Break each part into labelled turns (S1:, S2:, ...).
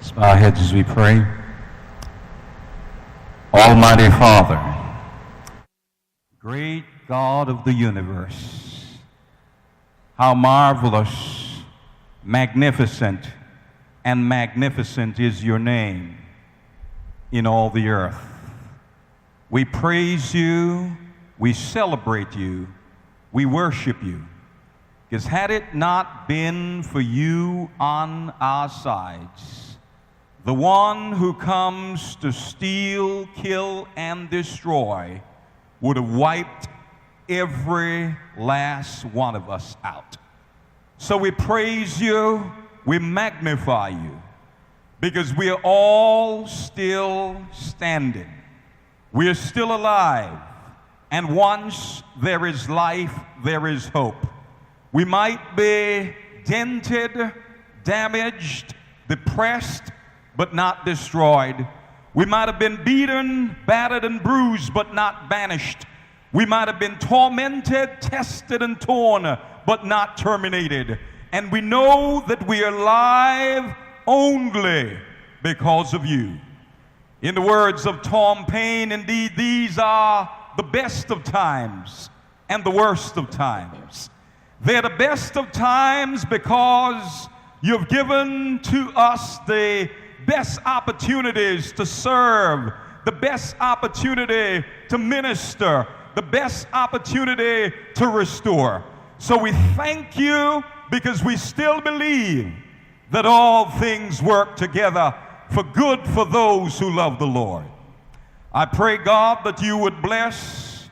S1: Let's bow our heads as we pray. Almighty Father, great God of the universe, how marvelous, magnificent, and magnificent is your name in all the earth. We praise you, we celebrate you, we worship you. Because had it not been for you on our sides, the one who comes to steal, kill, and destroy would have wiped every last one of us out. So we praise you, we magnify you, because we are all still standing. We are still alive, and once there is life, there is hope. We might be dented, damaged, depressed, but not destroyed. We might have been beaten, battered, and bruised, but not banished. We might have been tormented, tested, and torn, but not terminated. And we know that we are alive only because of you. In the words of Tom Paine, indeed, these are the best of times and the worst of times. They're the best of times because you've given to us the best opportunities to serve, the best opportunity to minister, the best opportunity to restore. So we thank you because we still believe that all things work together for good for those who love the Lord. I pray, God, that you would bless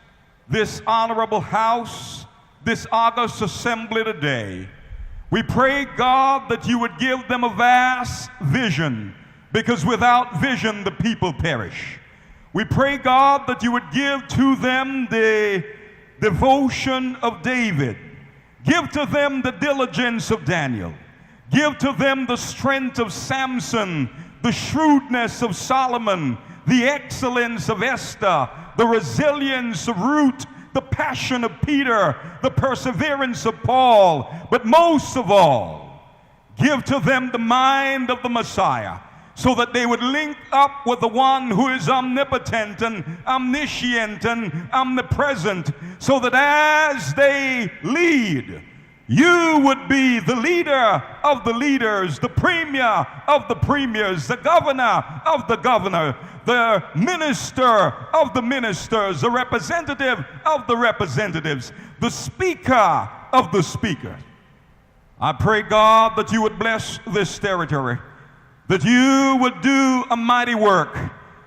S1: this honorable house, this august assembly today. We pray, God, that you would give them a vast vision, because without vision the people perish. We pray, God, that you would give to them the devotion of David. Give to them the diligence of Daniel. Give to them the strength of Samson, the shrewdness of Solomon, the excellence of Esther, the resilience of Ruth, the passion of Peter, the perseverance of Paul, but most of all, give to them the mind of the Messiah, so that they would link up with the one who is omnipotent and omniscient and omnipresent, so that as they lead, you would be the leader of the leaders, the premier of the premiers, the governor of the governor, the minister of the ministers, the representative of the representatives, the speaker of the speakers. I pray, God, that you would bless this territory, that you would do a mighty work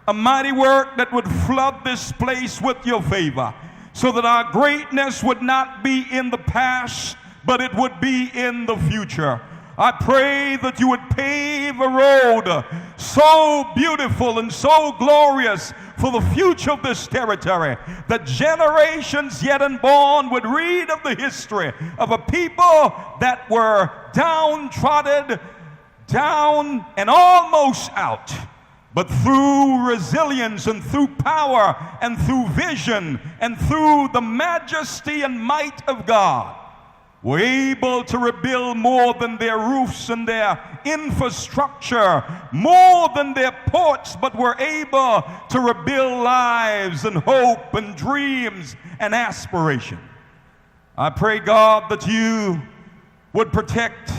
S1: that would flood this place with your favor, so that our greatness would not be in the past, but it would be in the future. I pray that you would pave a road so beautiful and so glorious for the future of this territory, that generations yet unborn would read of the history of a people that were downtrodden, down and almost out, but through resilience and through power and through vision and through the majesty and might of God, were able to rebuild more than their roofs and their infrastructure, more than their ports, but were able to rebuild lives and hope and dreams and aspiration. I pray, God, that you would protect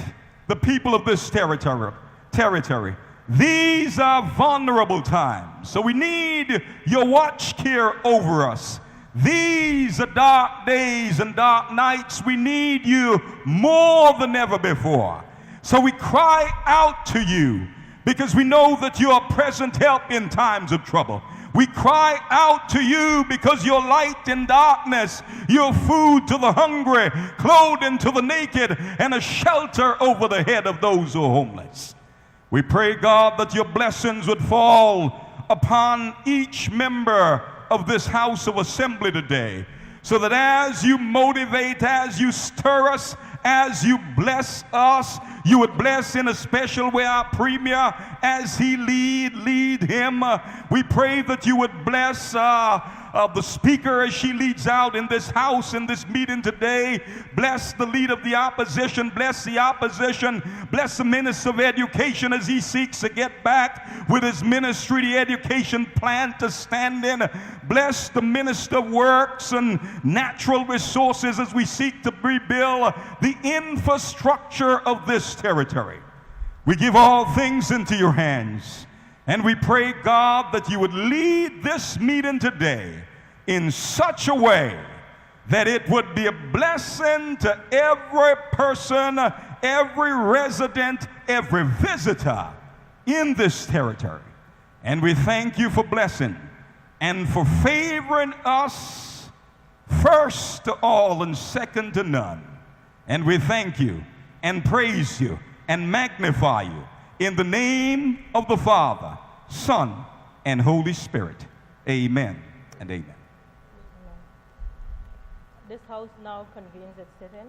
S1: the people of this territory. These are vulnerable times, so we need your watch care over us. These are dark days and dark nights. We need you more than ever before. So we cry out to you, because we know that you are present help in times of trouble. We cry out to you because you're light in darkness, you're food to the hungry, clothing to the naked, and a shelter over the head of those who are homeless. We pray, God, that your blessings would fall upon each member of this house of assembly today, so that as you motivate, as you stir us, as you bless us, you would bless in a special way our premier as he lead him. We pray that you would bless of the speaker as she leads out in this house, in this meeting today. Bless the leader of the opposition. Bless the opposition. Bless the minister of education as he seeks to get back with his ministry, the education plan to stand in. Bless the minister of works and natural resources as we seek to rebuild the infrastructure of this territory. We give all things into your hands. And we pray, God, that you would lead this meeting today in such a way that it would be a blessing to every person, every resident, every visitor in this territory. And we thank you for blessing and for favoring us first to all and second to none. And we thank you and praise you and magnify you in the name of the Father, Son, and Holy Spirit. Amen and amen.
S2: This house now convenes its sitting.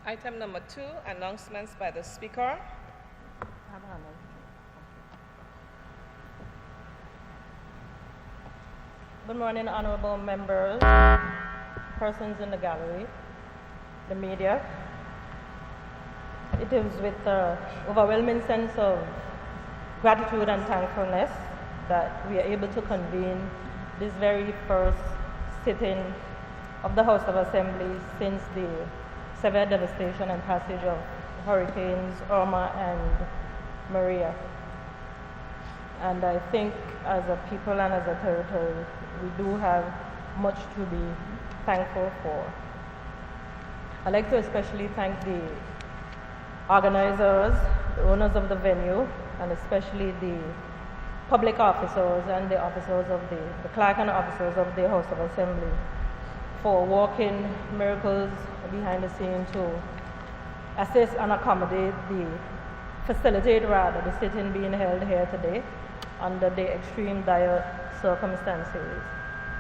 S3: Item number 2, announcements by the Speaker.
S2: Good morning, honorable members, persons in the gallery, the media. It is with an overwhelming sense of gratitude and thankfulness that we are able to convene this very first sitting of the House of Assembly since the severe devastation and passage of Hurricanes Irma and Maria. And I think as a people and as a territory, we do have much to be thankful for. I'd like to especially thank the organizers, the owners of the venue, and especially the public officers and the officers of the clerk and officers of the House of Assembly for working miracles behind the scene to assist and accommodate facilitate the sitting being held here today under the extreme dire circumstances.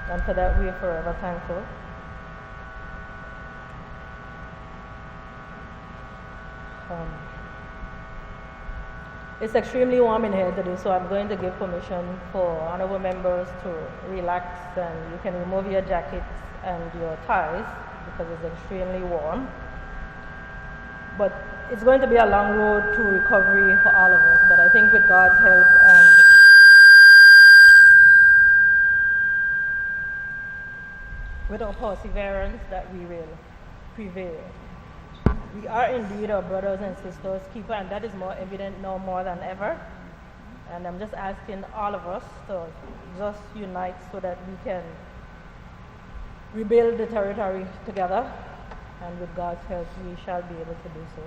S2: And for that we are forever thankful. It's extremely warm in here today, so I'm going to give permission for honorable members to relax, and you can remove your jackets and your ties because it's extremely warm. But it's going to be a long road to recovery for all of us, but I think with God's help and with our perseverance that we will prevail. We are indeed our brothers and sisters keeper, and that is more evident now more than ever. And I'm just asking all of us to just unite so that we can rebuild the territory together, and with God's help we shall be able to do so.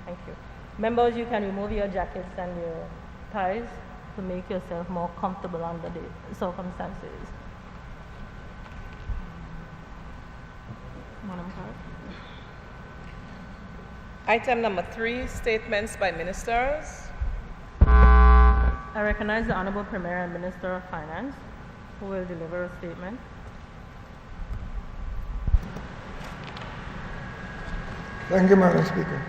S2: Thank you. Members, you can remove your jackets and your ties to make yourself more comfortable under the circumstances. Madam Clerk.
S3: Item number 3, statements by ministers.
S2: I recognize the Honorable Premier and Minister of Finance, who will deliver a statement.
S4: Thank you, Madam Speaker.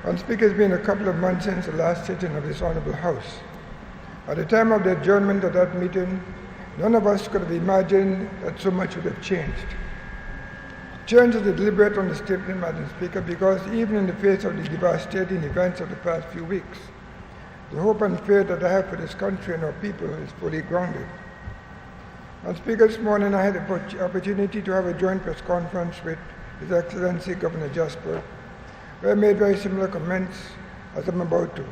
S4: Madam Speaker, it's been a couple of months since the last sitting of this Honorable House. At the time of the adjournment of that meeting, none of us could have imagined that so much would have changed. Change is a deliberate understatement, Madam Speaker, because even in the face of the devastating events of the past few weeks, the hope and faith that I have for this country and our people is fully grounded. Madam Speaker, this morning I had the opportunity to have a joint press conference with His Excellency Governor Jasper, where I made very similar comments as I'm about to.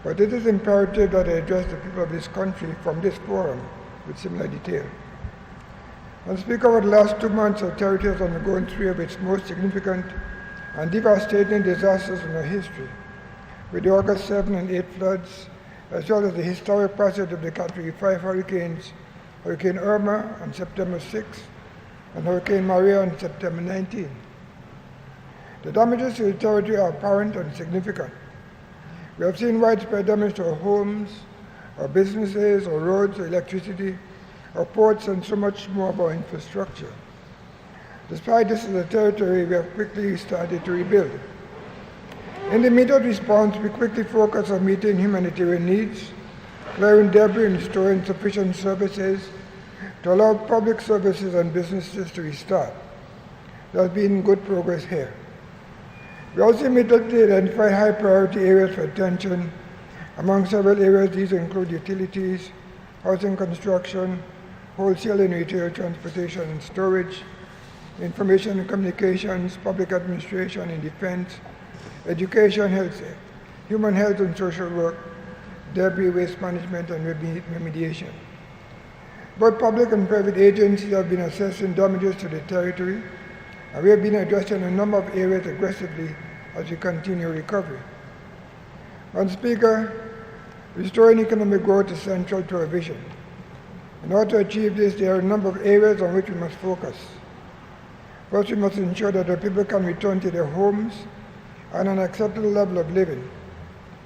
S4: But it is imperative that I address the people of this country from this forum with similar detail. Madam Speaker, over the last 2 months, our territory has undergone 3 of its most significant and devastating disasters in our history, with the August 7 and 8 floods, as well as the historic passage of the Category 5 hurricanes, Hurricane Irma on September 6 and Hurricane Maria on September 19. The damages to the territory are apparent and significant. We have seen widespread damage to our homes, our businesses, our roads, our electricity, our ports, and so much more of our infrastructure. Despite this as a territory, we have quickly started to rebuild. In the immediate response, we quickly focused on meeting humanitarian needs, clearing debris and restoring sufficient services to allow public services and businesses to restart. There has been good progress here. We also immediately identified high priority areas for attention. Among several areas, these include utilities, housing construction, wholesale and retail transportation and storage, information and communications, public administration and defense, education, health, human health and social work, debris waste management and remediation. Both public and private agencies have been assessing damages to the territory, and we have been addressing a number of areas aggressively as we continue recovery. Madam Speaker, restoring economic growth is central to our vision. In order to achieve this, there are a number of areas on which we must focus. First, we must ensure that our people can return to their homes and an acceptable level of living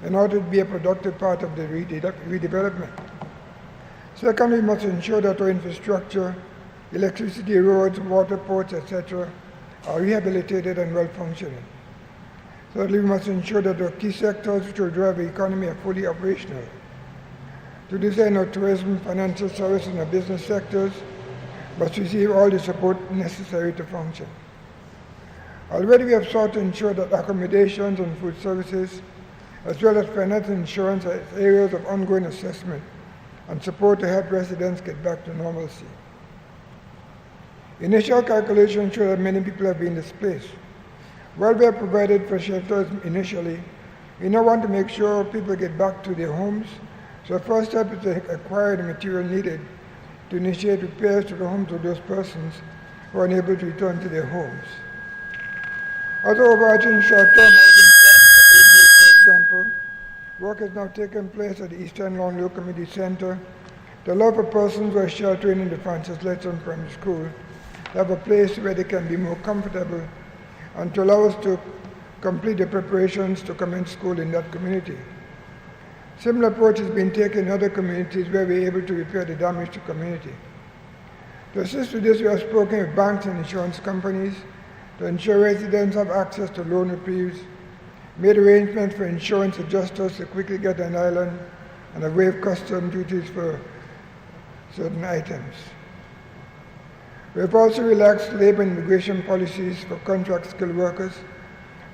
S4: in order to be a productive part of the redevelopment. Second, we must ensure that our infrastructure, electricity, roads, water, ports, etc., are rehabilitated and well-functioning. Thirdly, we must ensure that our key sectors which will drive the economy are fully operational. To this end, our tourism, financial services, and our business sectors must receive all the support necessary to function. Already we have sought to ensure that accommodations and food services, as well as finance and insurance, are areas of ongoing assessment and support to help residents get back to normalcy. Initial calculations show that many people have been displaced. While we have provided for shelters initially, we now want to make sure people get back to their homes. So the first step is to acquire the material needed to initiate repairs to the homes of those persons who are unable to return to their homes. Other overarching short-term for example, work has now taken place at the Eastern Long Low Community Center to allow for persons who are sheltering in the Francis Letson Primary School to have a place where they can be more comfortable and to allow us to complete the preparations to commence school in that community. Similar approach has been taken in other communities where we are able to repair the damage to community. To assist with this, we have spoken with banks and insurance companies to ensure residents have access to loan reprieves, made arrangements for insurance adjusters to quickly get an island, and have waived custom duties for certain items. We have also relaxed labor and immigration policies for contract skilled workers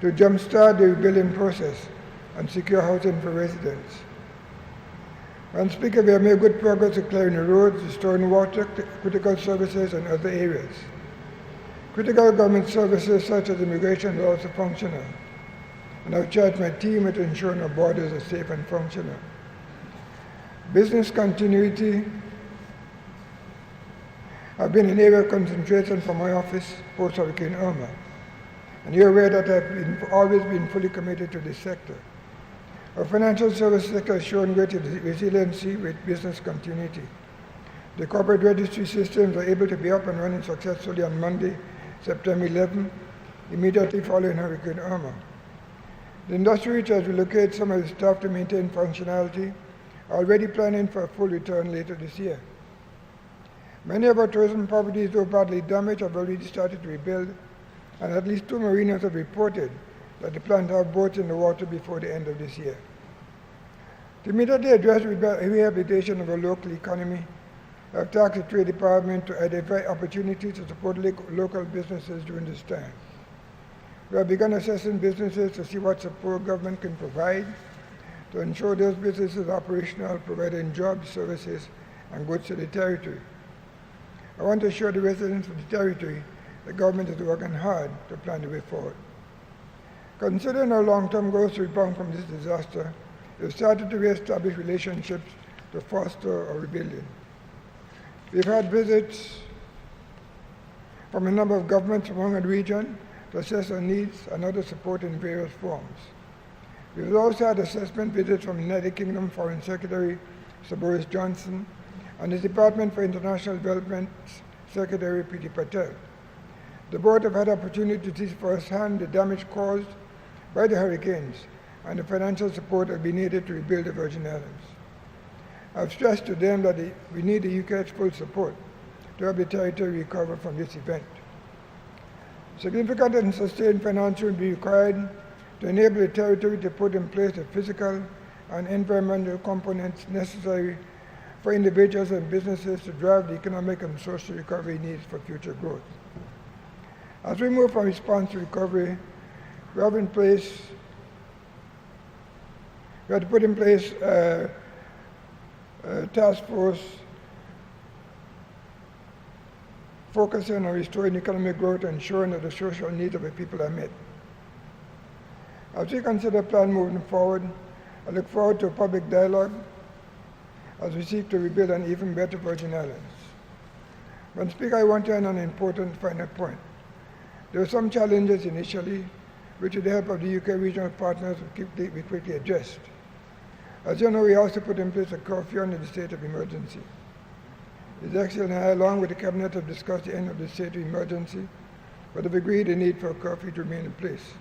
S4: to jumpstart the rebuilding process and secure housing for residents. Madam Speaker, we have made good progress in clearing the roads, restoring water, critical services, and other areas. Critical government services such as immigration are also functional, and I've charged my team with ensuring our borders are safe and functional. Business continuity have been an area of concentration for my office post-Hurricane Irma, and you're aware that I've always been fully committed to this sector. Our financial service sector has shown great resiliency with business continuity. The corporate registry systems are able to be up and running successfully on Monday, September 11, immediately following Hurricane Irma. The industry, which has relocated some of its staff to maintain functionality, are already planning for a full return later this year. Many of our tourism properties, though badly damaged, have already started to rebuild, and at least 2 marinas have reported that they plan to have boats in the water before the end of this year. To immediately address rehabilitation of our local economy, I have tasked the Trade Department to identify opportunities to support local businesses during this time. We have begun assessing businesses to see what support government can provide to ensure those businesses are operational, providing jobs, services, and goods to the territory. I want to assure the residents of the territory the government is working hard to plan the way forward. Considering our long-term goals to rebound from this disaster, we have started to re-establish relationships to foster our rebuilding. We've had visits from a number of governments around the region to assess our needs and other support in various forms. We've also had assessment visits from the United Kingdom Foreign Secretary, Sir Boris Johnson, and the Department for International Development Secretary, Priti Patel. The board have had opportunity to see firsthand the damage caused by the hurricanes and the financial support that will be needed to rebuild the Virgin Islands. I've stressed to them that we need the UK's full support to help the territory recover from this event. Significant and sustained financing will be required to enable the territory to put in place the physical and environmental components necessary for individuals and businesses to drive the economic and social recovery needs for future growth. As we move from response to recovery, we have to put in place a task force focusing on restoring economic growth and ensuring that the social needs of the people are met. As we consider plan moving forward, I look forward to a public dialogue as we seek to rebuild an even better Virgin Islands. Madam Speaker, I want to end on an important final point. There were some challenges initially, which with the help of the UK regional partners we quickly addressed. As you know, we also put in place a curfew under the state of emergency. His Excellency and I, along with the Cabinet, have discussed the end of the state of emergency, but have agreed the need for a curfew to remain in place.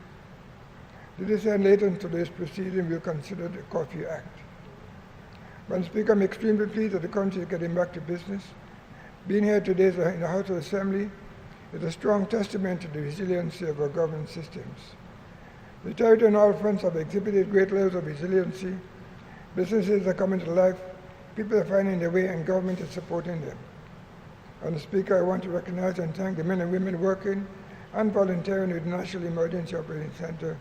S4: To this end, later in today's proceeding, we'll consider the Curfew Act. Madam Speaker, I'm extremely pleased that the country is getting back to business. Being here today in the House of Assembly is a strong testament to the resiliency of our government systems. The territory on all fronts have exhibited great levels of resiliency. Businesses are coming to life, people are finding their way, and government is supporting them. Madam Speaker, I want to recognize and thank the men and women working and volunteering with the National Emergency Operating Center,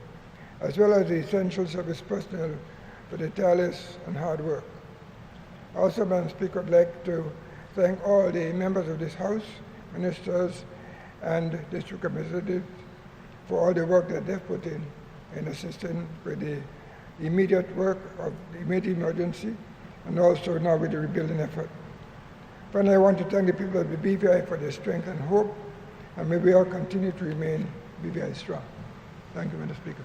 S4: as well as the essential service personnel for their tireless and hard work. Also, Madam Speaker, I'd like to thank all the members of this House, ministers, and district representatives for all the work that they've put in assisting with the immediate work of the immediate emergency, and also now with the rebuilding effort. Finally, I want to thank the people of the BVI for their strength and hope, and may we all continue to remain BVI strong. Thank you, Madam Speaker.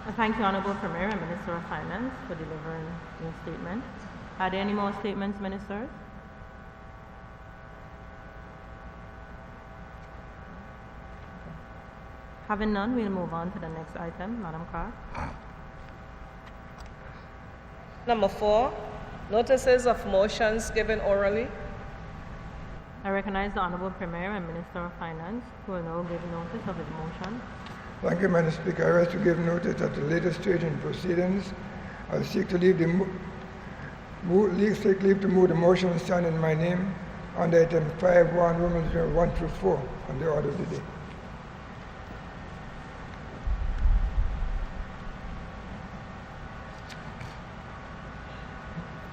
S2: I thank the Honourable Premier and Minister of Finance for delivering your statement. Are there any more statements, Ministers? Having none, we'll move on to the next item. Madam Clerk.
S3: Number 4, notices of motions given orally.
S2: I recognize the Honourable Premier and Minister of Finance, who will now give notice of his motion.
S4: Thank you, Madam Speaker. I rise to give notice at the latest stage in proceedings. I seek to leave to move the motion standing in my name under item 5.1, Roman 1 through 4 on the order of the day.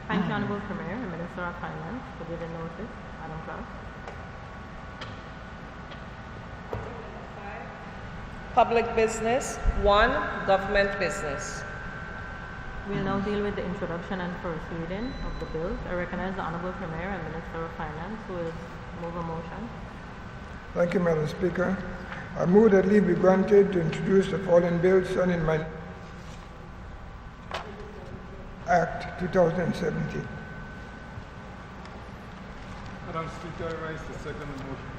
S2: Thank you, Honourable Premier and Minister of Finance, for giving notice. Madam Clerk.
S3: Public business. 1, government business.
S2: We'll now deal with the introduction and first reading of the bills. I recognize the Honourable Premier and Minister of Finance, who will move a motion.
S4: Thank you, Madam Speaker. I move that leave be granted to introduce the following bills standing in my Act 2017.
S5: Madam Speaker, I rise to second the motion.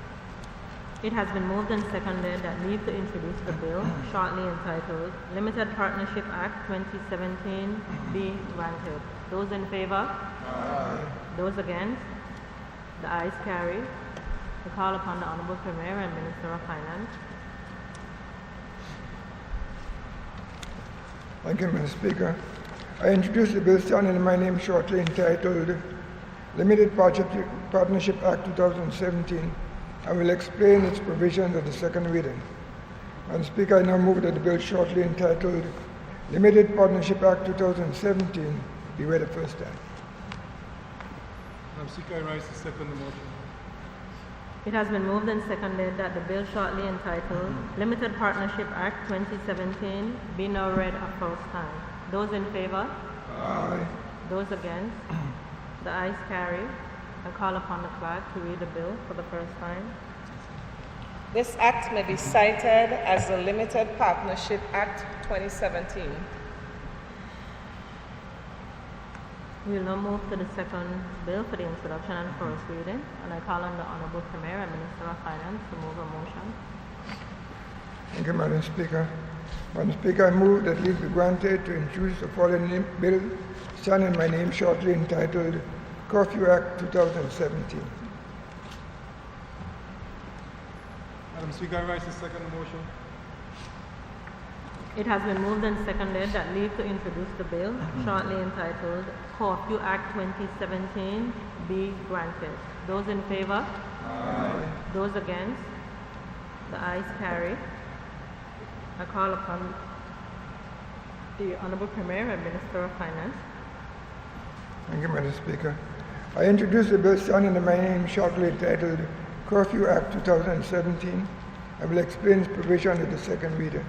S2: It has been moved and seconded that leave to introduce the bill, shortly entitled Limited Partnership Act 2017, be granted. Those in favour?
S4: Aye.
S2: Those against? The ayes carry. We call upon the Honourable Premier and Minister of Finance.
S4: Thank you, Madam Speaker. I introduce the bill standing in my name shortly entitled Limited Partnership Act 2017 and will explain its provisions at the second reading. Madam Speaker, I now move that the bill shortly entitled Limited Partnership Act 2017 be read the first time.
S5: Madam Speaker, I rise to second the motion.
S2: It has been moved and seconded that the bill shortly entitled Limited Partnership Act 2017 be now read a first time. Those in favour?
S4: Aye.
S2: Those against? The ayes carry. I call upon the clerk to read the bill for the first time.
S3: This act may be cited as the Limited Partnership Act 2017.
S2: We will now move to the second bill for the introduction and first reading, and I call on the Honourable Premier and Minister of Finance to move a motion.
S4: Thank you, Madam Speaker. Madam Speaker, I move that leave be granted to introduce the following bill, signing my name shortly, entitled Curfew Act 2017.
S5: Madam Speaker, I rise to second the motion.
S2: It has been moved and seconded that leave to introduce the bill, shortly entitled Curfew Act 2017, be granted. Those in favor? Aye. Those against? The ayes carry. I call upon the Honorable Premier and Minister of Finance.
S4: Thank you, Madam Speaker. I introduce the bill signing my name shortly, entitled Curfew Act 2017. I will explain its provision at the second reader.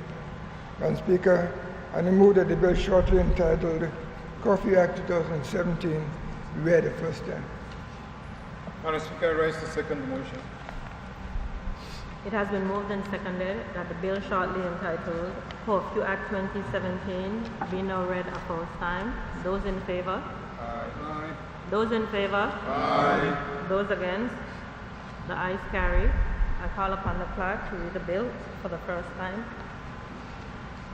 S4: Madam Speaker, I move that the bill shortly entitled Curfew Act 2017 be read the first time.
S5: Madam Speaker, I rise to second the motion.
S2: It has been moved and seconded that the bill shortly entitled Curfew Act 2017 be now read a first time. Those in favor?
S5: Aye.
S2: Those in favor? Aye. Those against? The ayes carry. I call upon the clerk to read the bill for the first time.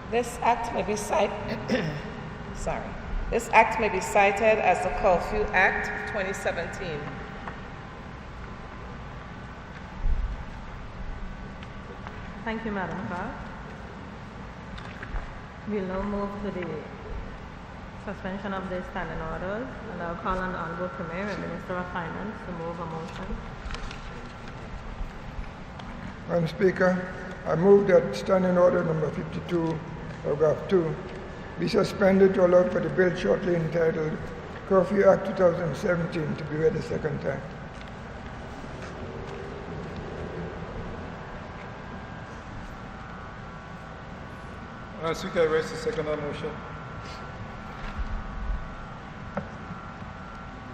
S3: This act may be cited, This act may be cited as the Curfew Act 2017.
S2: Thank you, Madam Clerk. We'll now move to the suspension of the standing orders, and I'll call on the Honorable Premier and Minister of Finance to move a motion.
S4: Madam Speaker, I move that standing order number 52, paragraph 2, be suspended to allow for the bill shortly entitled Curfew Act 2017 to be read a second time.
S5: Madam Speaker, I rise to second the motion.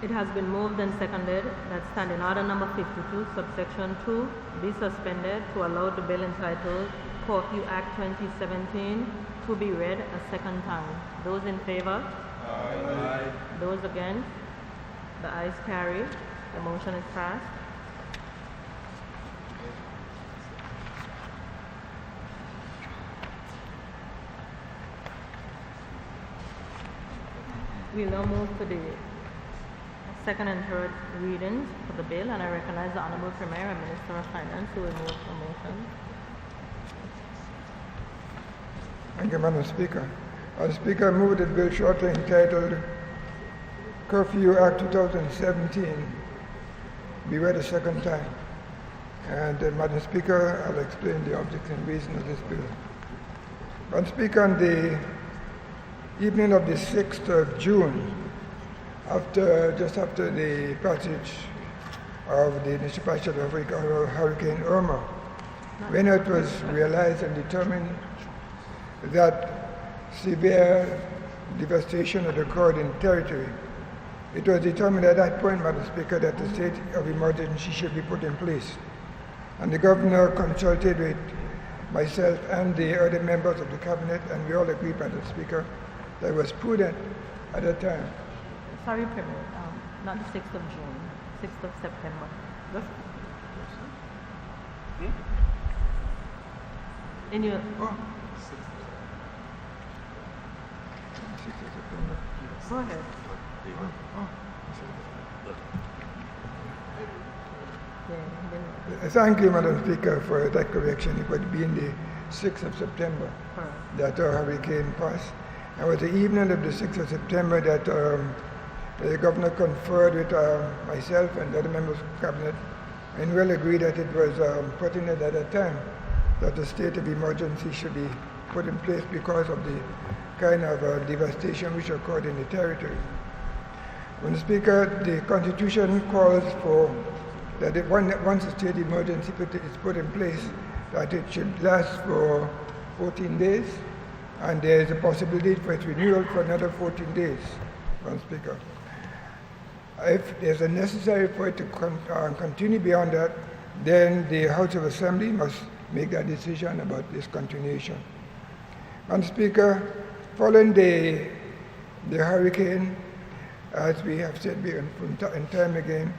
S2: It has been moved and seconded that standing order number 52, subsection 2, be suspended to allow the bill entitled Curfew Act 2017 to be read a second time. Those in favor? Aye. Those against? The ayes carry. The motion is passed. We'll now move to the second and third readings for the bill, and I recognize the Honorable Premier and Minister of Finance who will move the motion.
S4: Thank you, Madam Speaker. Madam Speaker, I move that the bill shortly entitled Curfew Act 2017 be read a second time. And Madam Speaker, I'll explain the object and reason of this bill. Madam Speaker, on the evening of the 6th of June, just after the passage of the initial passage of Hurricane Irma, when it was realized and determined that severe devastation had occurred in territory, it was determined at that point, Madam Speaker, that the state of emergency should be put in place. And the governor consulted with myself and the other members of the cabinet, and we all agreed, Madam Speaker, that it was prudent at that time.
S2: Sorry, Premier, not the 6th of June, 6th of September. In your...
S4: 6th of September.
S2: Go ahead.
S4: Thank you, Madam Speaker, for that correction. It would be in the 6th of September that our hurricane passed. It was the evening of the 6th of September that the governor conferred with myself and the other members of the cabinet, and we all agreed that it was pertinent at that time that the state of emergency should be put in place because of the kind of devastation which occurred in the territory. Mr. Speaker, the Constitution calls for that once a state emergency is put in place, that it should last for 14 days, and there is a possibility for its renewal for another 14 days, Mr. Speaker. If there's a necessary for it to continue beyond that, then the House of Assembly must make that decision about this continuation. Mr. Speaker, following the hurricane, as we have said in time again,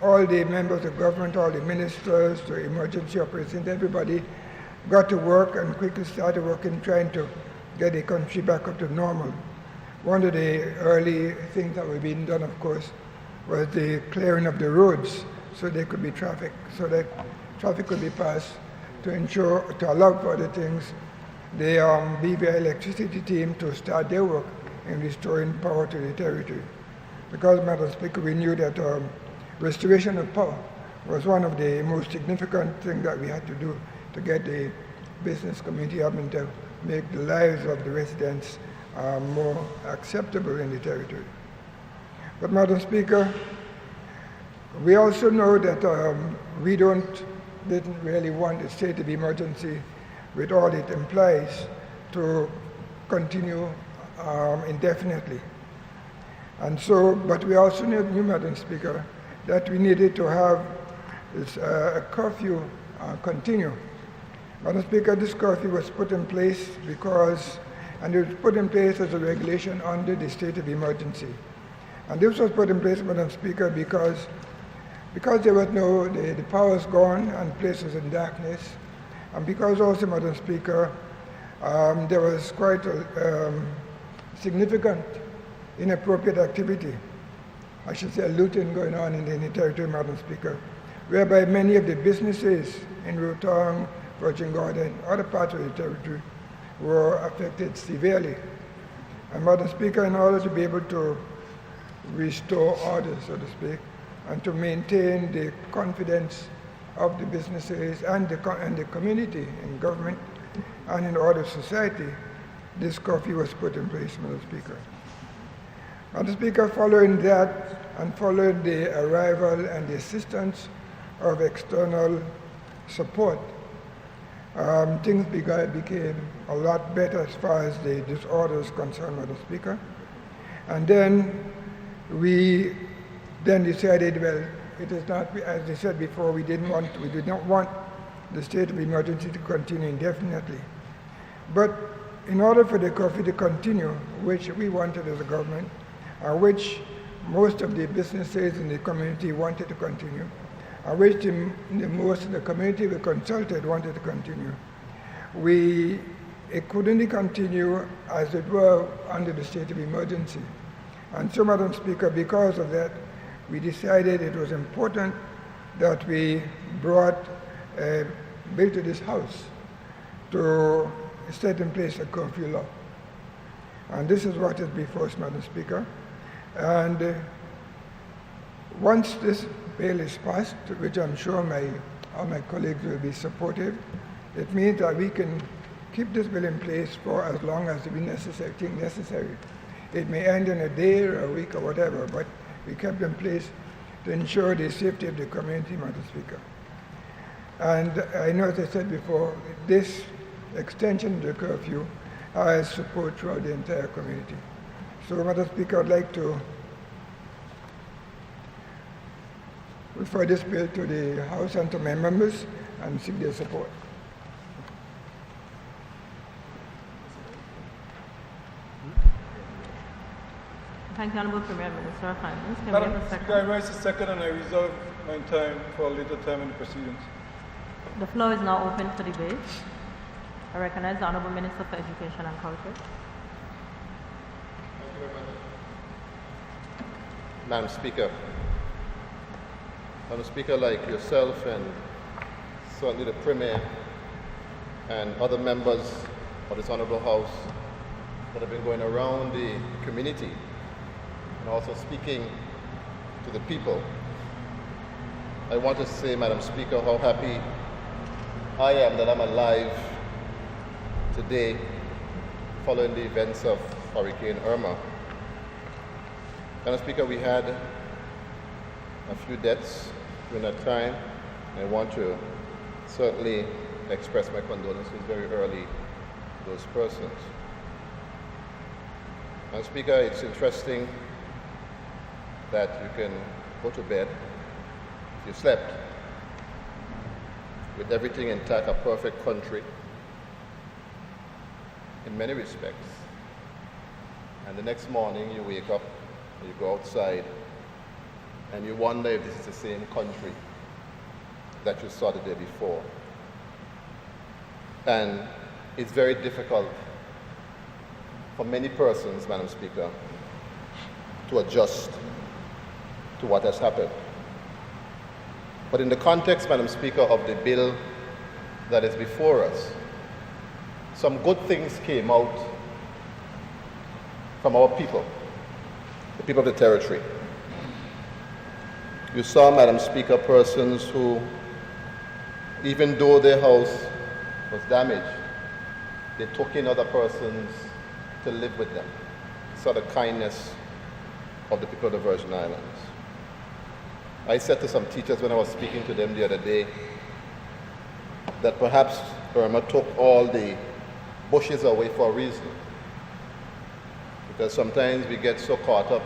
S4: all the members of government, all the ministers, the emergency operations, everybody got to work and quickly started working, trying to get the country back up to normal. One of the early things that were being done, of course, was the clearing of the roads so there could be traffic, so that traffic could be passed to allow for other things. The BVI electricity team to start their work in restoring power to the territory. Because, Madam Speaker, we knew that restoration of power was one of the most significant things that we had to do to get the business community up and to make the lives of the residents more acceptable in the territory. But, Madam Speaker, we also know that we didn't really want the state of emergency with all it implies to continue indefinitely. And so, but we also knew, Madam Speaker, that we needed to have this curfew continue. Madam Speaker, this curfew was put in place and it was put in place as a regulation under the state of emergency. And this was put in place, Madam Speaker, because there was the power was gone and places in darkness, and because also, Madam Speaker, there was quite a significant inappropriate activity, I should say looting going on in the territory, Madam Speaker, whereby many of the businesses in Rotong, Virgin Garden, other parts of the territory were affected severely. And Madam Speaker, in order to be able to restore order, so to speak, and to maintain the confidence of the businesses and the community in government and in order society, this curfew was put in place, Madam Speaker. Madam Speaker, following that and following the arrival and the assistance of external support, things became a lot better as far as the disorder is concerned, Madam Speaker. And then we decided, well, it is not, as I said before, we did not want the state of emergency to continue indefinitely. But in order for the curfew to continue, which we wanted as a government, which most of the businesses in the community wanted to continue, which most of the community we consulted wanted to continue, it couldn't continue as it were under the state of emergency. And so, Madam Speaker, because of that, we decided it was important that we brought a bill to this House to set in place a curfew law. And this is what is before us, Madam Speaker. And once this bill is passed, which I'm sure all my colleagues will be supportive, it means that we can keep this bill in place for as long as we think necessary. It may end in a day or a week or whatever, but we kept in place to ensure the safety of the community, Madam Speaker. And I know, as I said before, this extension of the curfew has support throughout the entire community. So, Madam Speaker, I'd like to refer this bill to the House and to my members and seek their support.
S2: Thank you, Honorable Premier Minister of Finance. Can we
S5: Madam
S2: have a
S5: Speaker, I
S2: second?
S5: rise a second and I reserve my time for a later time in the proceedings.
S2: The floor is now open for debate. I recognize the Honorable Minister for Education and Culture.
S6: Madam Speaker, like yourself and certainly the Premier and other members of this Honorable House that have been going around the community and also speaking to the people, I want to say, Madam Speaker, how happy I am that I'm alive today following the events of Hurricane Irma. Madam Speaker, we had a few deaths during that time, and I want to certainly express my condolences very early to those persons. Madam Speaker, it's interesting that you can go to bed if you slept with everything intact, a perfect country in many respects, and the next morning you wake up, you go outside, and you wonder if this is the same country that you saw the day before. And it's very difficult for many persons, Madam Speaker, to adjust to what has happened. But in the context, Madam Speaker, of the bill that is before us, some good things came out from our people, the people of the territory. You saw, Madam Speaker, persons who, even though their house was damaged, they took in other persons to live with them. You saw the kindness of the people of the Virgin Islands. I said to some teachers when I was speaking to them the other day that perhaps Irma took all the bushes away for a reason. Because sometimes we get so caught up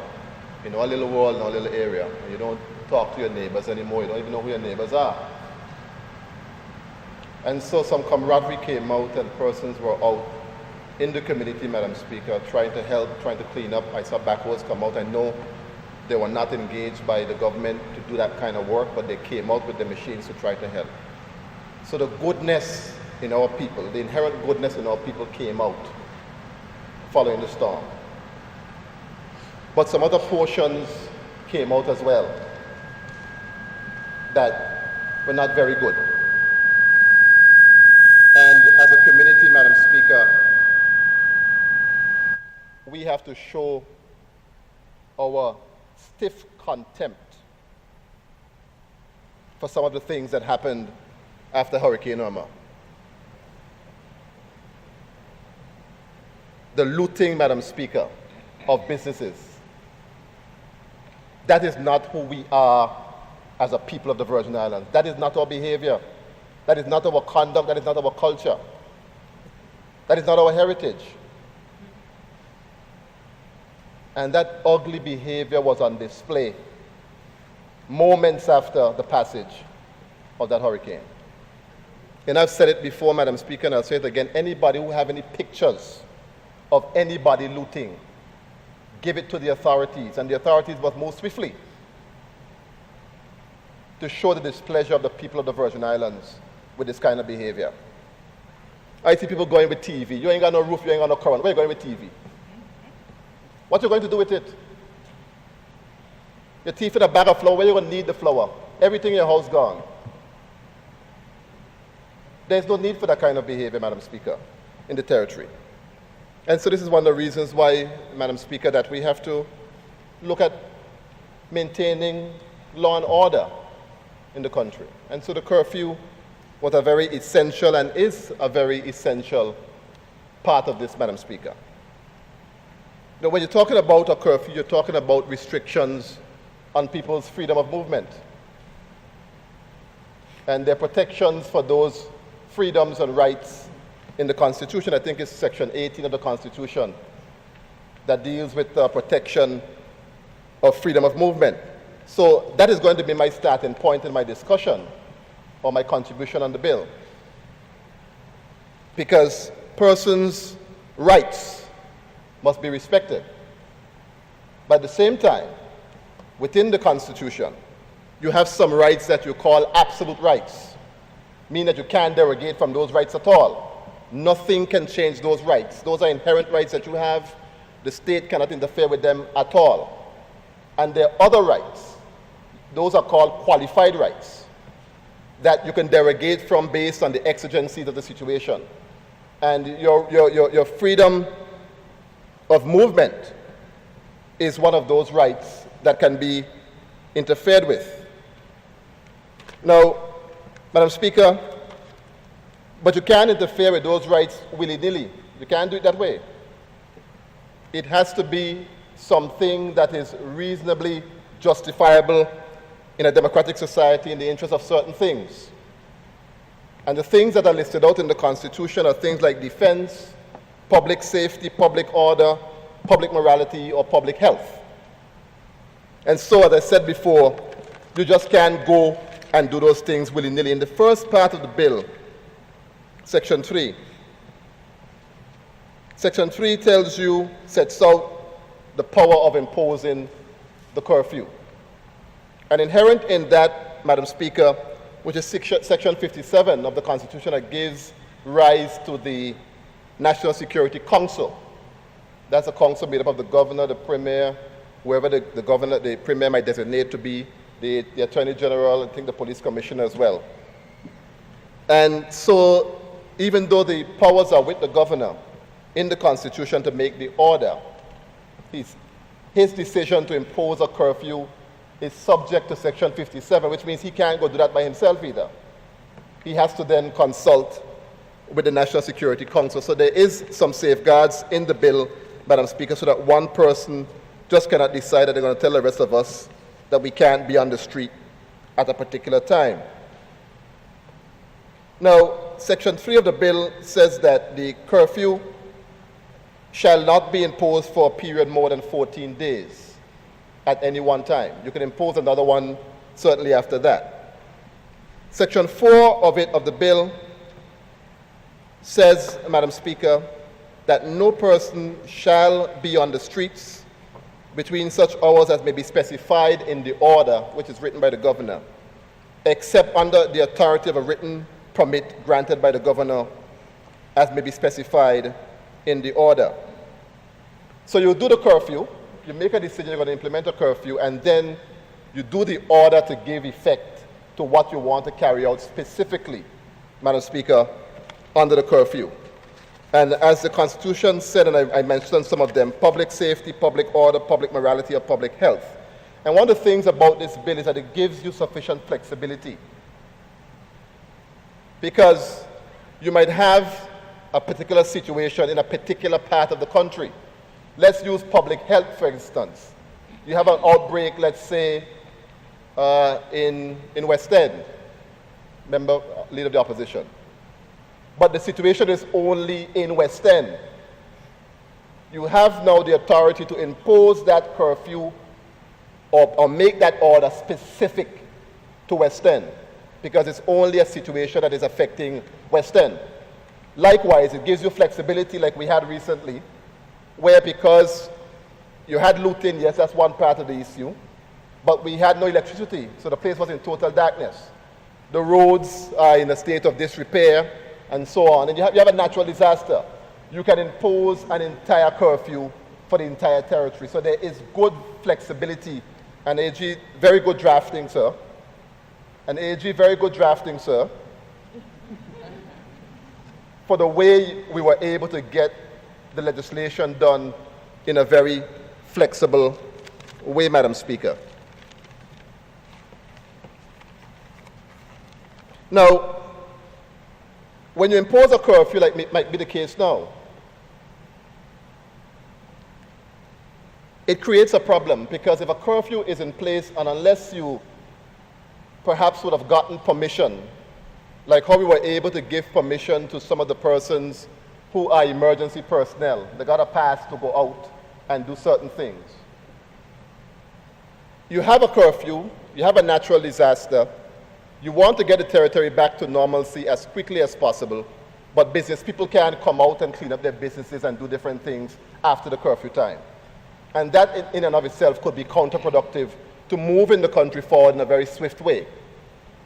S6: in our little world, in our little area, and you don't talk to your neighbors anymore, you don't even know who your neighbors are. And so some camaraderie came out and persons were out in the community, Madam Speaker, trying to help, trying to clean up. I saw backhoes come out. I know they were not engaged by the government to do that kind of work, but they came out with the machines to try to help. So the goodness in our people, the inherent goodness in our people came out following the storm. But some other portions came out as well that were not very good. And as a community, Madam Speaker, we have to show our stiff contempt for some of the things that happened after Hurricane Irma. The looting, Madam Speaker, of businesses. That is not who we are as a people of the Virgin Islands. That is not our behavior. That is not our conduct. That is not our culture. That is not our heritage. And that ugly behavior was on display moments after the passage of that hurricane. And I've said it before, Madam Speaker, and I'll say it again. Anybody who have any pictures of anybody looting, give it to the authorities. And the authorities must move swiftly to show the displeasure of the people of the Virgin Islands with this kind of behavior. I see people going with TV. You ain't got no roof, you ain't got no current. Where are you going with TV? What are you going to do with it? Your teeth in a bag of flour, where are you going to need the flour? Everything in your house gone. There's no need for that kind of behavior, Madam Speaker, in the territory. And so this is one of the reasons why, Madam Speaker, that we have to look at maintaining law and order in the country. And so the curfew was a very essential and is a very essential part of this, Madam Speaker. Now, when you're talking about a curfew, you're talking about restrictions on people's freedom of movement. And there are protections for those freedoms and rights in the Constitution. I think it's Section 18 of the Constitution that deals with the protection of freedom of movement. So that is going to be my starting point in my discussion or my contribution on the bill. Because persons' rights must be respected. But at the same time, within the Constitution, you have some rights that you call absolute rights, meaning that you can't derogate from those rights at all. Nothing can change those rights. Those are inherent rights that you have. The state cannot interfere with them at all. And there are other rights. Those are called qualified rights that you can derogate from based on the exigencies of the situation. And your freedom of movement is one of those rights that can be interfered with. Now, Madam Speaker, but you can't interfere with those rights willy-nilly. You can't do it that way. It has to be something that is reasonably justifiable in a democratic society in the interest of certain things. And the things that are listed out in the Constitution are things like defense, public safety, public order, public morality, or public health. And so, as I said before, you just can't go and do those things willy-nilly. In the first part of the bill, Section 3, Section 3 tells you, sets out the power of imposing the curfew. And inherent in that, Madam Speaker, which is Section 57 of the Constitution that gives rise to the National Security Council. That's a council made up of the governor, the premier, whoever the premier might designate to be, the attorney general, I think the police commissioner as well. And so, even though the powers are with the governor in the Constitution to make the order, his decision to impose a curfew is subject to Section 57, which means he can't go do that by himself either. He has to then consult with the National Security Council. So there is some safeguards in the bill, Madam Speaker, so that one person just cannot decide that they're going to tell the rest of us that we can't be on the street at a particular time. Now, Section 3 of the bill says that the curfew shall not be imposed for a period more than 14 days at any one time. You can impose another one certainly after that. Section 4 of the bill says, Madam Speaker, that no person shall be on the streets between such hours as may be specified in the order which is written by the governor, except under the authority of a written permit granted by the governor as may be specified in the order. So you do the curfew, you make a decision you're going to implement a curfew, and then you do the order to give effect to what you want to carry out specifically, Madam Speaker, under the curfew. And as the Constitution said, and I mentioned some of them, public safety, public order, public morality, or public health. And one of the things about this bill is that it gives you sufficient flexibility. Because you might have a particular situation in a particular part of the country. Let's use public health, for instance. You have an outbreak, let's say, in West End, leader of the opposition. But the situation is only in West End. You have now the authority to impose that curfew or make that order specific to West End, because it's only a situation that is affecting West End. Likewise, it gives you flexibility like we had recently, where because you had looting, yes, that's one part of the issue, but we had no electricity, so the place was in total darkness. The roads are in a state of disrepair, and so on. And you have a natural disaster. You can impose an entire curfew for the entire territory. So there is good flexibility. And AG, very good drafting, sir. And AG, very good drafting, sir. For the way we were able to get the legislation done in a very flexible way, Madam Speaker. Now, when you impose a curfew, like might be the case now, it creates a problem, because if a curfew is in place, and unless you perhaps would have gotten permission, like how we were able to give permission to some of the persons who are emergency personnel, they got a pass to go out and do certain things. You have a curfew, you have a natural disaster, you want to get the territory back to normalcy as quickly as possible, but business people can't come out and clean up their businesses and do different things after the curfew time. And that in and of itself could be counterproductive to moving the country forward in a very swift way.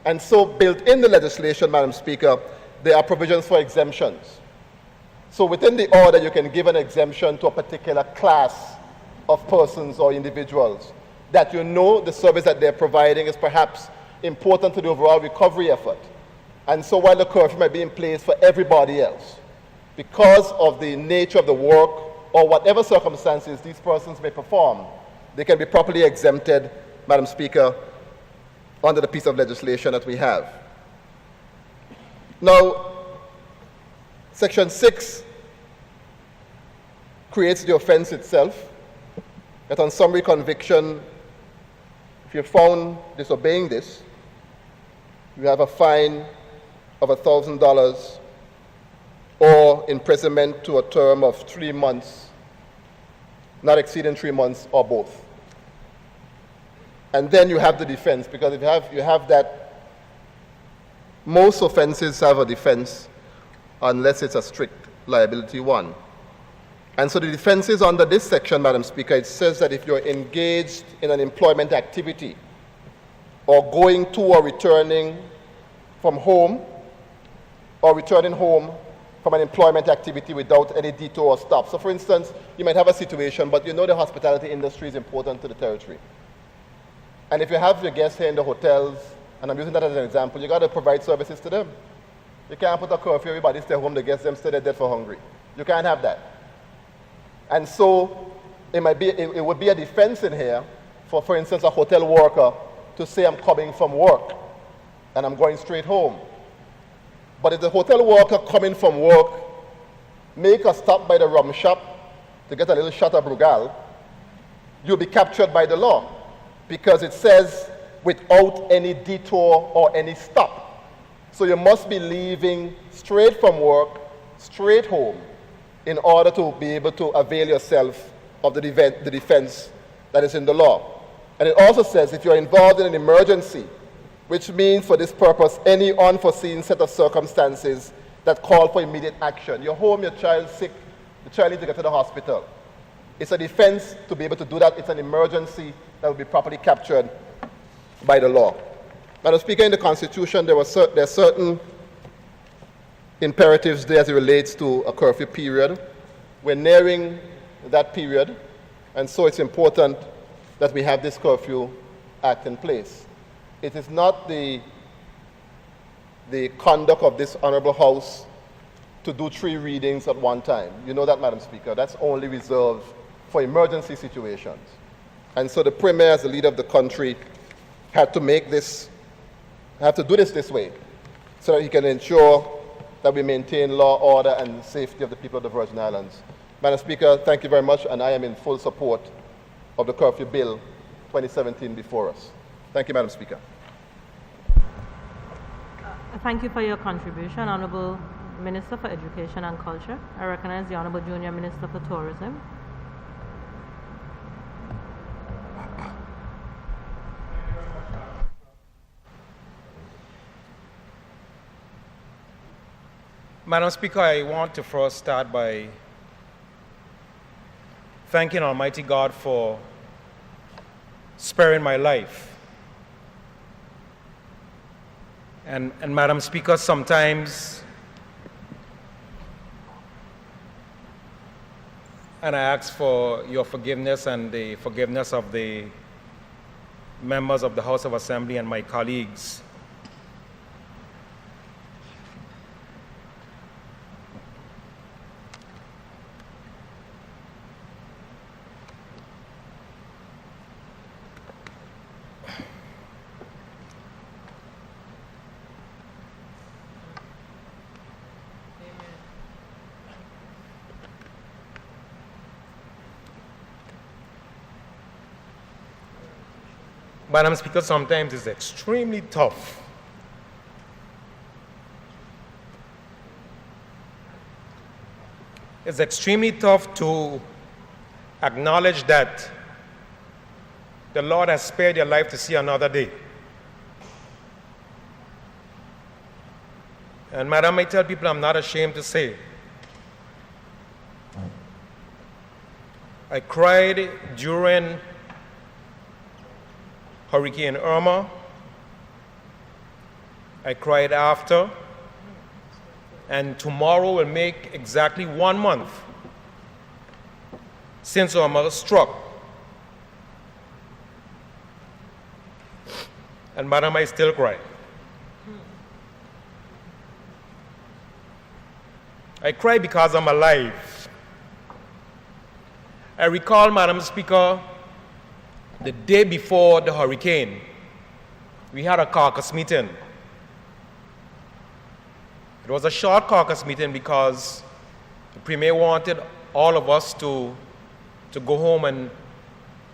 S6: And so built in the legislation, Madam Speaker, there are provisions for exemptions. So within the order, you can give an exemption to a particular class of persons or individuals that you know the service that they're providing is perhaps important to the overall recovery effort. And so while the curfew might be in place for everybody else, because of the nature of the work or whatever circumstances these persons may perform, they can be properly exempted, Madam Speaker, under the piece of legislation that we have. Now, Section 6 creates the offense itself, that on summary conviction, if you're found disobeying this, you have a fine of $1,000 or imprisonment to a term of 3 months, not exceeding 3 months, or both. And then you have the defense, because if you have that, most offenses have a defense unless it's a strict liability one. And so the defenses under this section, Madam Speaker, it says that if you're engaged in an employment activity or going to or returning from home or returning home from an employment activity without any detour or stop. So for instance, you might have a situation, but you know the hospitality industry is important to the territory. And if you have your guests here in the hotels, and I'm using that as an example, you got to provide services to them. You can't put a curfew, everybody stay home, the guests them stay there dead for hungry. You can't have that. And so it would be a defense in here for instance, a hotel worker to say I'm coming from work and I'm going straight home. But if the hotel worker coming from work make a stop by the rum shop to get a little shot of Brugal, you'll be captured by the law because it says without any detour or any stop. So you must be leaving straight from work, straight home, in order to be able to avail yourself of the defense that is in the law. And it also says if you're involved in an emergency, which means for this purpose, any unforeseen set of circumstances that call for immediate action. You're home, your child's sick, the child needs to get to the hospital. It's a defense to be able to do that. It's an emergency that will be properly captured by the law. Madam Speaker, in the Constitution, there are certain imperatives there as it relates to a curfew period. We're nearing that period, and so it's important that we have this curfew act in place. It is not the conduct of this Honorable House to do 3 readings at one time. You know that, Madam Speaker. That's only reserved for emergency situations. And so the Premier, as the leader of the country, had to do this way so that he can ensure that we maintain law, order, and safety of the people of the Virgin Islands. Madam Speaker, thank you very much, and I am in full support of the Curfew Bill 2017 before us. Thank you, Madam Speaker.
S2: Thank you for your contribution, Honorable Minister for Education and Culture. I recognize the Honorable Junior Minister for Tourism.
S7: Madam Speaker, I want to first start by thanking Almighty God for sparing my life. And Madam Speaker, sometimes, and I ask for your forgiveness and the forgiveness of the members of the House of Assembly and my colleagues. Madam Speaker, sometimes it's extremely tough it's extremely tough to acknowledge that the Lord has spared your life to see another day. And Madam, I tell people I'm not ashamed to say, I cried during Hurricane Irma. I cried after. And tomorrow will make exactly 1 month since Irma struck. And Madam, I still cry. I cry because I'm alive. I recall, Madam Speaker, the day before the hurricane, we had a caucus meeting. It was a short caucus meeting because the Premier wanted all of us to go home and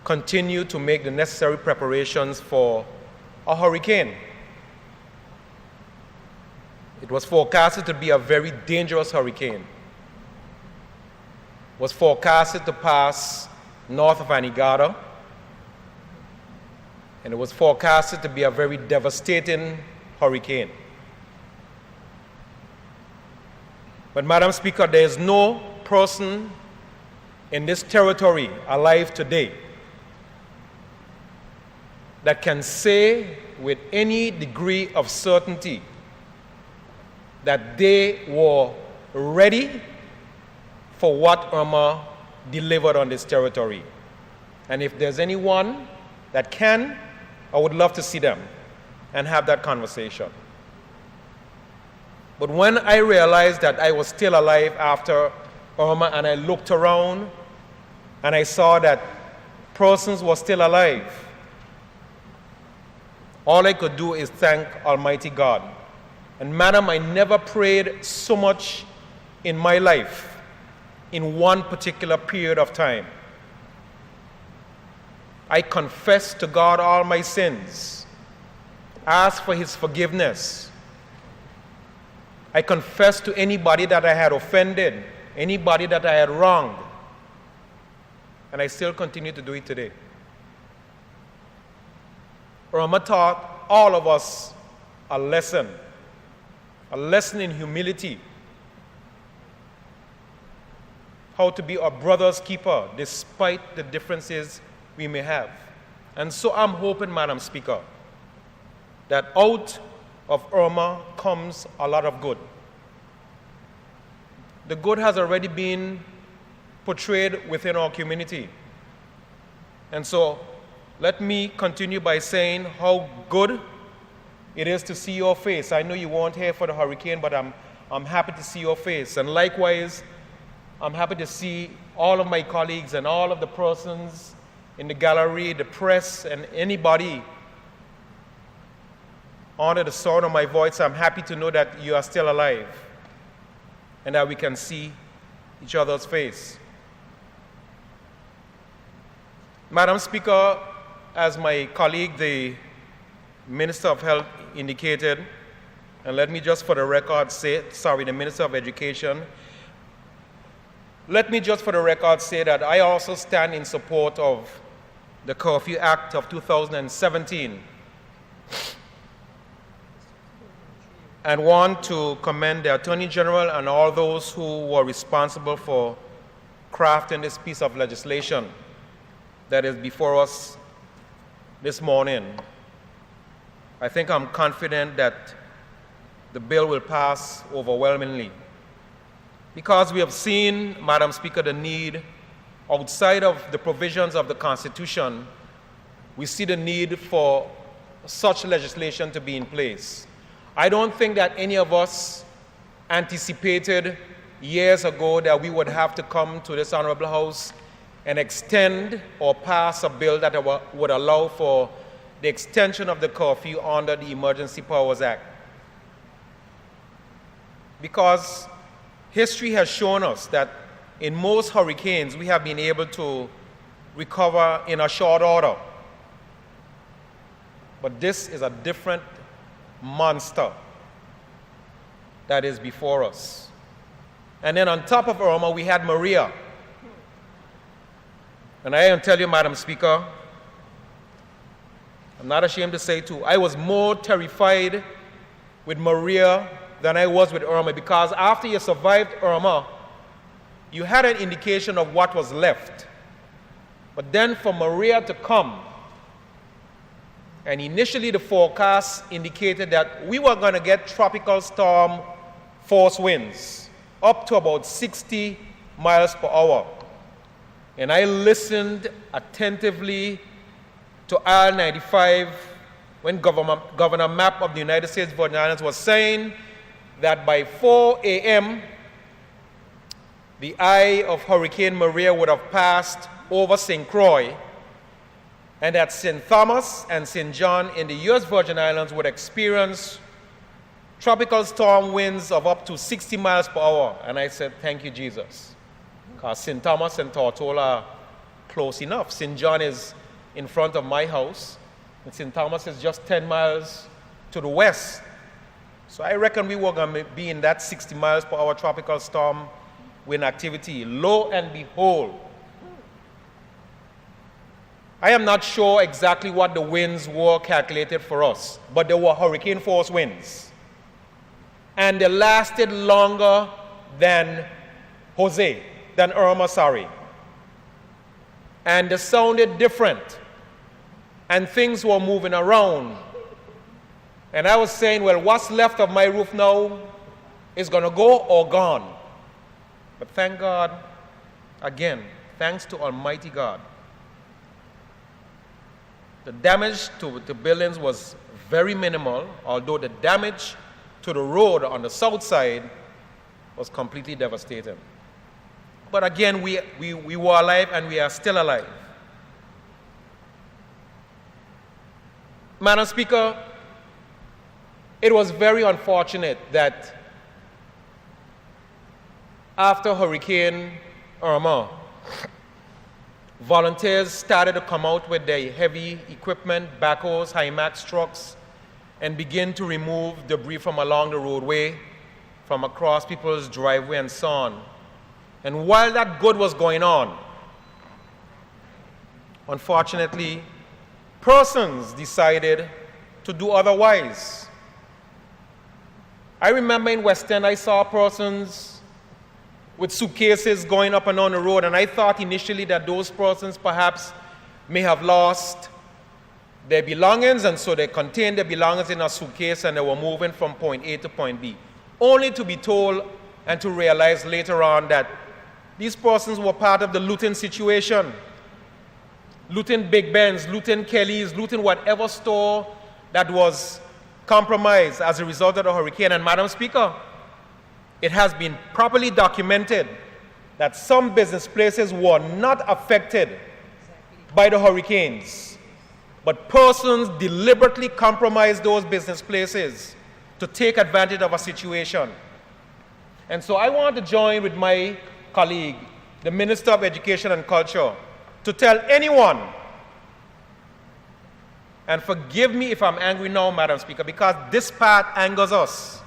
S7: continue to make the necessary preparations for a hurricane. It was forecasted to be a very dangerous hurricane. It was forecasted to pass north of Anegada, and it was forecasted to be a very devastating hurricane. But Madam Speaker, there is no person in this territory alive today that can say with any degree of certainty that they were ready for what Irma delivered on this territory. And if there's anyone that can, I would love to see them and have that conversation. But when I realized that I was still alive after Irma, and I looked around and I saw that persons were still alive, all I could do is thank Almighty God. And madam, I never prayed so much in my life in one particular period of time. I confessed to God all my sins, asked for His forgiveness. I confessed to anybody that I had offended, anybody that I had wronged, and I still continue to do it today. Irma taught all of us a lesson in humility, how to be our brother's keeper despite the differences we may have. And so I'm hoping, Madam Speaker, that out of Irma comes a lot of good. The good has already been portrayed within our community. And so let me continue by saying how good it is to see your face. I know you weren't here for the hurricane, but I'm happy to see your face. And likewise, I'm happy to see all of my colleagues and all of the persons in the gallery, the press, and anybody under the sound of my voice. I'm happy to know that you are still alive and that we can see each other's face. Madam Speaker, as my colleague, the Minister of Health indicated, and let me just for the record say, the Minister of Education, let me just for the record say that I also stand in support of the Curfew Act of 2017 and want to commend the Attorney General and all those who were responsible for crafting this piece of legislation that is before us this morning. I think I'm confident that the bill will pass overwhelmingly, because we have seen, Madam Speaker, the need outside of the provisions of the Constitution. We see the need for such legislation to be in place. I don't think that any of us anticipated years ago that we would have to come to this Honorable House and extend or pass a bill that would allow for the extension of the curfew under the Emergency Powers Act. Because history has shown us that in most hurricanes we have been able to recover in a short order. But this is a different monster that is before us. And then on top of Irma, we had Maria. And I can tell you, Madam Speaker, I'm not ashamed to say too, I was more terrified with Maria than I was with Irma, because after you survived Irma, you had an indication of what was left. But then for Maria to come, and initially the forecast indicated that we were going to get tropical storm force winds up to about 60 miles per hour. And I listened attentively to R95 when Governor Mapp of the United States Virgin Islands was saying that by 4 a.m., the eye of Hurricane Maria would have passed over St. Croix, and that St. Thomas and St. John in the U.S. Virgin Islands would experience tropical storm winds of up to 60 miles per hour. And I said, thank you, Jesus. Because St. Thomas and Tortola are close enough. St. John is in front of my house, and St. Thomas is just 10 miles to the west. So I reckon we were going to be in that 60 miles per hour tropical storm wind activity. Lo and behold, I am not sure exactly what the winds were calculated for us, but they were hurricane force winds. And they lasted longer than Irma, sorry. And they sounded different. And things were moving around. And I was saying, well, what's left of my roof now is going to go or gone. But thank God, again, thanks to Almighty God, the damage to the buildings was very minimal, although the damage to the road on the south side was completely devastating. But again, we were alive and we are still alive. Madam Speaker, it was very unfortunate that after Hurricane Irma, volunteers started to come out with their heavy equipment, backhoes, Himax trucks, and begin to remove debris from along the roadway, from across people's driveway and so on. And while that good was going on, unfortunately, persons decided to do otherwise. I remember in West End, I saw persons with suitcases going up and down the road, and I thought initially that those persons perhaps may have lost their belongings, and so they contained their belongings in a suitcase and they were moving from point A to point B, only to be told and to realize later on that these persons were part of the looting situation, looting Big Ben's, looting Kelly's, looting whatever store that was compromised as a result of the hurricane. And Madam Speaker, it has been properly documented that some business places were not affected by the hurricanes, but persons deliberately compromised those business places to take advantage of a situation. And so I want to join with my colleague, the Minister of Education and Culture, to tell anyone, and forgive me if I'm angry now, Madam Speaker, because this part angers us.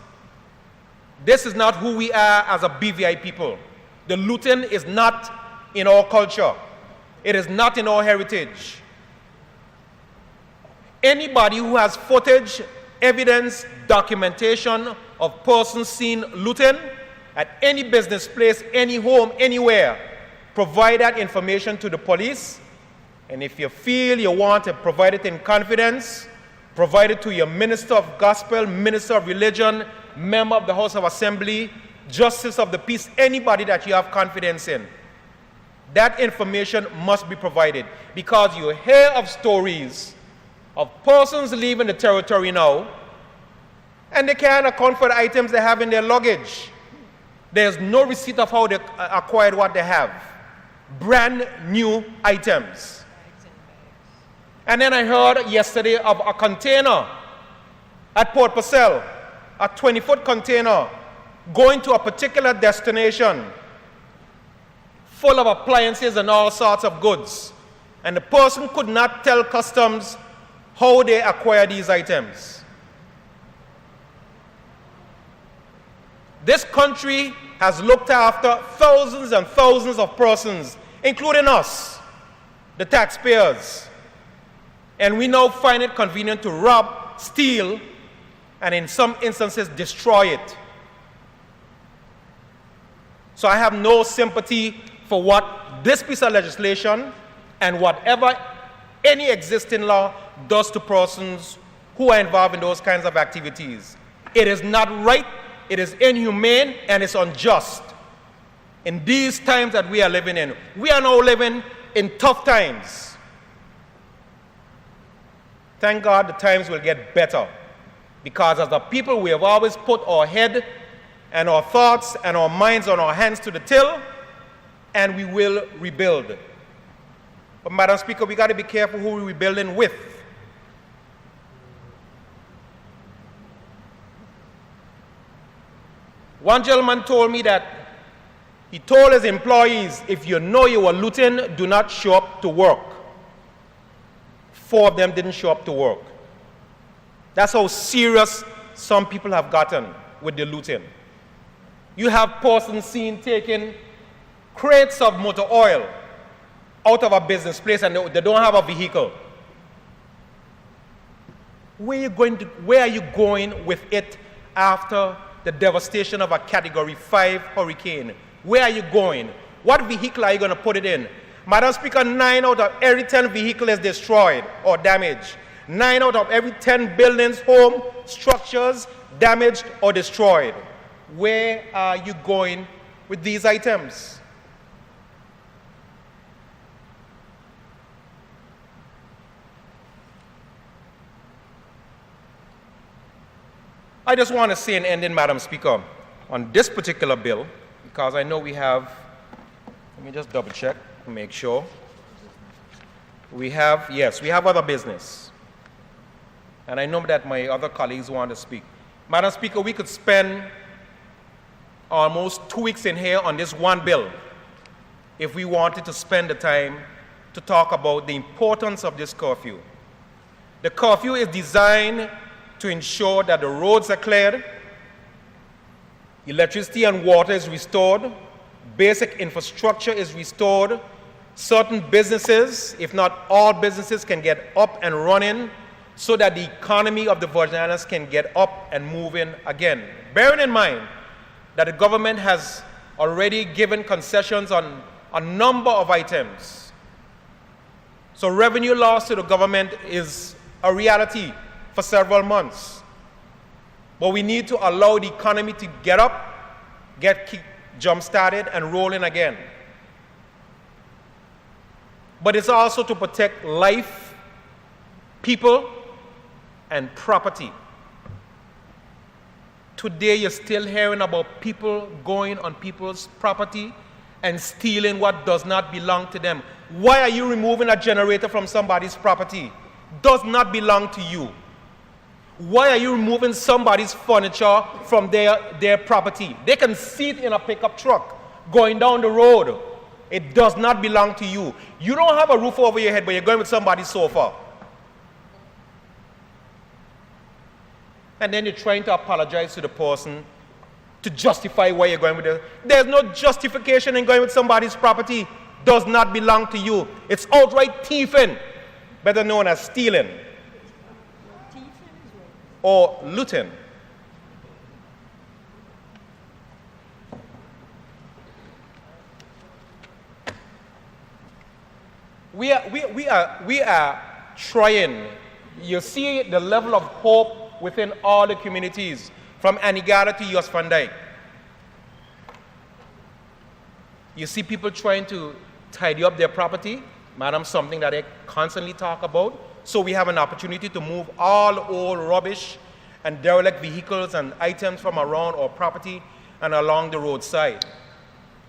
S7: This is not who we are as a BVI people. The looting is not in our culture. It is not in our heritage. Anybody who has footage, evidence, documentation of persons seen looting at any business place, any home, anywhere, provide that information to the police. And if you feel you want to provide it in confidence, provide it to your Minister of Gospel, Minister of Religion, member of the House of Assembly, Justice of the Peace, anybody that you have confidence in. That information must be provided, because you hear of stories of persons leaving the territory now and they can't account for the items they have in their luggage. There's no receipt of how they acquired what they have. Brand new items. And then I heard yesterday of a container at Port Purcell, a 20-foot container going to a particular destination full of appliances and all sorts of goods. And the person could not tell customs how they acquire these items. This country has looked after thousands and thousands of persons, including us, the taxpayers. And we now find it convenient to rob, steal, and in some instances destroy it. So I have no sympathy for what this piece of legislation and whatever any existing law does to persons who are involved in those kinds of activities. It is not right, it is inhumane, and it's unjust. In these times that we are living in, we are now living in tough times. Thank God the times will get better, because as a people we have always put our head and our thoughts and our minds and our hands to the till, and we will rebuild. But Madam Speaker, we got to be careful who we're rebuilding with. One gentleman told me that he told his employees, if you know you were looting, do not show up to work. 4 of them didn't show up to work. That's how serious some people have gotten with the looting. You have persons seen taking crates of motor oil out of a business place and they don't have a vehicle. Where are you going with it after the devastation of a Category 5 hurricane? Where are you going? What vehicle are you going to put it in? Madam Speaker, 9 out of every 10 vehicles is destroyed or damaged. 9 out of every 10 buildings, home, structures, damaged or destroyed. where are you going with these items? I just want to say an ending, Madam Speaker, on this particular bill, because I know we have, let me just double check and make sure. We have, yes, we have other business. And I know that my other colleagues want to speak. Madam Speaker, we could spend almost 2 weeks in here on this one bill if we wanted to spend the time to talk about the importance of this curfew. The curfew is designed to ensure that the roads are cleared, electricity and water is restored, basic infrastructure is restored, certain businesses, if not all businesses, can get up and running so that the economy of the Virgin Islands can get up and moving again. Bearing in mind that the government has already given concessions on a number of items. So revenue loss to the government is a reality for several months. But we need to allow the economy to get up, get jump-started and rolling again. But it's also to protect life, people, and property. Today you're still hearing about people going on people's property and stealing what does not belong to them. Why are you removing a generator from somebody's property? Does not belong to you. Why are you removing somebody's furniture from their property? They can see it in a pickup truck going down the road. It does not belong to you. You don't have a roof over your head, but you're going with somebody's sofa. And then you're trying to apologize to the person to justify why you're going with it. There's no justification in going with somebody's property. Does not belong to you. It's outright thieving, better known as stealing or looting. We are trying. You see the level of hope within all the communities, from Anegada to Jos Van Dyke. You see people trying to tidy up their property, madam, something that they constantly talk about. So we have an opportunity to move all old rubbish and derelict vehicles and items from around our property and along the roadside.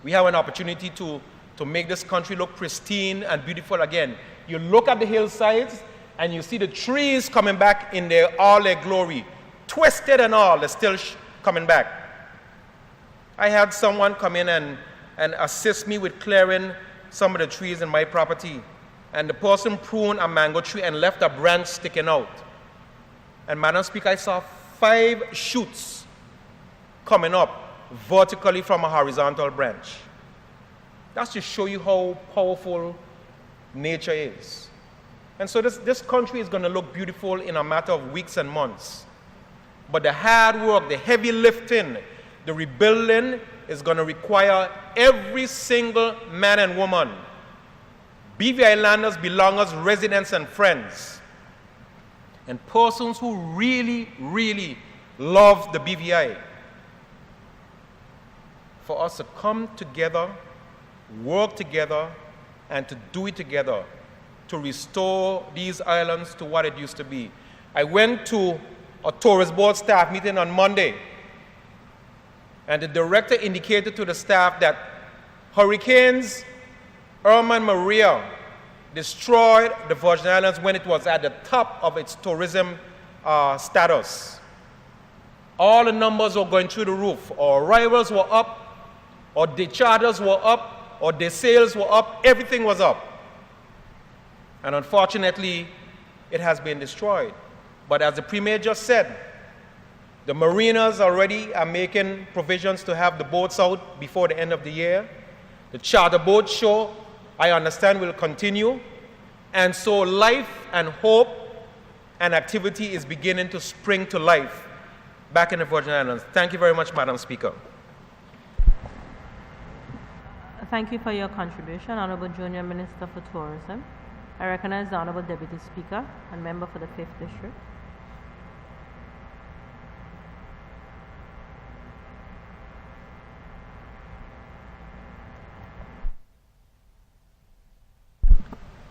S7: We have an opportunity to make this country look pristine and beautiful again. You look at the hillsides and you see the trees coming back in all their glory. Twisted and all, they're still coming back. I had someone come in and assist me with clearing some of the trees in my property. And the person pruned a mango tree and left a branch sticking out. And Madam Speaker, I saw 5 shoots coming up vertically from a horizontal branch. That's to show you how powerful nature is. And so this country is going to look beautiful in a matter of weeks and months. But the hard work, the heavy lifting, the rebuilding is going to require every single man and woman, BV Islanders, belongers, residents, and friends, and persons who really, really love the BVI, for us to come together, work together, and to do it together to restore these islands to what it used to be. I went to a tourist board staff meeting on Monday, and the director indicated to the staff that hurricanes Irma and Maria destroyed the Virgin Islands when it was at the top of its tourism status. All the numbers were going through the roof. Our arrivals were up, our day charters were up, our day sales were up, everything was up. And unfortunately, it has been destroyed. But as the Premier just said, the mariners already are making provisions to have the boats out before the end of the year. The charter boat show, I understand, will continue. And so life and hope and activity is beginning to spring to life back in the Virgin Islands. Thank you very much, Madam Speaker.
S2: Thank you for your contribution, Honorable Junior Minister for Tourism. I recognize the Honorable Deputy Speaker and Member for the 5th District.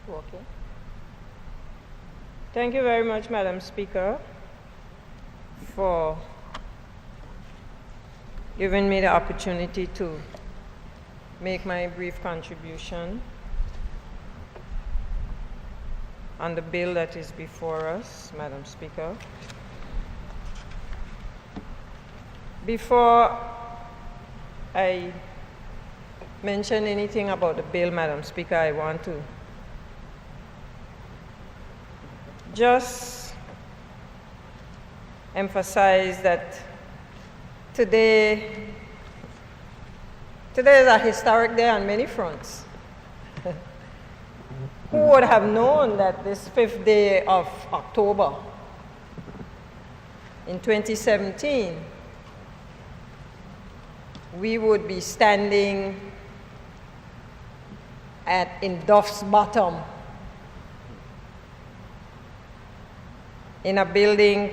S2: Working.
S8: Thank you very much, Madam Speaker, for giving me the opportunity to make my brief contribution on the bill that is before us, Madam Speaker. Before I mention anything about the bill, Madam Speaker, I want to just emphasize that today is a historic day on many fronts. Who would have known that this 5th day of October in 2017, we would be standing in Duff's Bottom in a building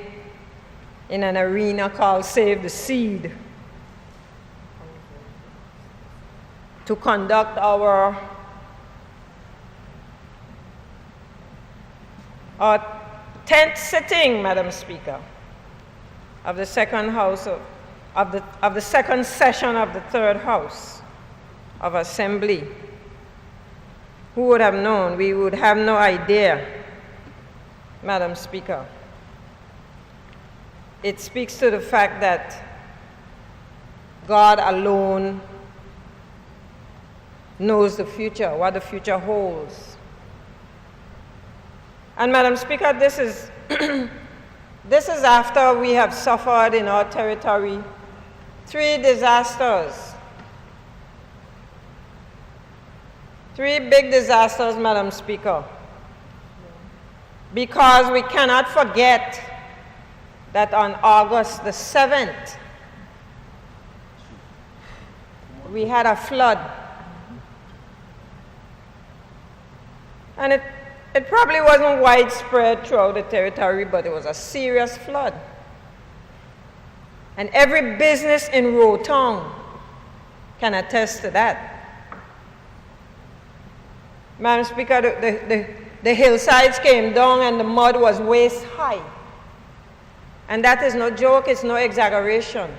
S8: in an arena called Save the Seed to conduct our 10th sitting, Madam Speaker, of the second house of the second session of the third house of Assembly. Who would have known? We would have no idea, Madam Speaker. It speaks to the fact that God alone knows the future, what the future holds. And Madam Speaker, this is this is after we have suffered in our territory 3 disasters. 3 big disasters, Madam Speaker. Because we cannot forget that on August the 7th, we had a flood. And it probably wasn't widespread throughout the territory, but it was a serious flood. And every business in Rotown can attest to that. Madam Speaker, the hillsides came down and the mud was waist high. And that is no joke, it's no exaggeration.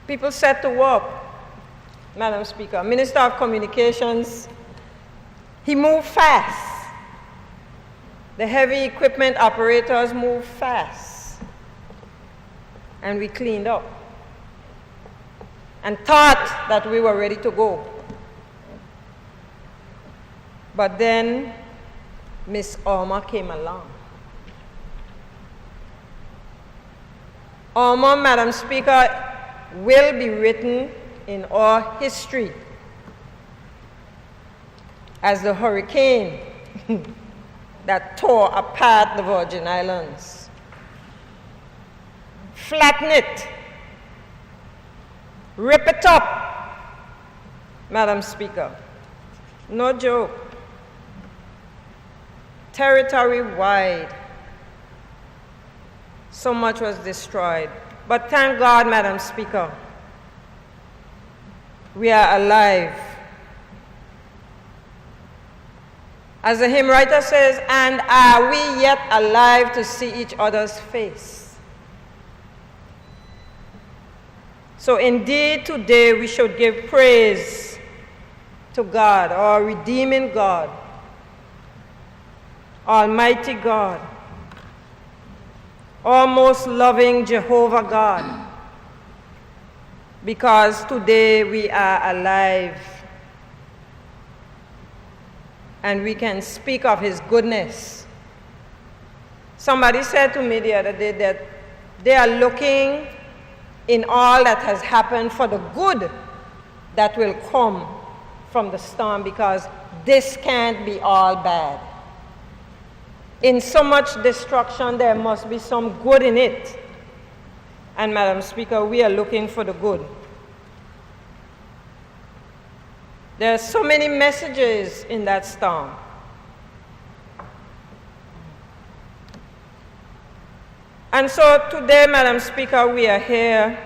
S8: People set to work, Madam Speaker. Minister of Communications, he moved fast. The heavy equipment operators moved fast. And we cleaned up and thought that we were ready to go. But then Miss Irma came along. Irma, Madam Speaker, will be written in our history as the hurricane that tore apart the Virgin Islands. Flatten it, rip it up, Madam Speaker. No joke. Territory-wide, so much was destroyed. But thank God, Madam Speaker, we are alive. As the hymn writer says, and are we yet alive to see each other's face? So indeed, today we should give praise to God, our redeeming God, Almighty God, our most loving Jehovah God, because today we are alive and we can speak of His goodness. Somebody said to me the other day that they are looking in all that has happened for the good that will come from the storm, because this can't be all bad. In so much destruction, there must be some good in it. And Madam Speaker, we are looking for the good. There are so many messages in that storm. And so today, Madam Speaker, we are here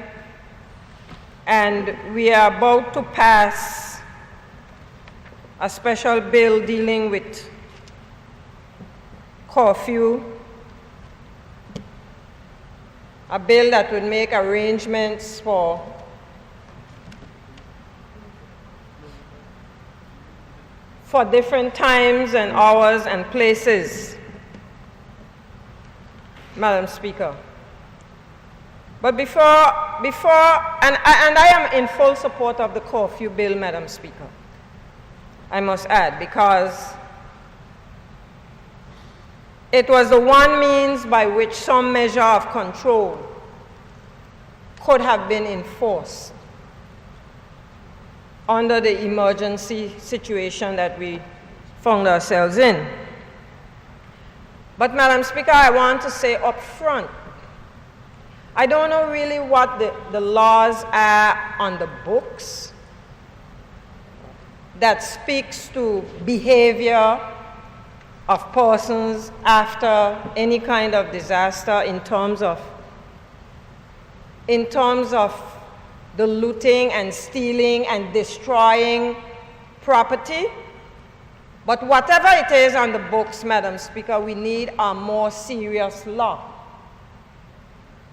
S8: and we are about to pass a special bill dealing with curfew, a bill that would make arrangements for different times and hours and places, Madam Speaker. But before, and I am in full support of the curfew bill, Madam Speaker, I must add, because it was the one means by which some measure of control could have been enforced under the emergency situation that we found ourselves in. But Madam Speaker, I want to say up front, I don't know really what the laws are on the books that speaks to behavior of persons after any kind of disaster in terms of the looting and stealing and destroying property. But whatever it is on the books, Madam Speaker, we need a more serious law.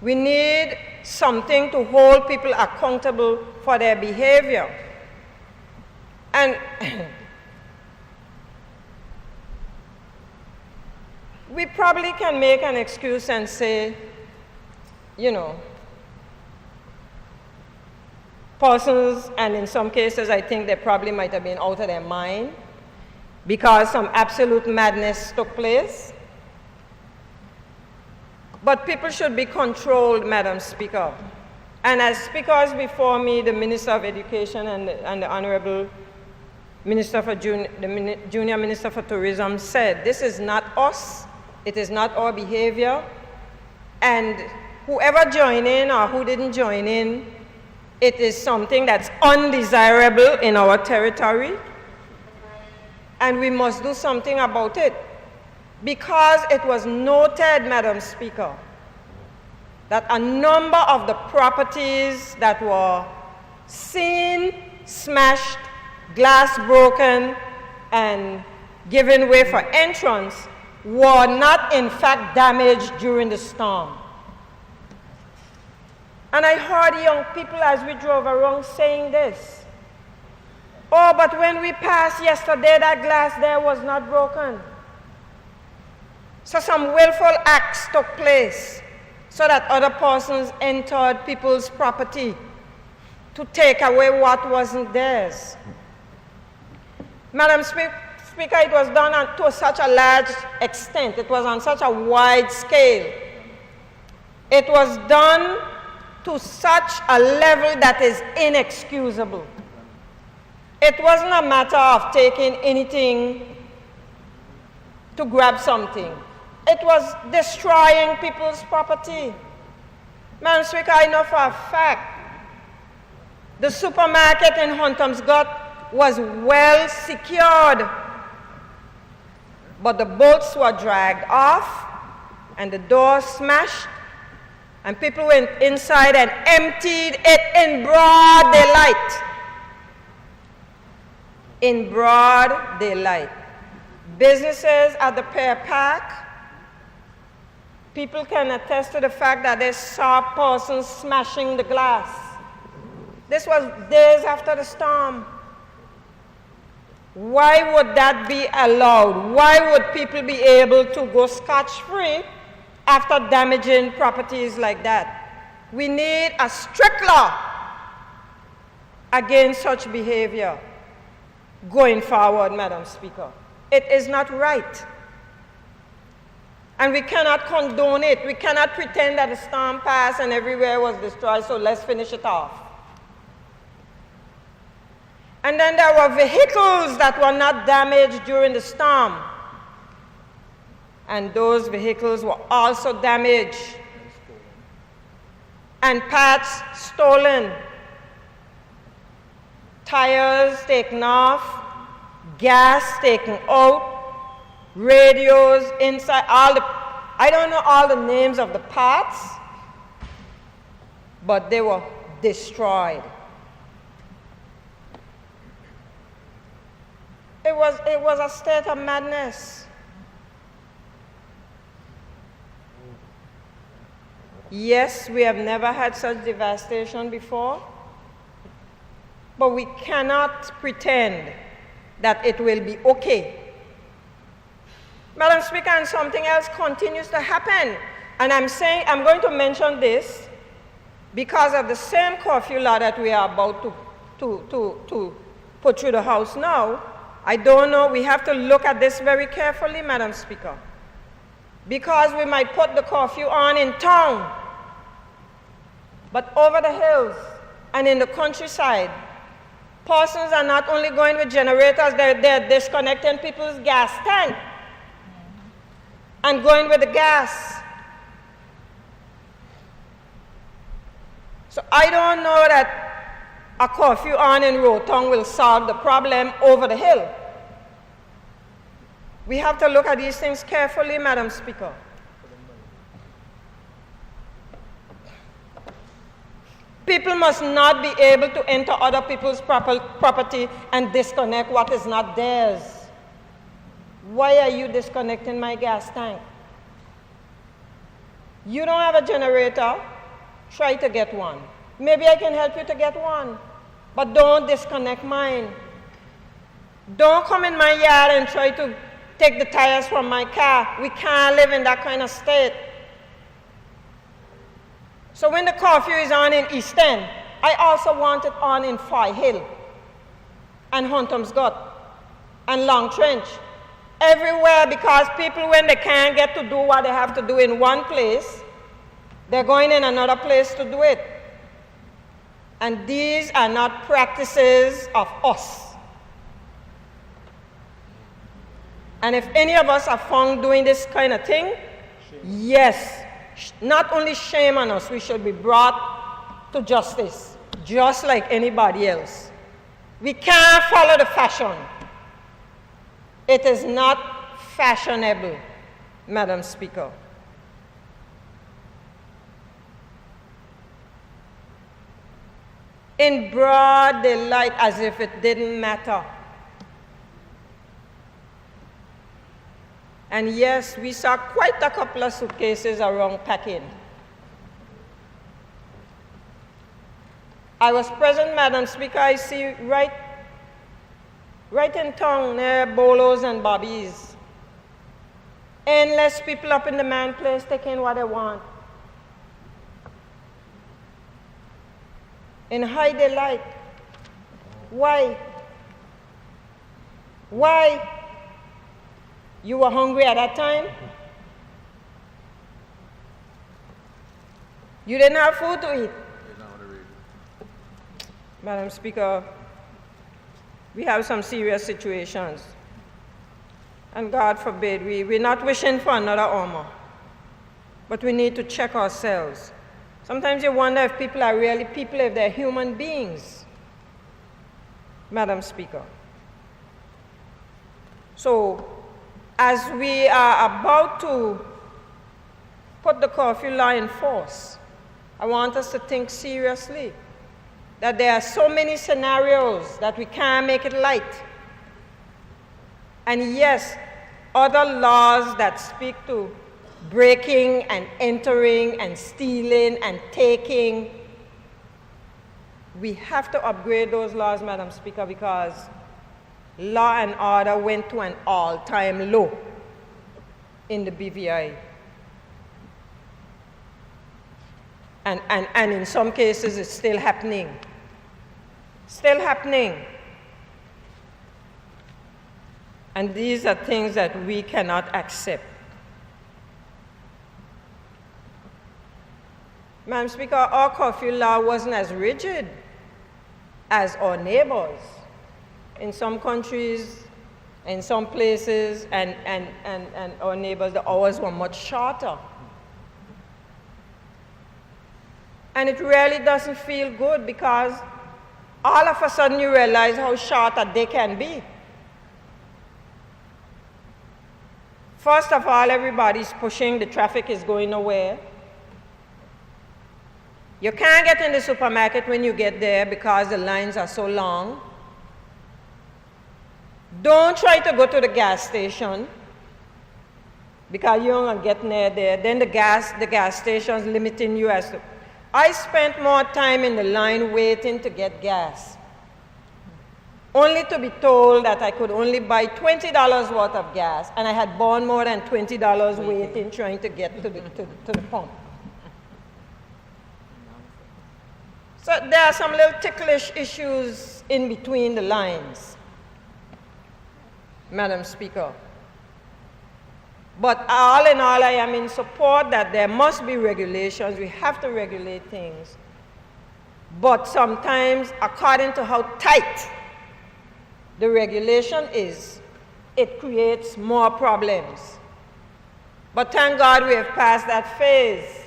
S8: We need something to hold people accountable for their behavior. And we probably can make an excuse and say, you know, persons, and in some cases I think they probably might have been out of their mind because some absolute madness took place. But people should be controlled, Madam Speaker. And as speakers before me, the Minister of Education and the Honorable Minister for the Junior Minister for Tourism said, this is not us, it is not our behavior, and whoever joined in or who didn't join in, it is something that's undesirable in our territory, and we must do something about it. Because it was noted, Madam Speaker, that a number of the properties that were seen, smashed, glass broken, and given way for entrance were not in fact damaged during the storm. And I heard young people as we drove around saying this, oh, but when we passed yesterday, that glass there was not broken. So some willful acts took place so that other persons entered people's property to take away what wasn't theirs. Madam Speaker, it was done to such a large extent. It was on such a wide scale. It was done to such a level that is inexcusable. It wasn't a matter of taking anything to grab something. It was destroying people's property. Madam Speaker, I know for a fact the supermarket in Huntersgut was well secured, but the bolts were dragged off and the doors smashed, and people went inside and emptied it in broad daylight. In broad daylight. Businesses at the Pear Park, people can attest to the fact that they saw persons smashing the glass. This was days after the storm. Why would that be allowed? Why would people be able to go scotch-free after damaging properties like that? We need a strict law against such behavior going forward, Madam Speaker. It is not right. And we cannot condone it. We cannot pretend that the storm passed and everywhere was destroyed, so let's finish it off. And then there were vehicles that were not damaged during the storm. And those vehicles were also damaged. And parts stolen. Tires taken off. Gas taken out. Radios inside, I don't know all the names of the parts, but they were destroyed. It was a state of madness. Yes, we have never had such devastation before, but we cannot pretend that it will be okay. Madam Speaker, and something else continues to happen. And I'm going to mention this because of the same curfew law that we are about to put through the House now. I don't know, we have to look at this very carefully, Madam Speaker, because we might put the curfew on in town, but over the hills and in the countryside, persons are not only going with generators, they're disconnecting people's gas tank and going with the gas. So I don't know that a curfew on in Rotown will solve the problem over the hill. We have to look at these things carefully, Madam Speaker. People must not be able to enter other people's property and disconnect what is not theirs. Why are you disconnecting my gas tank? You don't have a generator, try to get one. Maybe I can help you to get one, but don't disconnect mine. Don't come in my yard and try to take the tires from my car. We can't live in that kind of state. So when the curfew is on in East End, I also want it on in Fire Hill and Huntom's Gut and Long Trench. Everywhere, because people, when they can't get to do what they have to do in one place, they're going in another place to do it. And these are not practices of us. And if any of us are found doing this kind of thing, yes, not only shame on us, we should be brought to justice, just like anybody else. We can't follow the fashion. It is not fashionable, Madam Speaker. In broad daylight, as if it didn't matter. And yes, we saw quite a couple of suitcases around packing. I was present, Madam Speaker, I see right in town near Bolos and Bobby's. Endless people up in the man place taking what they want. In high daylight. Why? Why? You were hungry at that time? You didn't have food to eat? Madam Speaker, we have some serious situations. And God forbid, we're not wishing for another Irma. But we need to check ourselves. Sometimes you wonder if people are really people, if they're human beings. Madam Speaker. So, as we are about to put the curfew law in force, I want us to think seriously that there are so many scenarios that we can't make it light. And yes, other laws that speak to breaking and entering and stealing and taking, we have to upgrade those laws, Madam Speaker, because law and order went to an all-time low in the BVI. And in some cases, it's still happening. Still happening. And these are things that we cannot accept. Madam Speaker, our curfew law wasn't as rigid as our neighbors. In some countries, in some places, and our neighbors, the hours were much shorter. And it really doesn't feel good because all of a sudden you realize how short a day can be. First of all, everybody's pushing, the traffic is going nowhere. You can't get in the supermarket when you get there because the lines are so long. Don't try to go to the gas station because you're going to get near there. Then the gas station's limiting you as to. I spent more time in the line waiting to get gas, only to be told that I could only buy $20 worth of gas, and I had burned more than $20 waiting trying to get to the pump. So there are some little ticklish issues in between the lines, Madam Speaker. But all in all, I am in support that there must be regulations. We have to regulate things. But sometimes, according to how tight the regulation is, it creates more problems. But thank God we have passed that phase.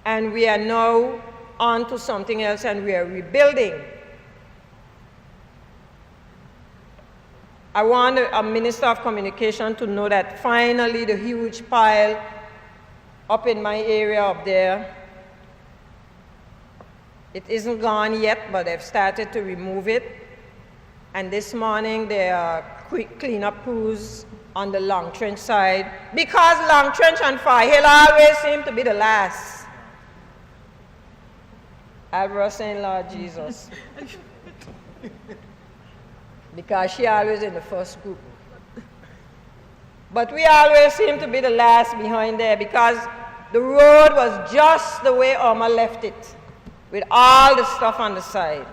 S8: And we are now on to something else, and we are rebuilding. I want a Minister of Communication to know that finally the huge pile up in my area up there, it isn't gone yet, but they've started to remove it. And this morning there are quick cleanup crews on the Long Trench side, because Long Trench and Fire Hill always seem to be the last. I was saying, Lord Jesus. Because she always in the first group. But we always seem to be the last behind there because the road was just the way Irma left it, with all the stuff on the side.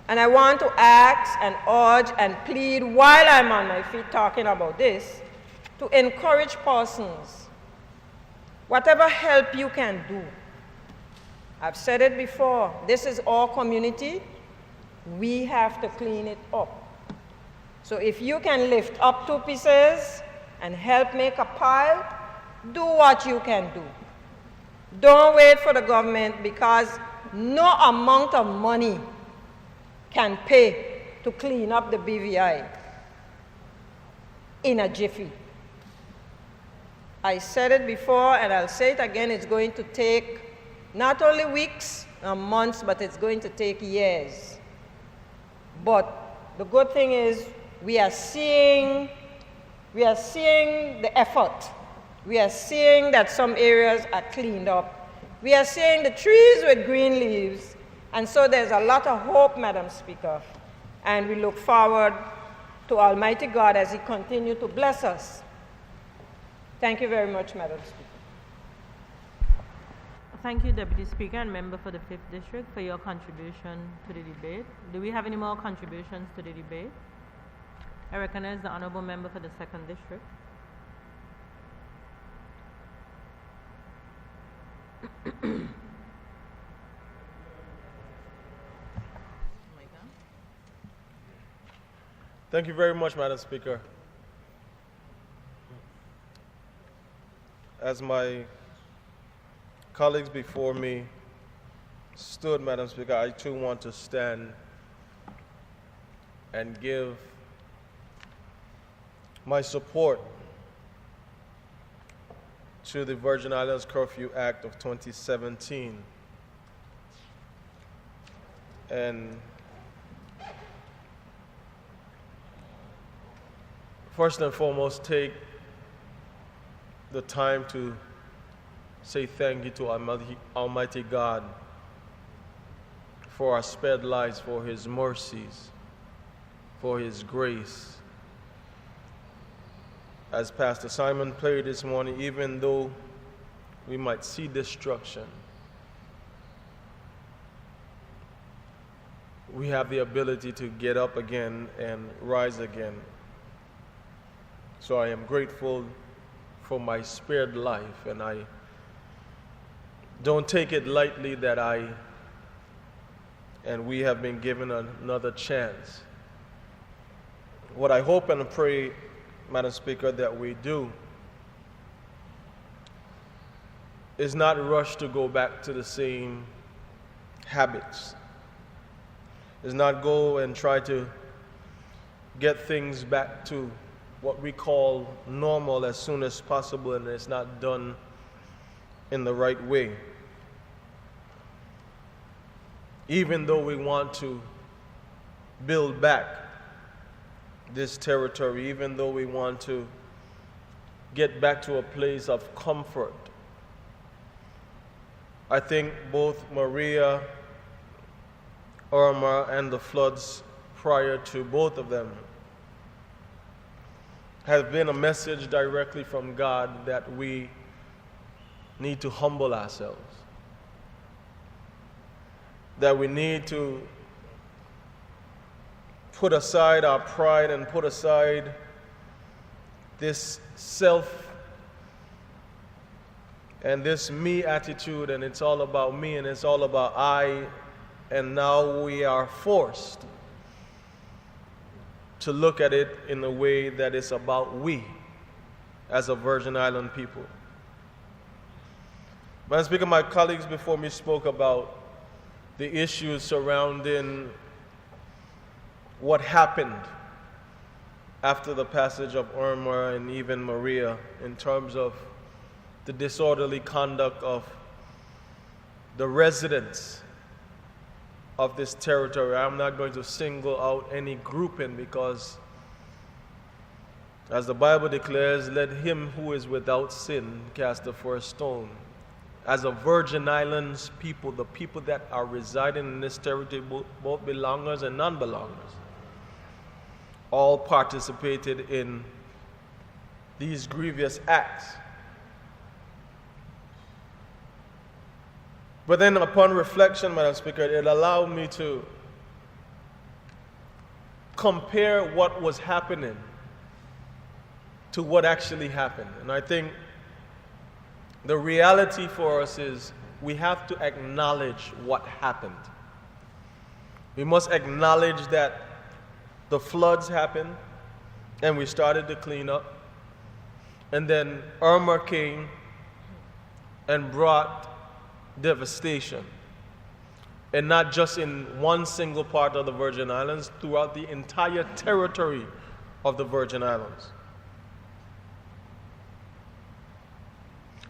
S8: And I want to ask and urge and plead while I'm on my feet talking about this, to encourage persons, whatever help you can do. I've said it before, this is our community. We have to clean it up. So if you can lift up 2 pieces and help make a pile, do what you can do. Don't wait for the government, because no amount of money can pay to clean up the BVI in a jiffy. I said it before and I'll say it again, it's going to take not only weeks or months, but it's going to take years. But the good thing is we are seeing the effort. We are seeing that some areas are cleaned up. We are seeing the trees with green leaves. And so there's a lot of hope, Madam Speaker. And we look forward to Almighty God as He continues to bless us. Thank you very much, Madam Speaker.
S2: Thank you, Deputy Speaker and Member for the 5th District, for your contribution to the debate. Do we have any more contributions to the debate? I recognize the Honourable Member for the 2nd District.
S7: Thank you very much, Madam Speaker. As my colleagues before me stood, Madam Speaker, I too want to stand and give my support to the Virgin Islands Curfew Act of 2017. And first and foremost, take the time to say thank you to Almighty God for our spared lives, for His mercies, for His grace. As Pastor Simon played this morning, even though we might see destruction, we have the ability to get up again and rise again. So I am grateful for my spared life, and I don't take it lightly that I and we have been given another chance. What I hope and pray, Madam Speaker, that we do is not rush to go back to the same habits, is not go and try to get things back to what we call normal as soon as possible, and it's not done in the right way. Even though we want to build back
S9: this territory, even though we want to get back to a place of comfort. I think both Maria, Irma, and the floods prior to both of them have been a message directly from God that we need to humble ourselves, that we need to put aside our pride and put aside this self and this me attitude, and it's all about me and it's all about I, and now we are forced to look at it in a way that it's about we as a Virgin Island people. Madam Speaker, my colleagues before me spoke about the issues surrounding what happened after the passage of Irma and even Maria in terms of the disorderly conduct of the residents of this territory. I'm not going to single out any grouping because, as the Bible declares, let him who is without sin cast the first stone. As a Virgin Islands people, the people that are residing in this territory, both belongers and non-belongers, all participated in these grievous acts. But then upon reflection, Madam Speaker, it allowed me to compare what was happening to what actually happened. And I think the reality for us is we have to acknowledge what happened. We must acknowledge that the floods happened and we started to clean up. And then Irma came and brought devastation. And not just in one single part of the Virgin Islands, throughout the entire territory of the Virgin Islands.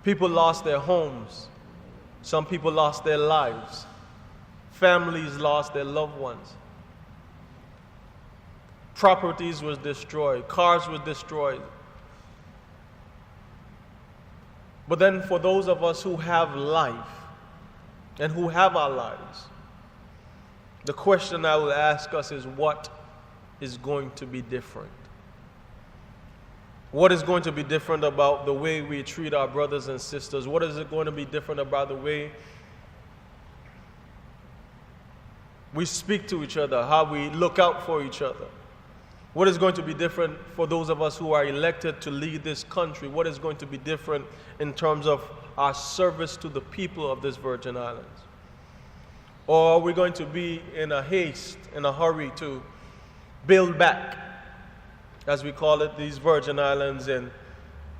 S9: People lost their homes. Some people lost their lives. Families lost their loved ones. Properties was destroyed. Cars were destroyed. But then for those of us who have life and who have our lives, the question I will ask us is, what is going to be different? What is going to be different about the way we treat our brothers and sisters? What is it going to be different about the way we speak to each other, how we look out for each other? What is going to be different for those of us who are elected to lead this country? What is going to be different in terms of our service to the people of this Virgin Islands? Or are we going to be in a haste, in a hurry to build back, as we call it, these Virgin Islands, and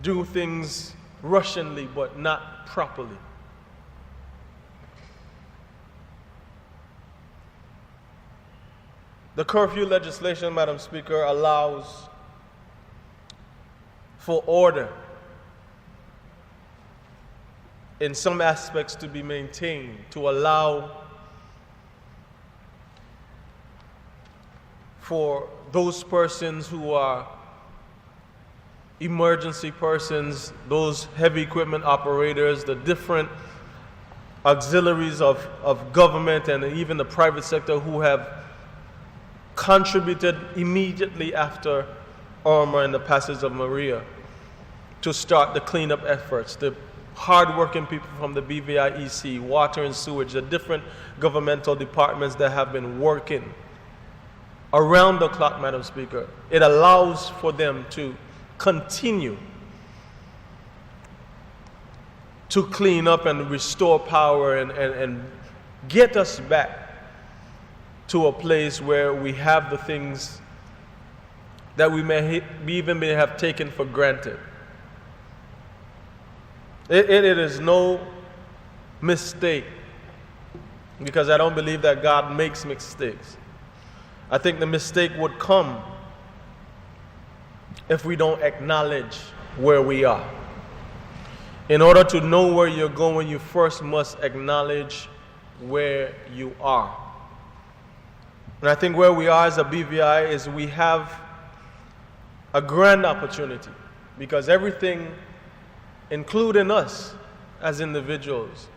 S9: do things rushingly but not properly? The curfew legislation, Madam Speaker, allows for order in some aspects to be maintained, to allow for those persons who are emergency persons, those heavy equipment operators, the different auxiliaries of government and even the private sector who have contributed immediately after Irma and the passage of Maria to start the cleanup efforts. The hardworking people from the BVIEC, water and sewage, the different governmental departments that have been working around the clock, Madam Speaker. It allows for them to continue to clean up and restore power and get us back to a place where we have the things that we may have taken for granted. It is no mistake, because I don't believe that God makes mistakes. I think the mistake would come if we don't acknowledge where we are. In order to know where you're going, you first must acknowledge where you are. And I think where we are as a BVI is we have a grand opportunity, because everything, including us as individuals,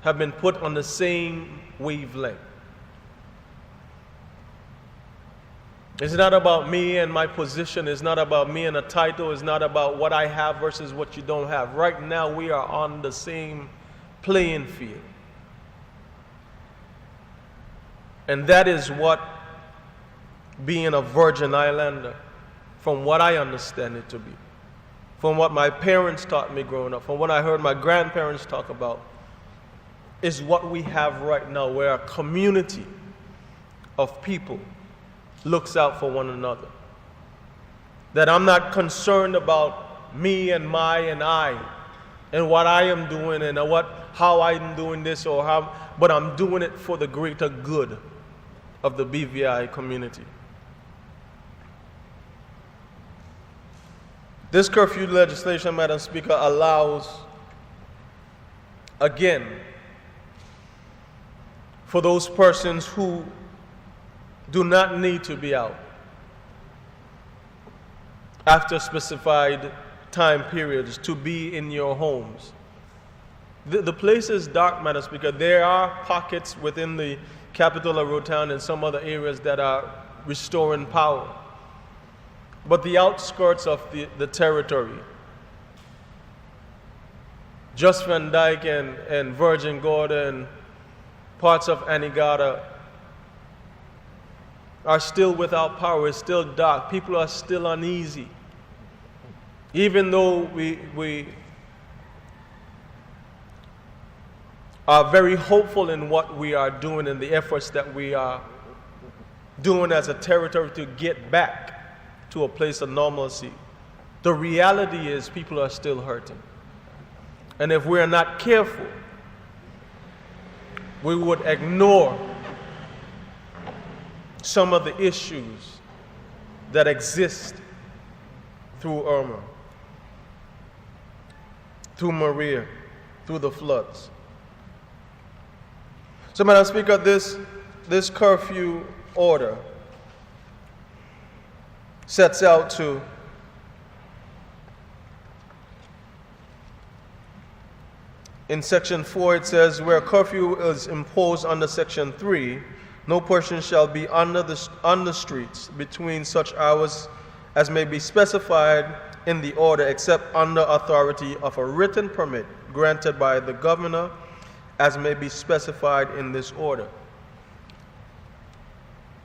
S9: have been put on the same wavelength. It's not about me and my position. It's not about me and a title. It's not about what I have versus what you don't have. Right now, we are on the same playing field. And that is what being a Virgin Islander, from what I understand it to be, from what my parents taught me growing up, from what I heard my grandparents talk about, is what we have right now, where a community of people looks out for one another. That I'm not concerned about me and my and I and what I am doing and how I'm doing this but I'm doing it for the greater good of the BVI community. This curfew legislation, Madam Speaker, allows, again, for those persons who do not need to be out after specified time periods to be in your homes. The place is dark, Madam Speaker. There are pockets within the capital of Roatan and some other areas that are restoring power. But the outskirts of the territory, Just Van Dyke and Virgin Gorda and parts of Anegada are still without power. It's still dark. People are still uneasy. Even though we are very hopeful in what we are doing and the efforts that we are doing as a territory to get back to a place of normalcy, the reality is people are still hurting. And if we are not careful, we would ignore some of the issues that exist through Irma, through Maria, through the floods. So, Madam Speaker, this curfew order sets out to in Section 4, it says, where curfew is imposed under Section 3, no person shall be on the streets between such hours as may be specified in the order, except under authority of a written permit granted by the governor, as may be specified in this order.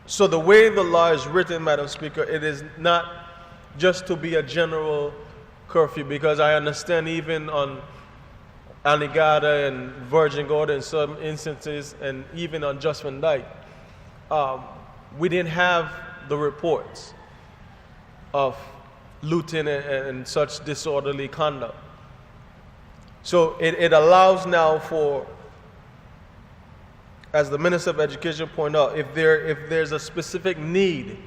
S9: So the way the law is written, Madam Speaker, it is not just to be a general curfew, because I understand even on Anegada and Virgin Gorda in some instances, and even on Just Van Dyke, we didn't have the reports of looting and such disorderly conduct. So it allows now for, as the Minister of Education pointed out, if there's a specific need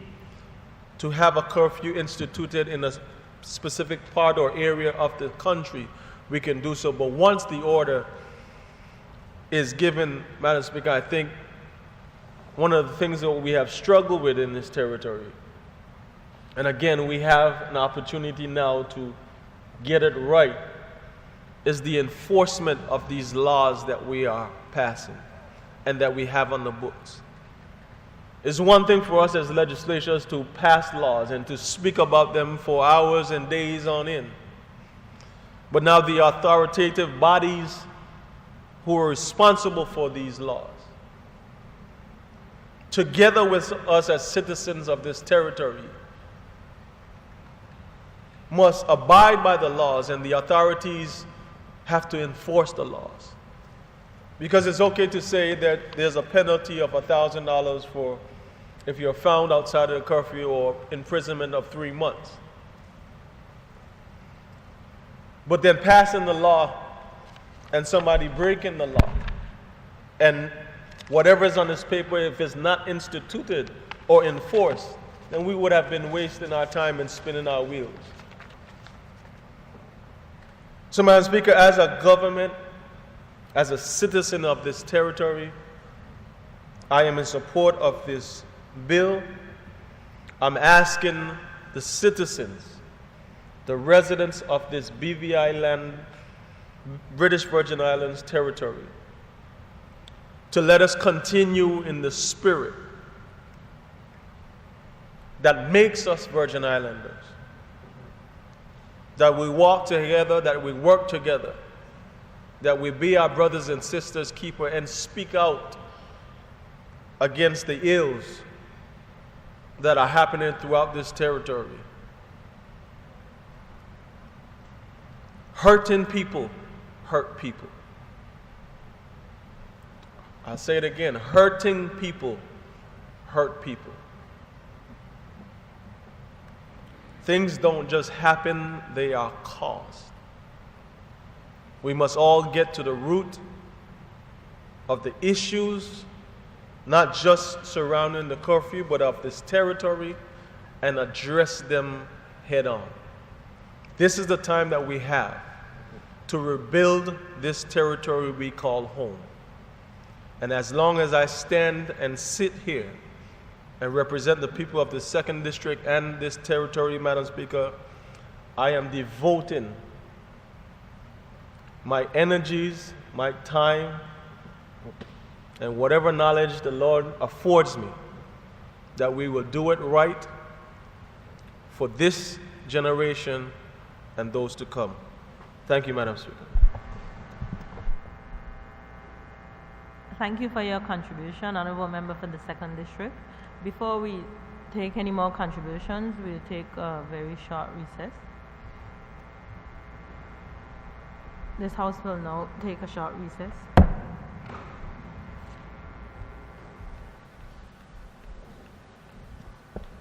S9: to have a curfew instituted in a specific part or area of the country, we can do so. But once the order is given, Madam Speaker, I think one of the things that we have struggled with in this territory, and again, we have an opportunity now to get it right, is the enforcement of these laws that we are passing and that we have on the books. It's one thing for us as legislators to pass laws and to speak about them for hours and days on end. But now the authoritative bodies who are responsible for these laws, together with us as citizens of this territory, must abide by the laws, and the authorities have to enforce the laws. Because it's okay to say that there's a penalty of $1,000 for if you're found outside of the curfew, or imprisonment of 3 months. But then passing the law and somebody breaking the law, and whatever is on this paper, if it's not instituted or enforced, then we would have been wasting our time and spinning our wheels. So, Madam Speaker, as a government, as a citizen of this territory, I am in support of this bill. I'm asking the citizens, the residents of this BVI land, British Virgin Islands territory, to let us continue in the spirit that makes us Virgin Islanders, that we walk together, that we work together, that we be our brothers and sisters' keeper and speak out against the ills that are happening throughout this territory. Hurting people hurt people. I'll say it again, hurting people hurt people. Things don't just happen, they are caused. We must all get to the root of the issues, not just surrounding the curfew, but of this territory, and address them head on. This is the time that we have to rebuild this territory we call home. And as long as I stand and sit here and represent the people of the 2nd District and this territory, Madam Speaker, I am devoting my energies, my time, and whatever knowledge the Lord affords me, that we will do it right for this generation and those to come. Thank you, Madam Speaker.
S2: Thank you for your contribution, Honorable Member for the 2nd District. Before we take any more contributions, we'll take a very short recess. This House will now take a short recess.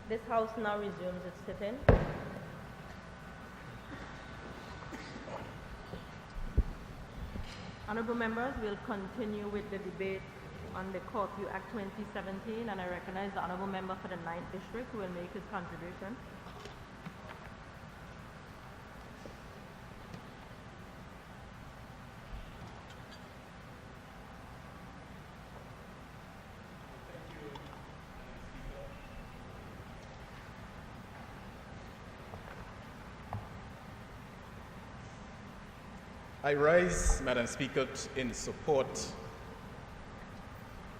S2: This House now resumes its sitting. Honorable members, we'll continue with the debate on the Curfew Act 2017, and I recognize the Honorable Member for the 9th District who will make his contribution.
S5: I rise, Madam Speaker, in support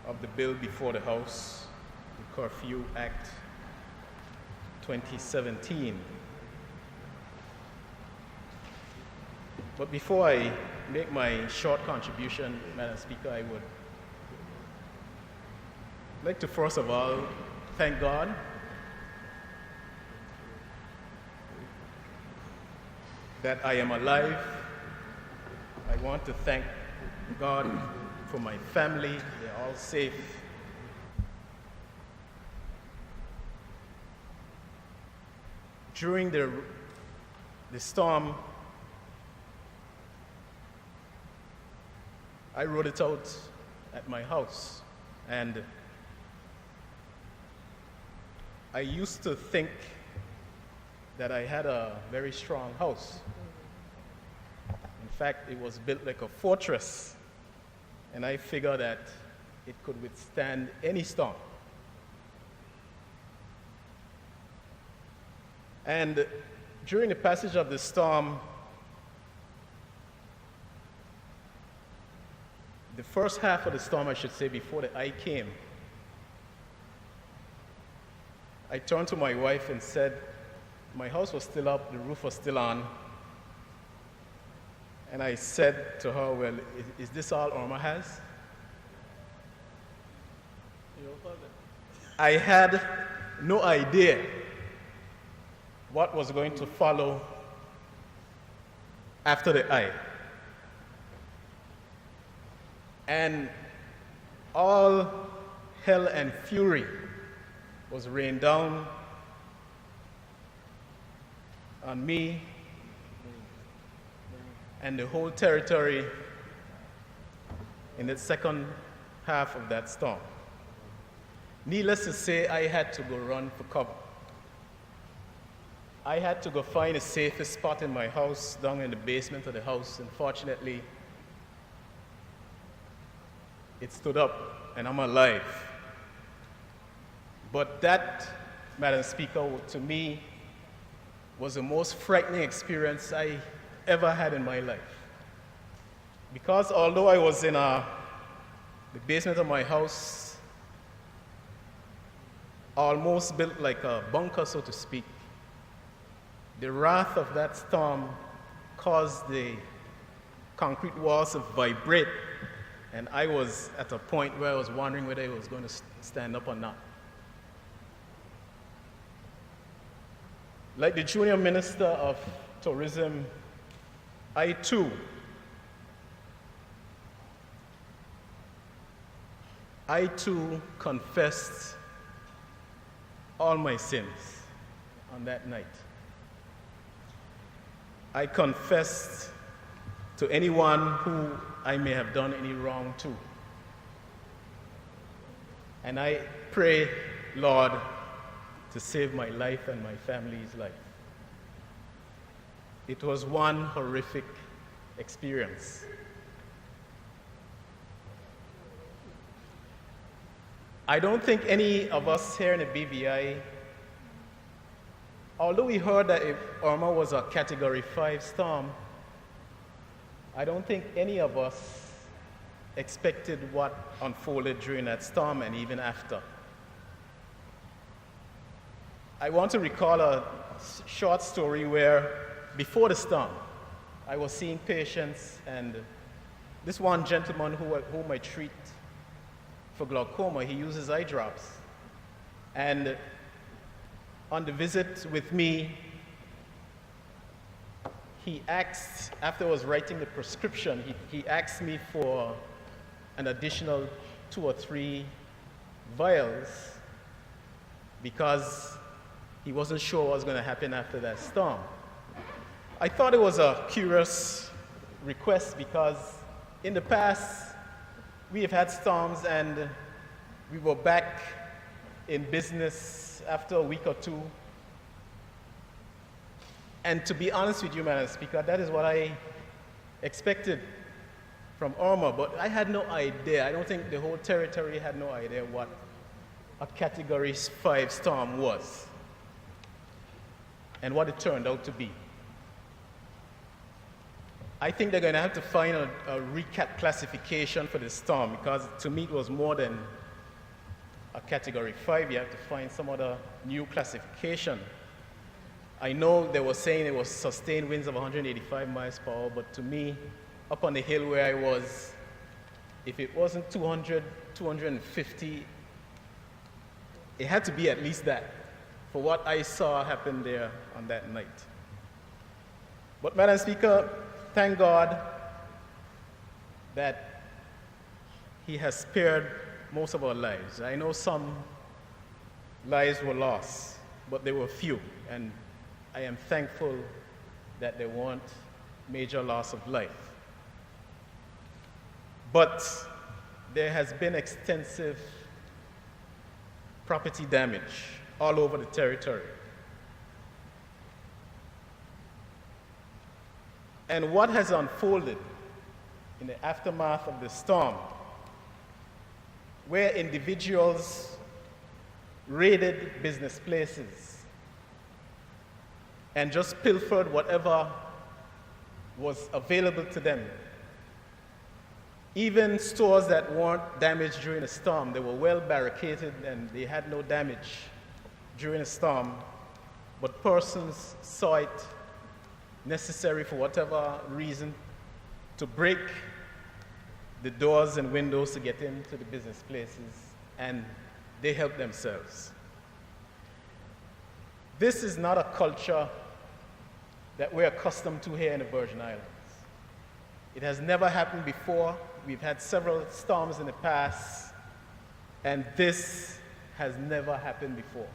S5: of the bill before the House, the Curfew Act 2017. But before I make my short contribution, Madam Speaker, I would like to first of all thank God that I am alive. I want to thank God for my family. They're all safe. During the storm, I wrote it out at my house, and I used to think that I had a very strong house. In fact, it was built like a fortress, and I figured that it could withstand any storm. And during the passage of the storm, the first half of the storm, I should say, before the eye came, I turned to my wife and said, my house was still up, the roof was still on. And I said to her, well, is this all Irma has? I had no idea what was going to follow after the eye. And all hell and fury was rained down on me and the whole territory in the second half of that storm. Needless to say, I had to go run for cover. I had to go find the safest spot in my house, down in the basement of the house. Unfortunately, it stood up, and I'm alive. But that, Madam Speaker, to me, was the most frightening experience I ever had in my life. Because although I was in the basement of my house, almost built like a bunker, so to speak, the wrath of that storm caused the concrete walls to vibrate, and I was at a point where I was wondering whether I was going to stand up or not. Like the junior minister of tourism, I too confessed all my sins on that night. I confessed to anyone who I may have done any wrong to. And I pray, Lord, to save my life and my family's life. It was one horrific experience. I don't think any of us here in the BVI, although we heard that Irma was a Category 5 storm, I don't think any of us expected what unfolded during that storm and even after. I want to recall a short story where, before the storm, I was seeing patients, and this one gentleman whom I treat for glaucoma, he uses eye drops. And on the visit with me, he asked, after I was writing the prescription, he asked me for an additional 2 or 3 vials because he wasn't sure what was going to happen after that storm. I thought it was a curious request because in the past, we have had storms and we were back in business after a week or two. And to be honest with you, Madam Speaker, that is what I expected from Irma, but I had no idea. I don't think the whole territory had no idea what a Category 5 storm was and what it turned out to be. I think they're going to have to find a recap classification for the storm because to me it was more than a Category 5. You have to find some other new classification. I know they were saying it was sustained winds of 185 miles per hour, but to me, up on the hill where I was, if it wasn't 200, 250, it had to be at least that for what I saw happen there on that night. But Madam Speaker, thank God that He has spared most of our lives. I know some lives were lost, but they were few, and I am thankful that there weren't major loss of life. But there has been extensive property damage all over the territory. And what has unfolded in the aftermath of the storm, where individuals raided business places and just pilfered whatever was available to them. Even stores that weren't damaged during a storm, they were well barricaded and they had no damage during a storm, but persons saw it necessary for whatever reason to break the doors and windows to get into the business places, and they helped themselves. This is not a culture that we're accustomed to here in the Virgin Islands. It has never happened before. We've had several storms in the past, and this has never happened before.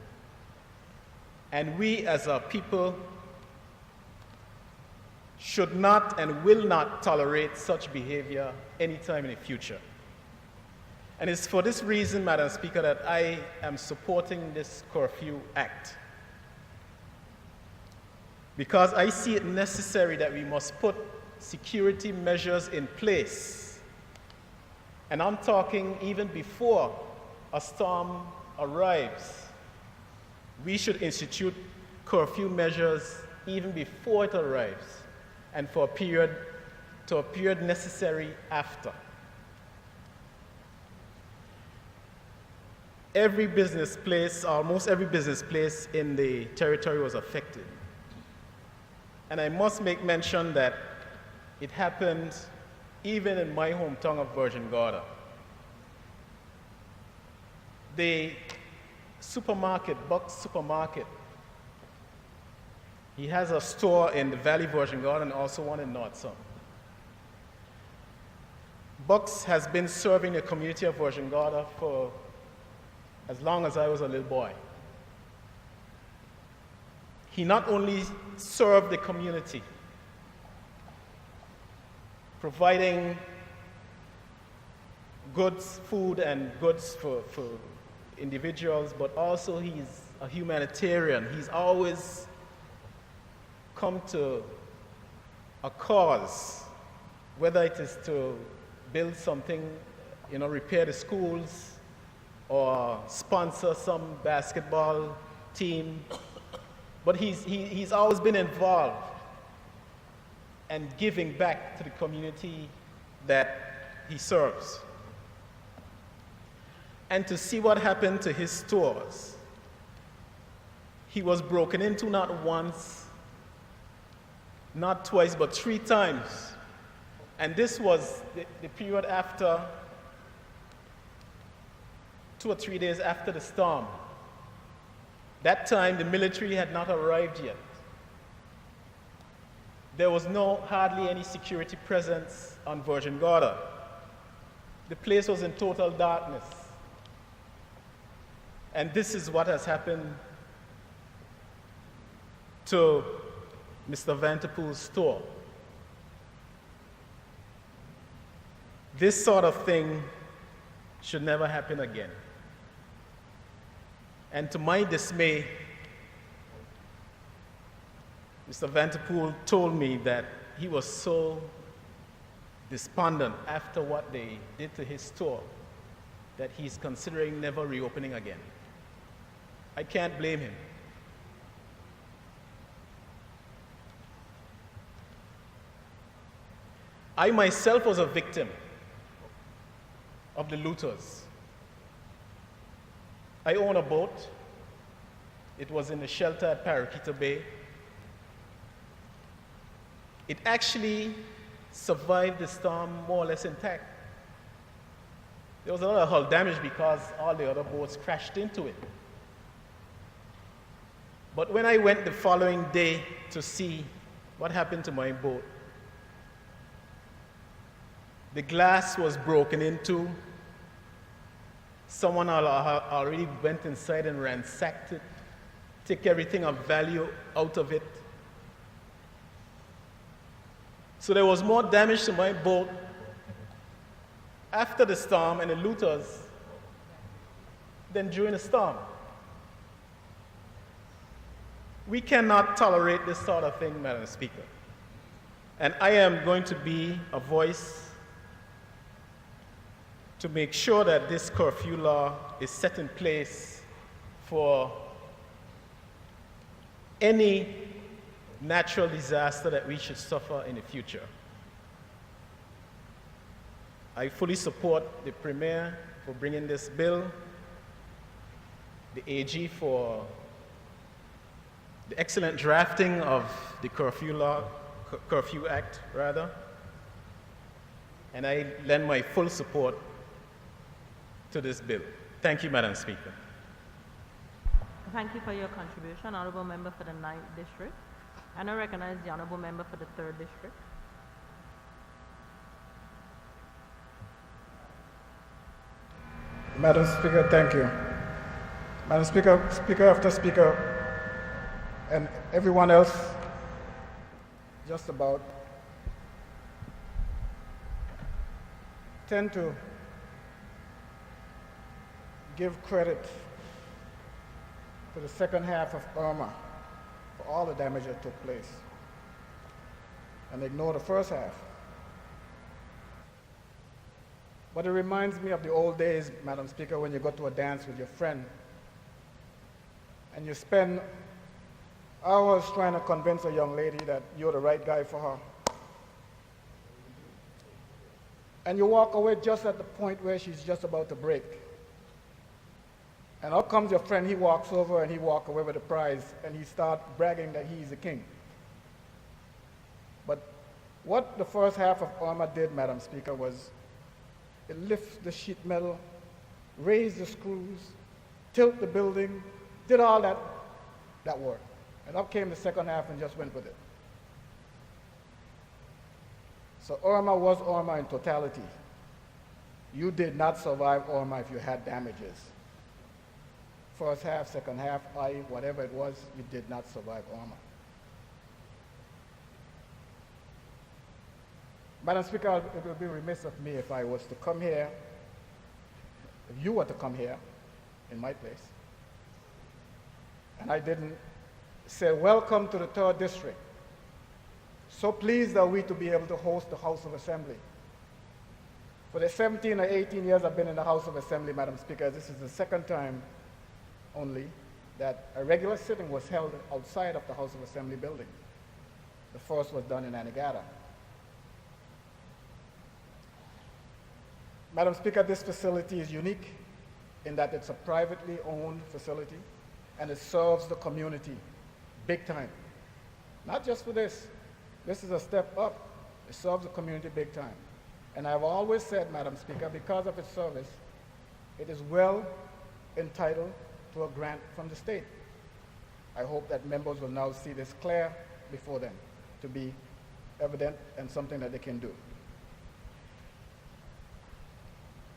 S5: And we as a people should not and will not tolerate such behavior anytime in the future. And it's for this reason, Madam Speaker, that I am supporting this Curfew Act. Because I see it necessary that we must put security measures in place. And I'm talking even before a storm arrives. We should institute curfew measures even before it arrives, and to a period necessary after. Every business place, almost every business place in the territory was affected. And I must make mention that it happened even in my hometown of Virgin Gorda. The supermarket, Buck's Supermarket, he has a store in the Valley Virgin Gorda and also one in North Sound. Buck's has been serving the community of Virgin Gorda for as long as I was a little boy. He not only served the community, providing goods, food and goods for individuals, but also he's a humanitarian. He's always come to a cause, whether it is to build something, repair the schools, or sponsor some basketball team. But he's always been involved and giving back to the community that he serves. And to see what happened to his stores, he was broken into not once, not twice, but 3 times. And this was the period after, 2 or 3 days after the storm. That time, the military had not arrived yet. There was hardly any security presence on Virgin Gorda. The place was in total darkness. And this is what has happened to Mr. Vanterpool's store. This sort of thing should never happen again. And to my dismay, Mr. Vanterpool told me that he was so despondent after what they did to his store that he's considering never reopening again. I can't blame him. I myself was a victim of the looters. I own a boat. It was in the shelter at Paraquita Bay. It actually survived the storm more or less intact. There was a lot of hull damage because all the other boats crashed into it. But when I went the following day to see what happened to my boat, the glass was broken into. Someone already went inside and ransacked it, took everything of value out of it. So there was more damage to my boat after the storm and the looters than during the storm. We cannot tolerate this sort of thing, Madam Speaker. And I am going to be a voice to make sure that this curfew law is set in place for any natural disaster that we should suffer in the future. I fully support the Premier for bringing this bill, the AG for the excellent drafting of the Curfew Act, and I lend my full support to this bill. Thank you, Madam Speaker.
S2: Thank you for your contribution, Honourable Member for the 9th District. I now recognize the Honourable Member for the 3rd District.
S10: Madam Speaker, thank you. Madam Speaker, Speaker after Speaker, and everyone else, just about, tend to give credit to the second half of Irma for all the damage that took place, and ignore the first half. But it reminds me of the old days, Madam Speaker, when you go to a dance with your friend and you spend I was trying to convince a young lady that you're the right guy for her. And you walk away just at the point where she's just about to break. And out comes your friend, he walks over and he walks away with the prize and he starts bragging that he's the king. But what the first half of Irma did, Madam Speaker, was it lift the sheet metal, raise the screws, tilt the building, did all that work. And up came the second half and just went with it. So Irma was Irma in totality. You did not survive Irma if you had damages. First half, second half, whatever it was, you did not survive Irma. Madam Speaker, it would be remiss of me if I was to come here, if you were to come here in my place, and I didn't say, welcome to the 3rd District. So pleased are we to be able to host the House of Assembly. For the 17 or 18 years I've been in the House of Assembly, Madam Speaker, this is the second time only that a regular sitting was held outside of the House of Assembly building. The first was done in Anegada. Madam Speaker, this facility is unique in that it's a privately owned facility and it serves the community big time. Not just for this. This is a step up. It serves the community big time. And I've always said, Madam Speaker, because of its service, it is well entitled to a grant from the state. I hope that members will now see this clear before them to be evident and something that they can do.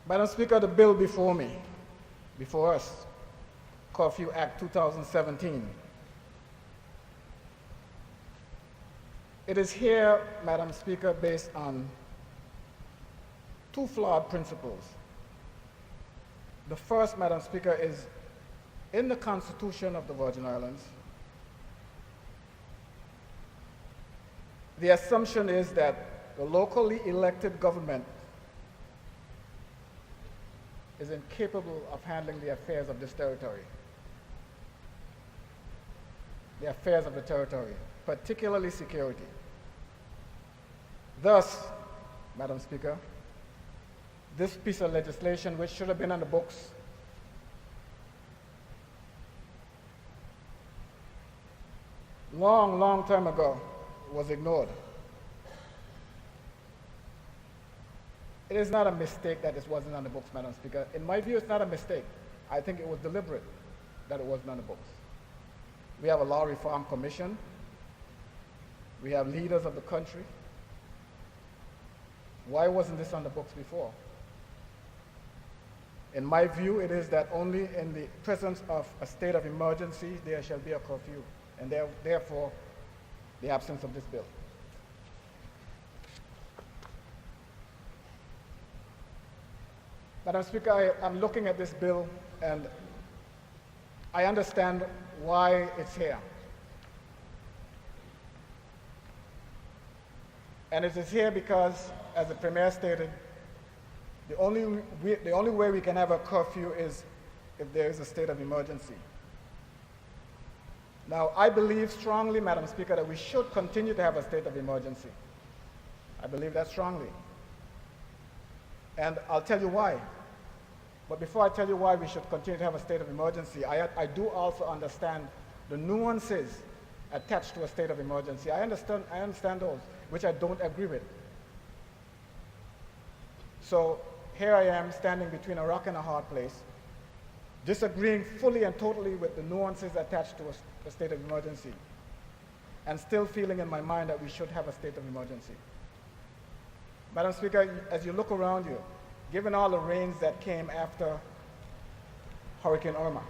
S10: Madam Speaker, the bill before me, before us, Curfew Act 2017. It is here, Madam Speaker, based on two flawed principles. The first, Madam Speaker, is in the Constitution of the Virgin Islands, the assumption is that the locally elected government is incapable of handling the affairs of this territory, the affairs of the territory, particularly security. Thus, Madam Speaker, this piece of legislation, which should have been on the books long time ago, was ignored. It is not a mistake that this wasn't on the books, Madam Speaker. In my view, it's not a mistake. I think it was deliberate that it wasn't on the books. We have a law reform commission. We have leaders of the country. Why wasn't this on the books before? In my view, it is that only in the presence of a state of emergency there shall be a curfew, and therefore the absence of this bill. Madam Speaker, I'm looking at this bill and I understand why it's here. And it is here because, as the Premier stated, the only way we can have a curfew is if there is a state of emergency. Now, I believe strongly, Madam Speaker, that we should continue to have a state of emergency. I believe that strongly. And I'll tell you why. But before I tell you why we should continue to have a state of emergency, I do also understand the nuances attached to a state of emergency. I understand those, which I don't agree with. So here I am standing between a rock and a hard place, disagreeing fully and totally with the nuances attached to a state of emergency, and still feeling in my mind that we should have a state of emergency. Madam Speaker, as you look around you, given all the rains that came after Hurricane Irma,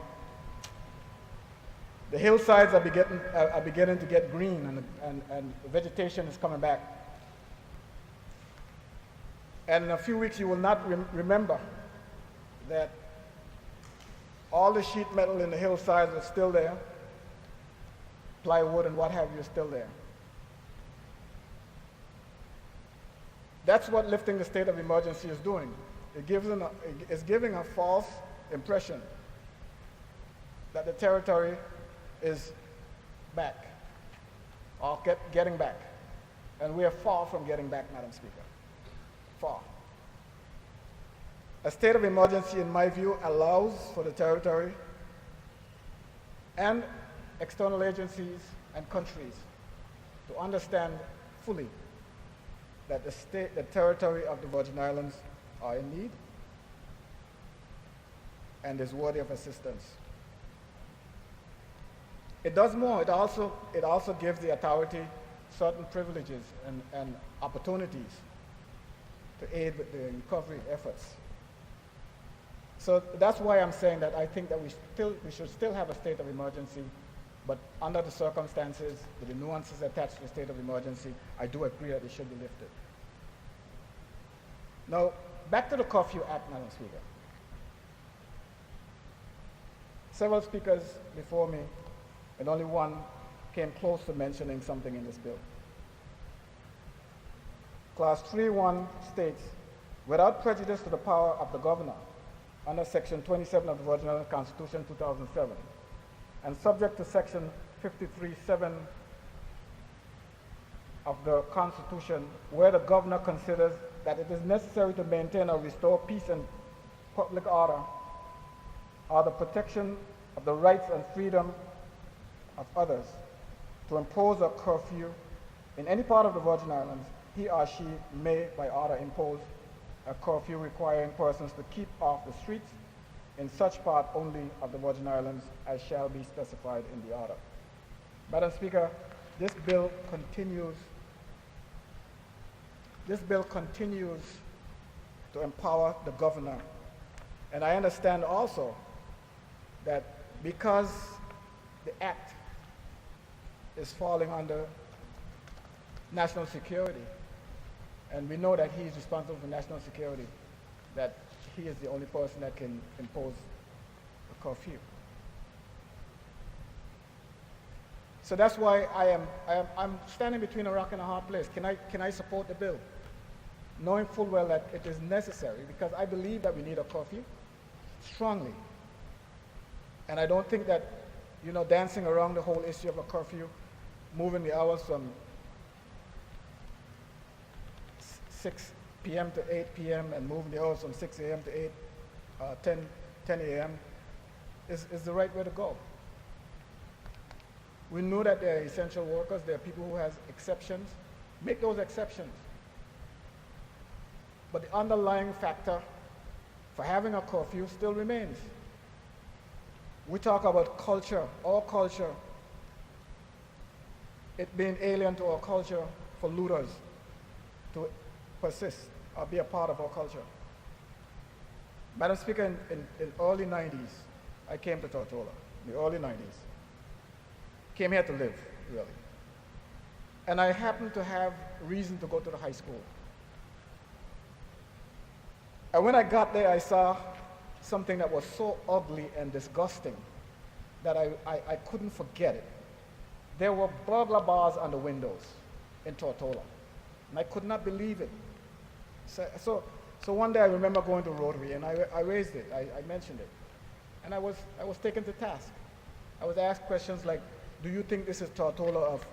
S10: the hillsides are beginning to get green, and vegetation is coming back. And in a few weeks, you will not remember that all the sheet metal in the hillsides are still there, plywood and what have you is still there. That's what lifting the state of emergency is doing. It's giving a false impression that the territory is back, or getting back. And we are far from getting back, Madam Speaker. Far. A state of emergency, in my view, allows for the territory and external agencies and countries to understand fully that the territory of the Virgin Islands are in need and is worthy of assistance. It does more. It also gives the authority certain privileges and opportunities to aid with the recovery efforts. So that's why I'm saying that I think that we should still have a state of emergency, but under the circumstances, with the nuances attached to the state of emergency, I do agree that it should be lifted. Now, back to the Curfew Act, Madam Speaker. Several speakers before me, and only one came close to mentioning something in this bill. Clause 3.1 states, without prejudice to the power of the governor, under Section 27 of the Virgin Islands Constitution 2007, and subject to Section 53.7 of the Constitution, where the governor considers that it is necessary to maintain or restore peace and public order, or the protection of the rights and freedom of others, to impose a curfew in any part of the Virgin Islands, he or she may, by order, impose a curfew requiring persons to keep off the streets in such part only of the Virgin Islands as shall be specified in the order. Madam Speaker, this bill continues to empower the governor. And I understand also that because the act is falling under national security, and we know that he is responsible for national security, that he is the only person that can impose a curfew. So that's why I'm standing between a rock and a hard place. Can I support the bill? Knowing full well that it is necessary, because I believe that we need a curfew strongly. And I don't think that, dancing around the whole issue of a curfew, moving the hours from 6 p.m. to 8 p.m. and moving the hours from 6 a.m. to 10 a.m. is the right way to go. We know that there are essential workers, there are people who have exceptions. Make those exceptions. But the underlying factor for having a curfew still remains. We talk about culture, our culture, it being alien to our culture for looters to persist or be a part of our culture. Madam Speaker, in the early 90s, I came to Tortola, in the early 90s. Came here to live, really. And I happened to have reason to go to the high school. And when I got there, I saw something that was so ugly and disgusting that I couldn't forget it. There were burglar bars on the windows in Tortola, and I could not believe it. So one day I remember going to Rotary, and I raised it, I mentioned it, and I was taken to task. I was asked questions like, do you think this is Tortola of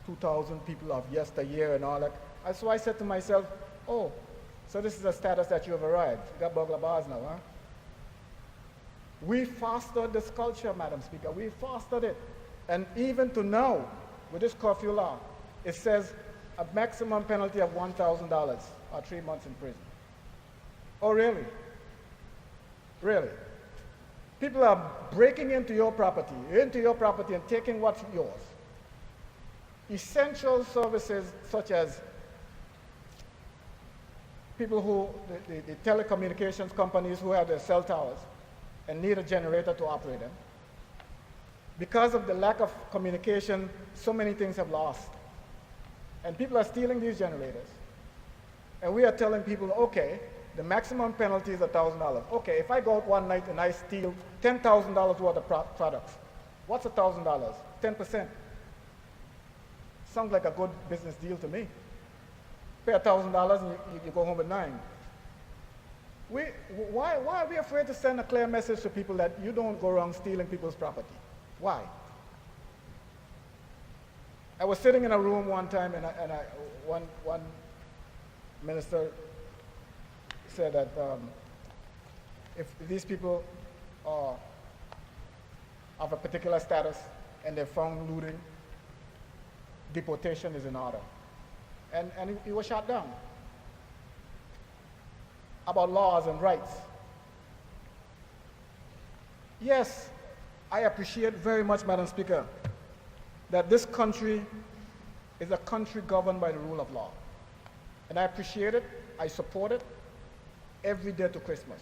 S10: 2,000 people of yesteryear and all that? So I said to myself, oh, so this is the status that you have arrived. You got burglar bars now, huh? We fostered this culture, Madam Speaker. We fostered it. And even to now, with this curfew law, it says a maximum penalty of $1,000 or 3 months in prison. Oh, really? Really? People are breaking into your property and taking what's yours. Essential services such as people who, the telecommunications companies who have their cell towers and need a generator to operate them. Because of the lack of communication, so many things have lost. And people are stealing these generators. And we are telling people, okay, the maximum penalty is $1,000. Okay, if I go out one night and I steal $10,000 worth of products, what's $1,000? 10%. Sounds like a good business deal to me. Pay $1,000 and you go home with $9,000. Why are we afraid to send a clear message to people that you don't go around stealing people's property? Why? I was sitting in a room one time, and one minister said that if these people are of a particular status and they're found looting, deportation is in order. And he was shot down. About laws and rights. Yes, I appreciate very much, Madam Speaker, that this country is a country governed by the rule of law. And I appreciate it, I support it, every day to Christmas.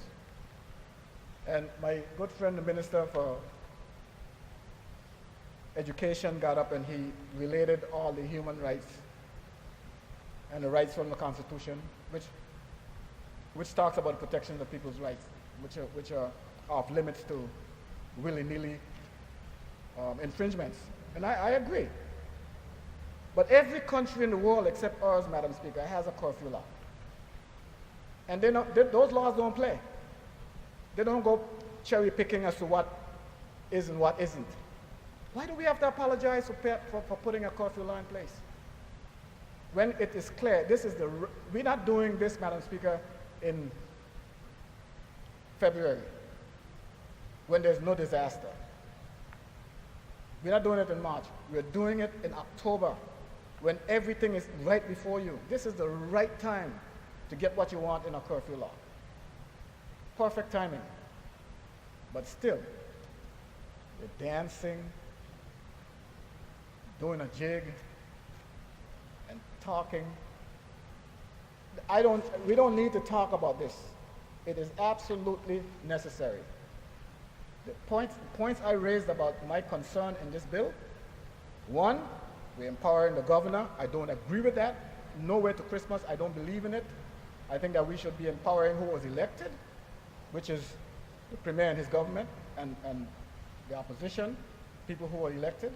S10: And my good friend, the Minister for Education, got up and he related all the human rights and the rights from the Constitution, which talks about the protection of people's rights, which are off limits to willy-nilly infringements. And I agree. But every country in the world except ours, Madam Speaker, has a curfew law. And those laws don't play. They don't go cherry picking as to what is and what isn't. Why do we have to apologize for putting a curfew law in place? When it is clear, we're not doing this, Madam Speaker, in February, when there's no disaster. We're not doing it in March. We're doing it in October, when everything is right before you. This is the right time to get what you want in a curfew law. Perfect timing. But still, you're dancing, doing a jig, and talking. We don't need to talk about this. It is absolutely necessary. The points I raised about my concern in this bill, one, we're empowering the governor. I don't agree with that. Nowhere to Christmas, I don't believe in it. I think that we should be empowering who was elected, which is the premier and his government, and the opposition, people who are elected.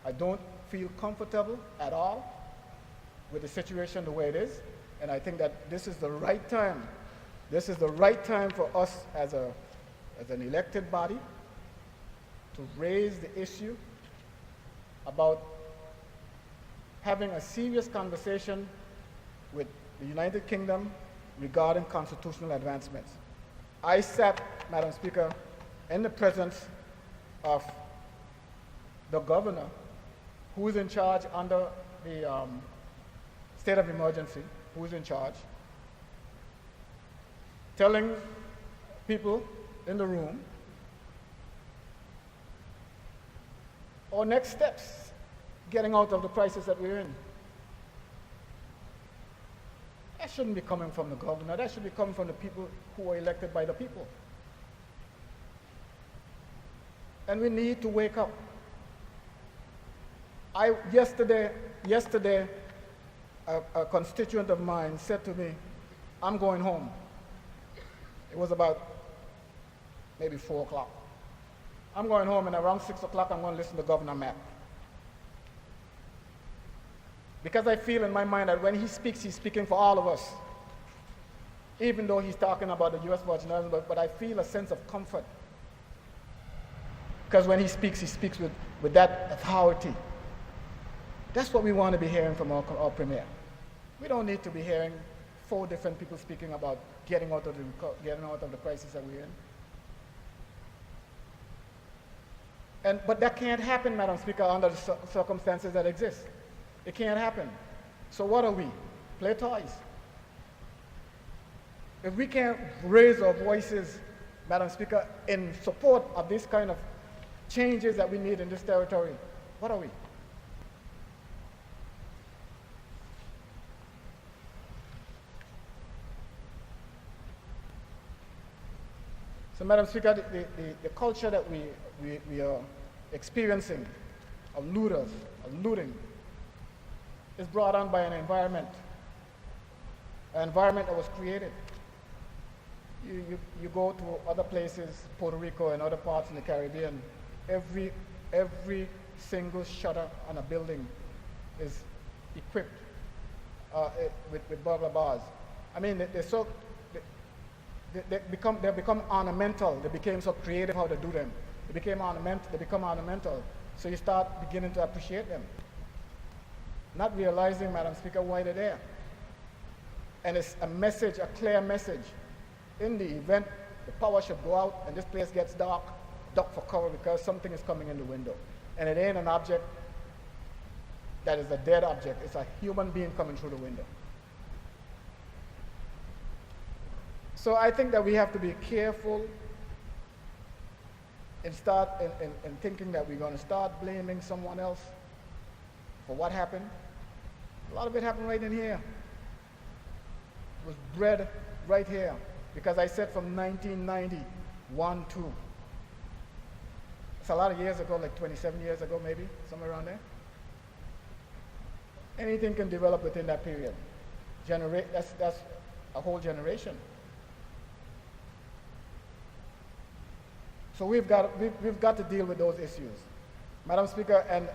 S10: I don't feel comfortable at all with the situation the way it is, and I think that this is the right time. This is the right time for us as an elected body to raise the issue about having a serious conversation with the United Kingdom regarding constitutional advancements. I sat, Madam Speaker, in the presence of the governor, who is in charge under the state of emergency, who is in charge, telling people in the room our next steps, getting out of the crisis that we're in. That shouldn't be coming from the governor. That should be coming from the people who are elected by the people. And we need to wake up. Yesterday, a constituent of mine said to me, I'm going home. It was about maybe 4 o'clock. I'm going home, and around 6 o'clock, I'm going to listen to Governor Mapp. Because I feel in my mind that when he speaks, he's speaking for all of us. Even though he's talking about the U.S. Virgin Islands, but I feel a sense of comfort. Because when he speaks with that authority. That's what we want to be hearing from our premier. We don't need to be hearing 4 different people speaking about getting out of the crisis that we're in. But that can't happen, Madam Speaker, under the circumstances that exist. It can't happen. So what are we? Play toys. If we can't raise our voices, Madam Speaker, in support of this kind of changes that we need in this territory, what are we? So, Madam Speaker, the culture that we are experiencing of looters, of looting, is brought on by an environment that was created. You go to other places, Puerto Rico and other parts in the Caribbean, every single shutter on a building is equipped with burglar bars. I mean, they become ornamental. They became so creative how to do them. They become ornamental. So you start beginning to appreciate them. not realizing, Madam Speaker, why they're there. And it's a message, a clear message. In the event the power should go out and this place gets dark, duck for cover because something is coming in the window. And it ain't an object that is a dead object. It's a human being coming through the window. So I think that we have to be careful and start in thinking that we're going to start blaming someone else for what happened. A lot of it happened right in here. It was bred right here. Because I said from 1991 to, it's a lot of years ago, like 27 years ago maybe, somewhere around there. Anything can develop within that period. That's a whole generation. So we've got to deal with those issues. Madam Speaker, and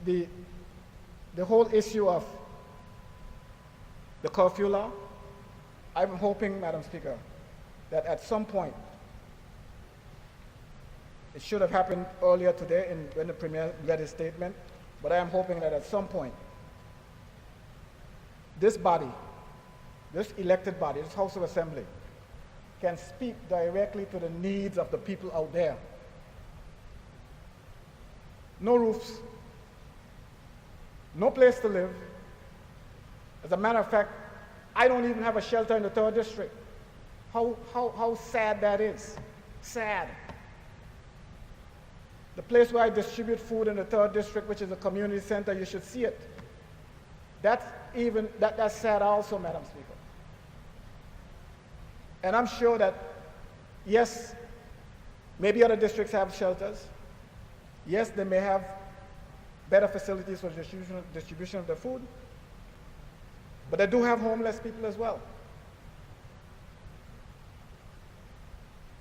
S10: the whole issue of the curfew law, I'm hoping, Madam Speaker, that at some point, it should have happened earlier today when the Premier read his statement, but I am hoping that at some point, this body, this elected body, this House of Assembly, can speak directly to the needs of the people out there. No roofs, no place to live. As a matter of fact, I don't even have a shelter in the 3rd District. How sad that is. Sad. The place where I distribute food in the 3rd District, which is a community center, you should see it. That's sad also, Madam Speaker. And I'm sure that, yes, maybe other districts have shelters. Yes, they may have better facilities for distribution of the food. But they do have homeless people as well.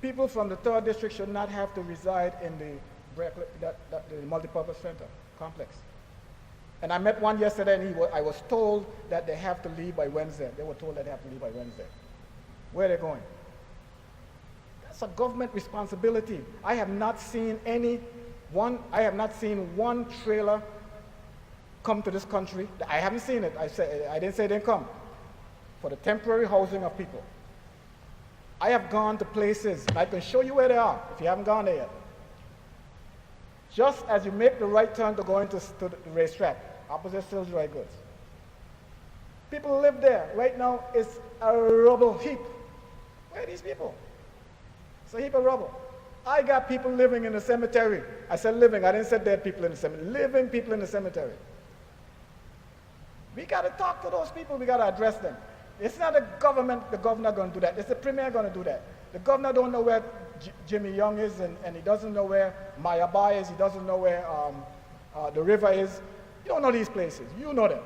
S10: People from the 3rd District should not have to reside in the multipurpose center complex. And I met one yesterday, and I was told that they have to leave by Wednesday. They were told that they have to leave by Wednesday. Where are they going? That's a government responsibility. I have not seen one trailer come to this country. I haven't seen it. I didn't say they didn't come. For the temporary housing of people. I have gone to places, and I can show you where they are if you haven't gone there yet. Just as you make the right turn to go into the racetrack, opposite Stills Dry Goods. People live there. Right now, it's a rubble heap. Where are these people? It's a heap of rubble. I got people living in the cemetery. I said living. I didn't say dead people in the cemetery. Living people in the cemetery. We got to talk to those people. We got to address them. It's not the governor going to do that. It's the Premier going to do that. The governor don't know where Jimmy Young is, and he doesn't know where Mayaba is. He doesn't know where the river is. You don't know these places. You know them.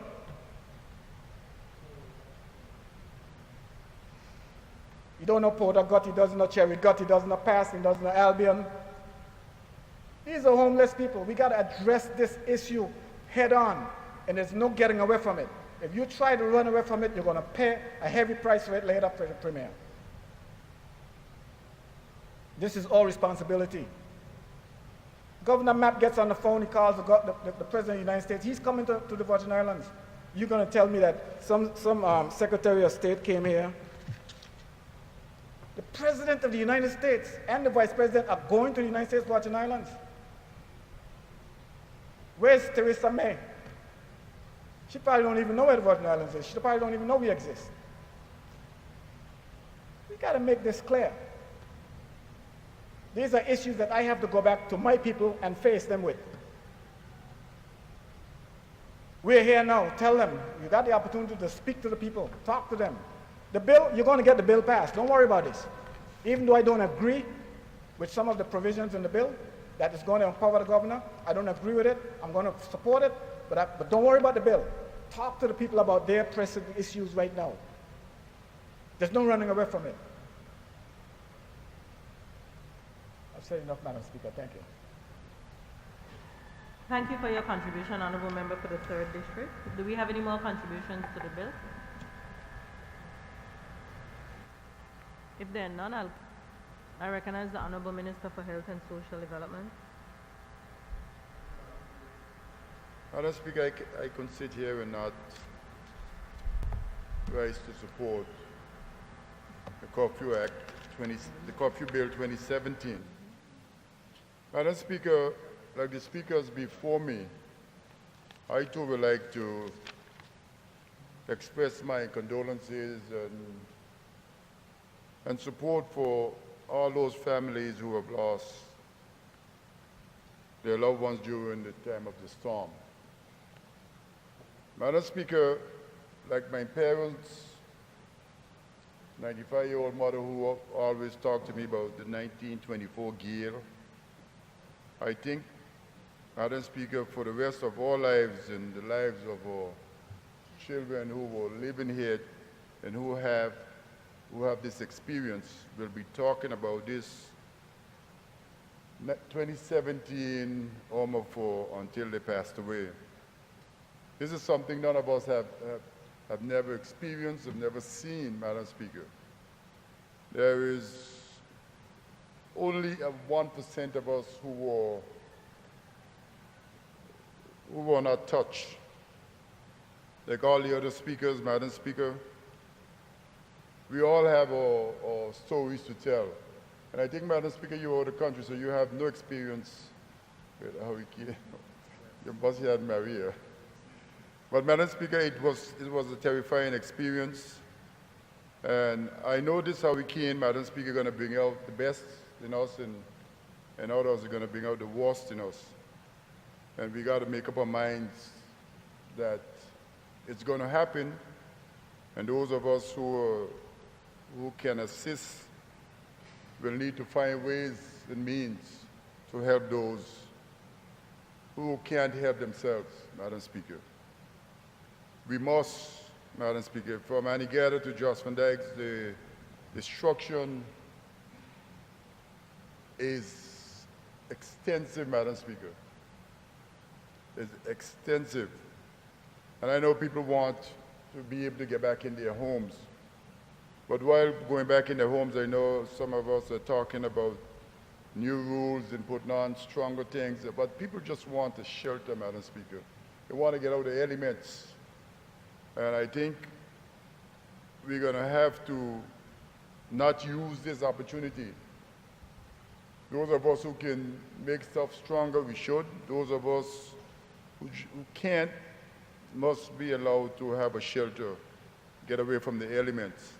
S10: You don't know Porter Gut, he doesn't know Cherry Gut, he doesn't know Passing, he doesn't know Albion. These are homeless people. We got to address this issue head on, and there's no getting away from it. If you try to run away from it, you're going to pay a heavy price for it later for the Premier. This is all responsibility. Governor Mapp gets on the phone, he calls the President of the United States. He's coming to the Virgin Islands. You're going to tell me that some Secretary of State came here. The President of the United States and the Vice President are going to the United States Virgin Islands. Where's Theresa May? She probably don't even know where the Virgin Islands is. She probably don't even know we exist. We got to make this clear. These are issues that I have to go back to my people and face them with. We're here now. Tell them. You got the opportunity to speak to the people. Talk to them. The bill, you're going to get the bill passed. Don't worry about this. Even though I don't agree with some of the provisions in the bill that is going to empower the governor, I don't agree with it. I'm going to support it, but don't worry about the bill. Talk to the people about their pressing issues right now. There's no running away from it. I've said enough, Madam Speaker. Thank you.
S2: Thank you for your contribution, Honourable Member for the 3rd District. Do we have any more contributions to the bill? If there are none, I recognize the Honourable Minister for Health and Social Development.
S11: Madam Speaker, I can sit here and not rise to support the Curfew Act, the Curfew Bill 2017. Madam Speaker, like the speakers before me, I too would like to express my condolences and support for all those families who have lost their loved ones during the time of the storm. Madam Speaker, like my parents, 95-year-old mother who always talked to me about the 1924 gale, I think, Madam Speaker, for the rest of our lives and the lives of our children who were living here and who have this experience, we'll be talking about this 2017 Irma 4 until they passed away. This is something none of us have never experienced, have never seen, Madam Speaker. There is only 1% of us who were not touched. Like all the other speakers, Madam Speaker, we all have our stories to tell. And I think, Madam Speaker, you are the country, so you have no experience with Hurricane. You must have had Maria. But, Madam Speaker, it was a terrifying experience. And I know this hurricane, Madam Speaker, is going to bring out the best in us, and others are going to bring out the worst in us. And we got to make up our minds that it's going to happen, and those of us who can assist will need to find ways and means to help those who can't help themselves, Madam Speaker. We must, Madam Speaker, from Aniguera to Jos Van Dykes, the destruction is extensive, Madam Speaker. It's extensive. And I know people want to be able to get back in their homes. But while going back in their homes, I know some of us are talking about new rules and putting on stronger things, but people just want a shelter, Madam Speaker. They want to get out of the elements. And I think we're going to have to not use this opportunity. Those of us who can make stuff stronger, we should. Those of us who can't must be allowed to have a shelter, get away from the elements.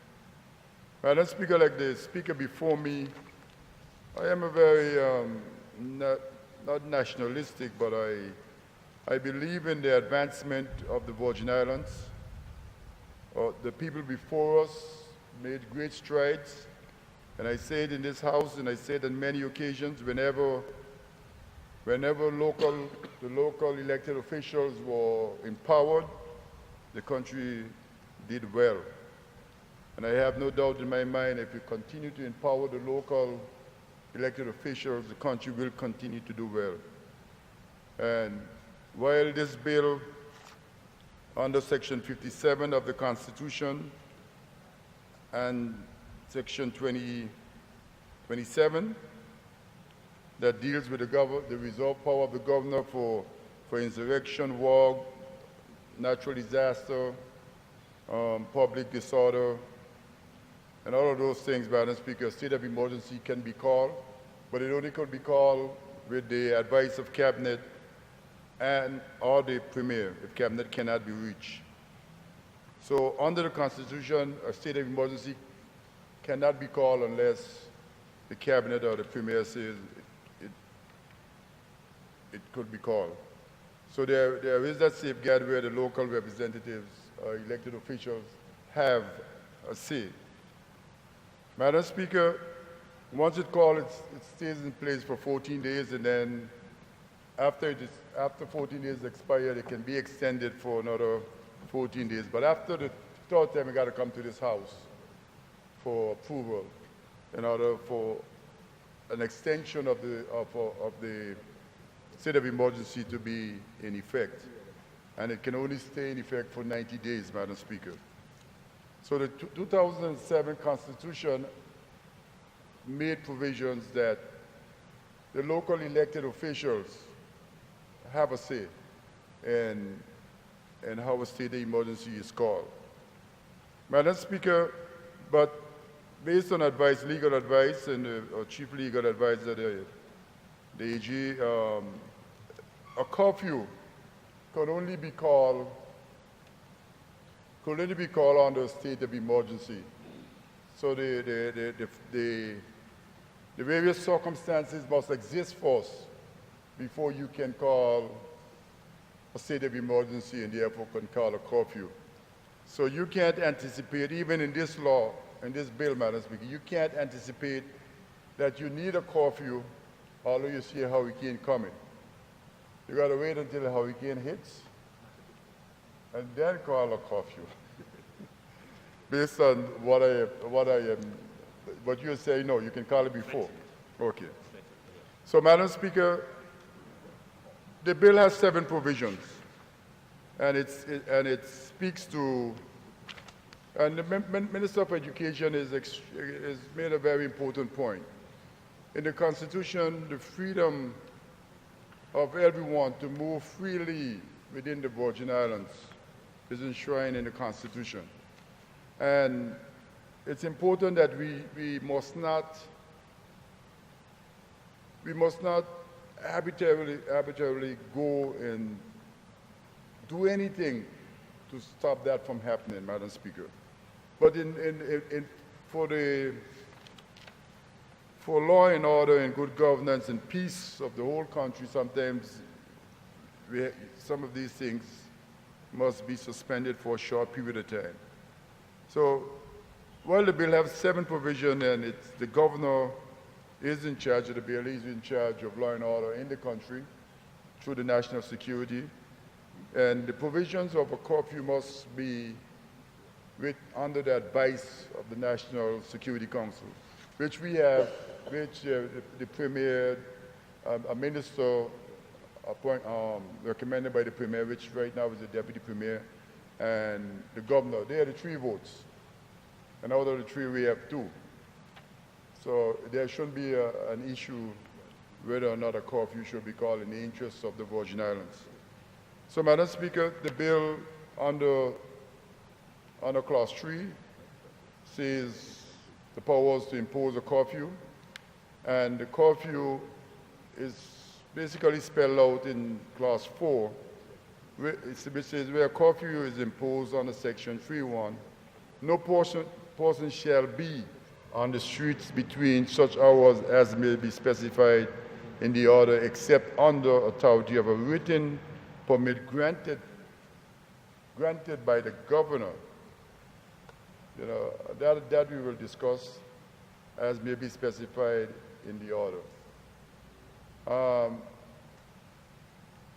S11: Madam Speaker, like the speaker before me, I am a very, not nationalistic, but I believe in the advancement of the Virgin Islands. The people before us made great strides, and I say it in this house, and I say it on many occasions, whenever the local elected officials were empowered, the country did well. And I have no doubt in my mind, if we continue to empower the local elected officials, the country will continue to do well. And while this bill, under Section 57 of the Constitution and Section 27, that deals with the reserve power of the governor for insurrection, war, natural disaster, public disorder, and all of those things, Madam Speaker. A state of emergency can be called, but it only could be called with the advice of Cabinet or the Premier, if Cabinet cannot be reached. So under the Constitution, a state of emergency cannot be called unless the Cabinet or the Premier says it could be called. So there is that safeguard where the local representatives or elected officials have a say. Madam Speaker, once it's called, it stays in place for 14 days, and then after 14 days expire, it can be extended for another 14 days. But after the third time, we got to come to this House for approval in order for an extension of the state of emergency to be in effect. And it can only stay in effect for 90 days, Madam Speaker. So the 2007 Constitution made provisions that the local elected officials have a say. and how a state of emergency is called. Madam Speaker, but based on advice, legal advice, and our chief legal advisor, the AG, a curfew could only be called under a state of emergency. So the various circumstances must exist first before you can call a state of emergency and therefore can call a curfew. So you can't anticipate, even in this law, in this bill, Madam Speaker, you can't anticipate that you need a curfew although you see a hurricane coming. You got to wait until the hurricane hits and then call a curfew. Based on what you're saying, no, you can call it before. Okay. So, Madam Speaker, the bill has 7 provisions, and it speaks to, and the Minister of Education has made a very important point. In the Constitution, the freedom of everyone to move freely within the Virgin Islands is enshrined in the Constitution. And it's important that we must not arbitrarily go and do anything to stop that from happening, Madam Speaker. But for law and order and good governance and peace of the whole country, sometimes some of these things must be suspended for a short period of time. So, while the bill has 7 provisions and the governor is in charge of the bill, he's in charge of law and order in the country through the national security, and the provisions of a curfew must be under the advice of the National Security Council, which we have, which the Premier, a minister recommended by the Premier, which right now is the Deputy Premier, and the governor. They are the 3 votes. And out of the 3, we have 2. So there shouldn't be an issue whether or not a curfew should be called in the interests of the Virgin Islands. So, Madam Speaker, the bill under Clause 3 says the powers to impose a curfew, and the curfew is basically spelled out in Clause 4, which says where a curfew is imposed under Section 3.1, no person shall be on the streets between such hours as may be specified in the order except under authority of a written permit granted by the governor. You know, that we will discuss as may be specified in the order.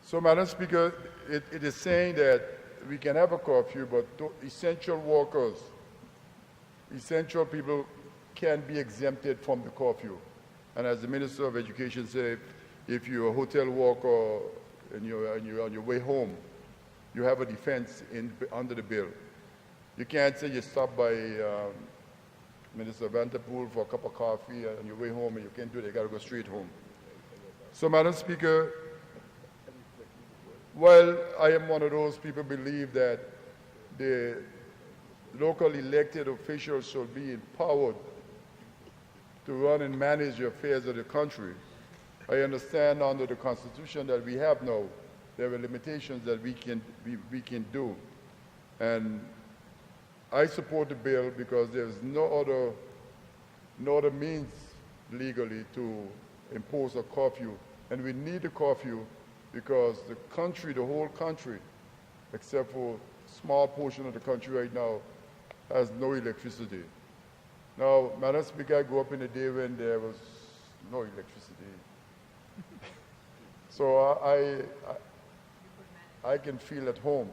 S11: So, Madam Speaker, it is saying that we can have a curfew, but essential workers, essential people can be exempted from the curfew. And as the Minister of Education said, if you're a hotel worker and you're on your way home, you have a defense under the bill. You can't say you stop by Minister Vanterpool for a cup of coffee on your way home and you can't do it, you gotta go straight home. So, Madam Speaker, while I am one of those people who believe that the local elected officials should be empowered to run and manage the affairs of the country, I understand under the Constitution that we have now, there are limitations that we can do. And I support the bill because there's no other means legally to impose a curfew. And we need a curfew because the country, the whole country, except for a small portion of the country right now, has no electricity. Now, Madam Speaker, I grew up in a day when there was no electricity. So I can feel at home.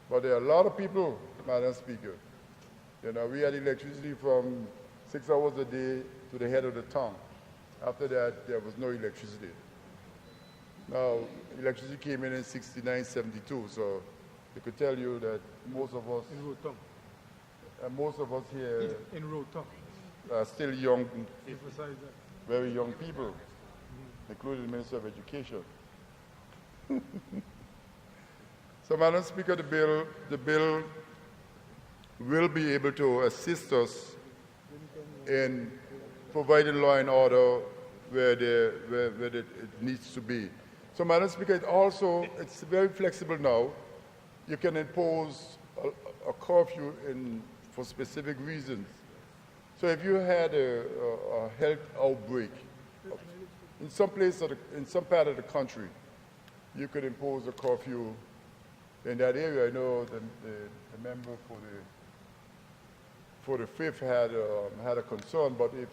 S11: But there are a lot of people, Madam Speaker. You know, we had electricity from 6 hours a day to the head of the town. After that, there was no electricity. Now, electricity came in 69, 72, so I could tell you that most of us, here are still young, very young people, including the Minister of Education. So, Madam Speaker, the bill will be able to assist us in providing law and order where it needs to be. So, Madam Speaker, it's very flexible now. You can impose a curfew for specific reasons. So if you had a health outbreak in some place, in some part of the country, you could impose a curfew in that area. I know the member for the fifth had a concern, but if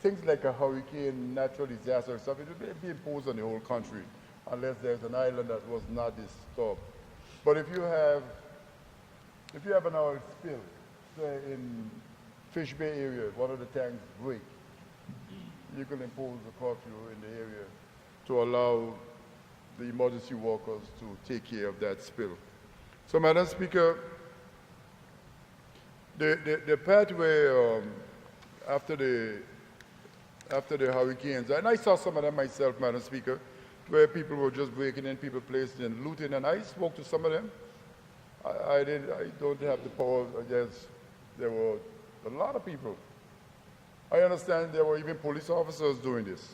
S11: things like a hurricane, natural disaster, or something, it would be imposed on the whole country, unless there's an island that was not disturbed. But if you have an oil spill, say in Fish Bay area, one of the tanks break, you can impose a curfew in the area to allow the emergency workers to take care of that spill. So, Madam Speaker, the pathway after the hurricanes, and I saw some of them myself, Madam Speaker, where people were just breaking in, people placed in looting, and I spoke to some of them. I don't have the power. There were a lot of people. I understand there were even police officers doing this.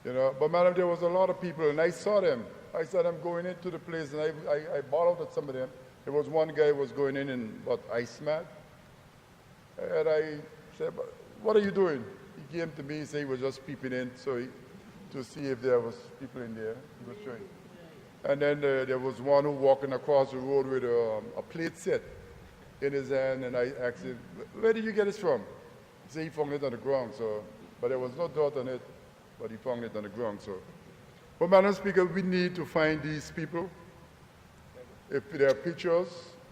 S11: But Madam, there was a lot of people, and I saw them. I saw them going into the place, and I bought out at some of them. There was one guy who was going in ice mat, and I said, "What are you doing?" He came to me, he said he was just peeping in, to see if there was people in there. He was showing. And then there was one who walking across the road with a plate set in his hand, and I asked him, "Where did you get this from?" He said he found it on the ground, but there was no dirt on it, but he found it on the ground. But Madam Speaker, we need to find these people, if there are pictures,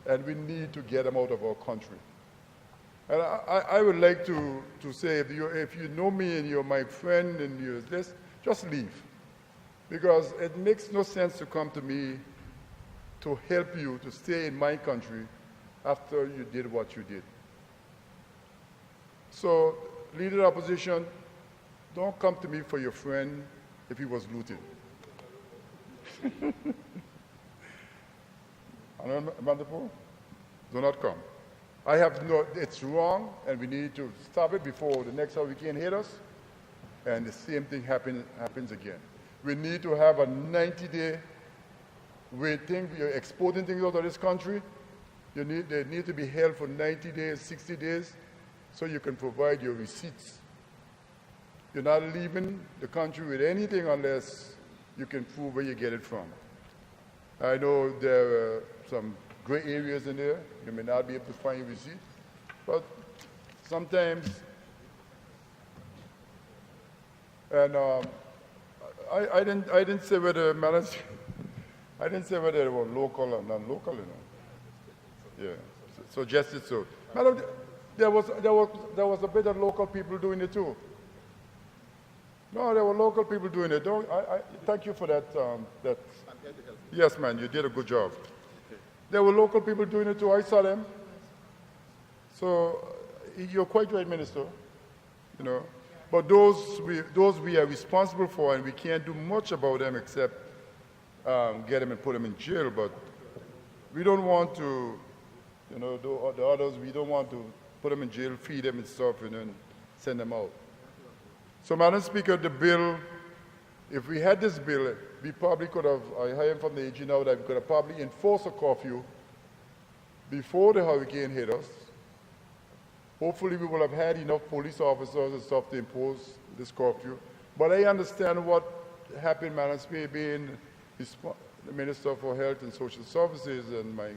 S11: and we need to get them out of our country. And I would like to say, if you know me and you're my friend and you're this, just leave. Because it makes no sense to come to me to help you to stay in my country after you did what you did. So, Leader of the Opposition, don't come to me for your friend if he was looting. Amandapo, do not come. It's wrong, and we need to stop it before the next hurricane hit us, and the same thing happens again. We need to have a 90-day waiting. You're exporting things out of this country. They need to be held for 90 days, 60 days, so you can provide your receipts. You're not leaving the country with anything unless you can prove where you get it from. I know there are some gray areas in there. You may not be able to find your receipt, but sometimes, and I didn't say whether I didn't say whether they were local or non-local, Yeah, so just it so. Madam, there was a bit of local people doing it too. No, there were local people doing it. Thank you for that. Yes, man, you did a good job. There were local people doing it too. I saw them. So you're quite right, Minister. But those we are responsible for, and we can't do much about them except get them and put them in jail. But we don't want to, the others, we don't want to put them in jail, feed them and stuff, and then send them out. So, Madam Speaker, the bill, if we had this bill, we probably could have, I hear from the AG now that we could have probably enforced a curfew before the hurricane hit us. Hopefully we will have had enough police officers and stuff to impose this curfew. But I understand what happened, Madam Speaker, being the Minister for Health and Social Services and my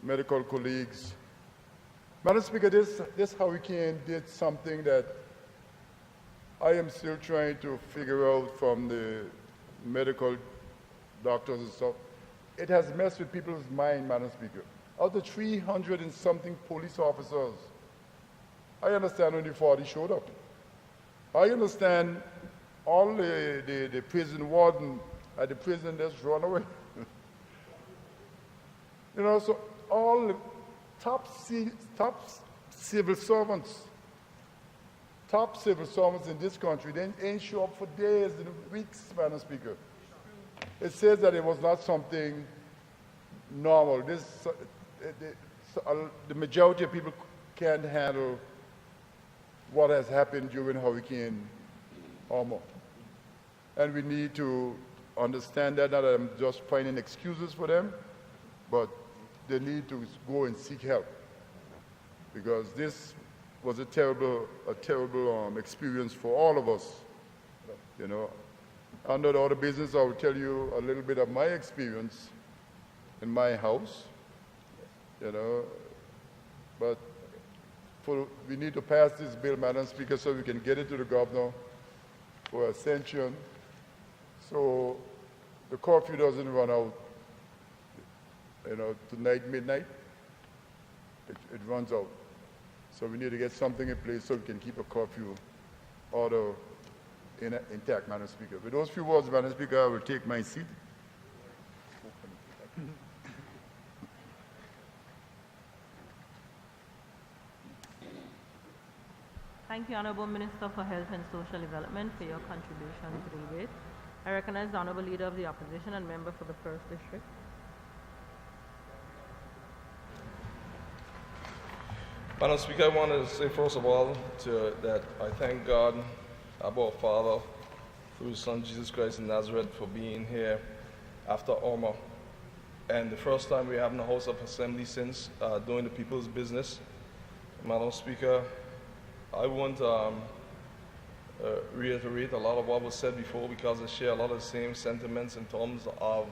S11: medical colleagues. Madam Speaker, this hurricane did something that I am still trying to figure out from the medical doctors and stuff. It has messed with people's mind, Madam Speaker. Out of 300 and something police officers, I understand only 40 showed up. I understand all the prison warden at the prison just run away. So all the top civil servants in this country, they ain't show up for days and weeks, Madam Speaker. It says that it was not something normal. The majority of people can't handle what has happened during Hurricane Irma. And we need to understand that, not that I'm just finding excuses for them, but they need to go and seek help. Because this was a terrible experience for all of us, you know. Under the other business, I will tell you a little bit of my experience in my house, you know. But we need to pass this bill, Madam Speaker, so we can get it to the governor for ascension, so the curfew doesn't run out, you know, tonight, midnight. It runs out. So we need to get something in place so we can keep a curfew order intact, Madam Speaker. With those few words, Madam Speaker, I will take my seat.
S2: Thank you, Honorable Minister for Health and Social Development, for your contribution to the debate. I recognize the Honorable Leader of the Opposition and Member for the 1st District.
S9: Madam Speaker, I want to say first of all that I thank God, our Father, through His Son Jesus Christ in Nazareth, for being here after Irma. And the first time we have in the House of Assembly since doing the people's business. Madam Speaker, I want to reiterate a lot of what was said before, because I share a lot of the same sentiments in terms of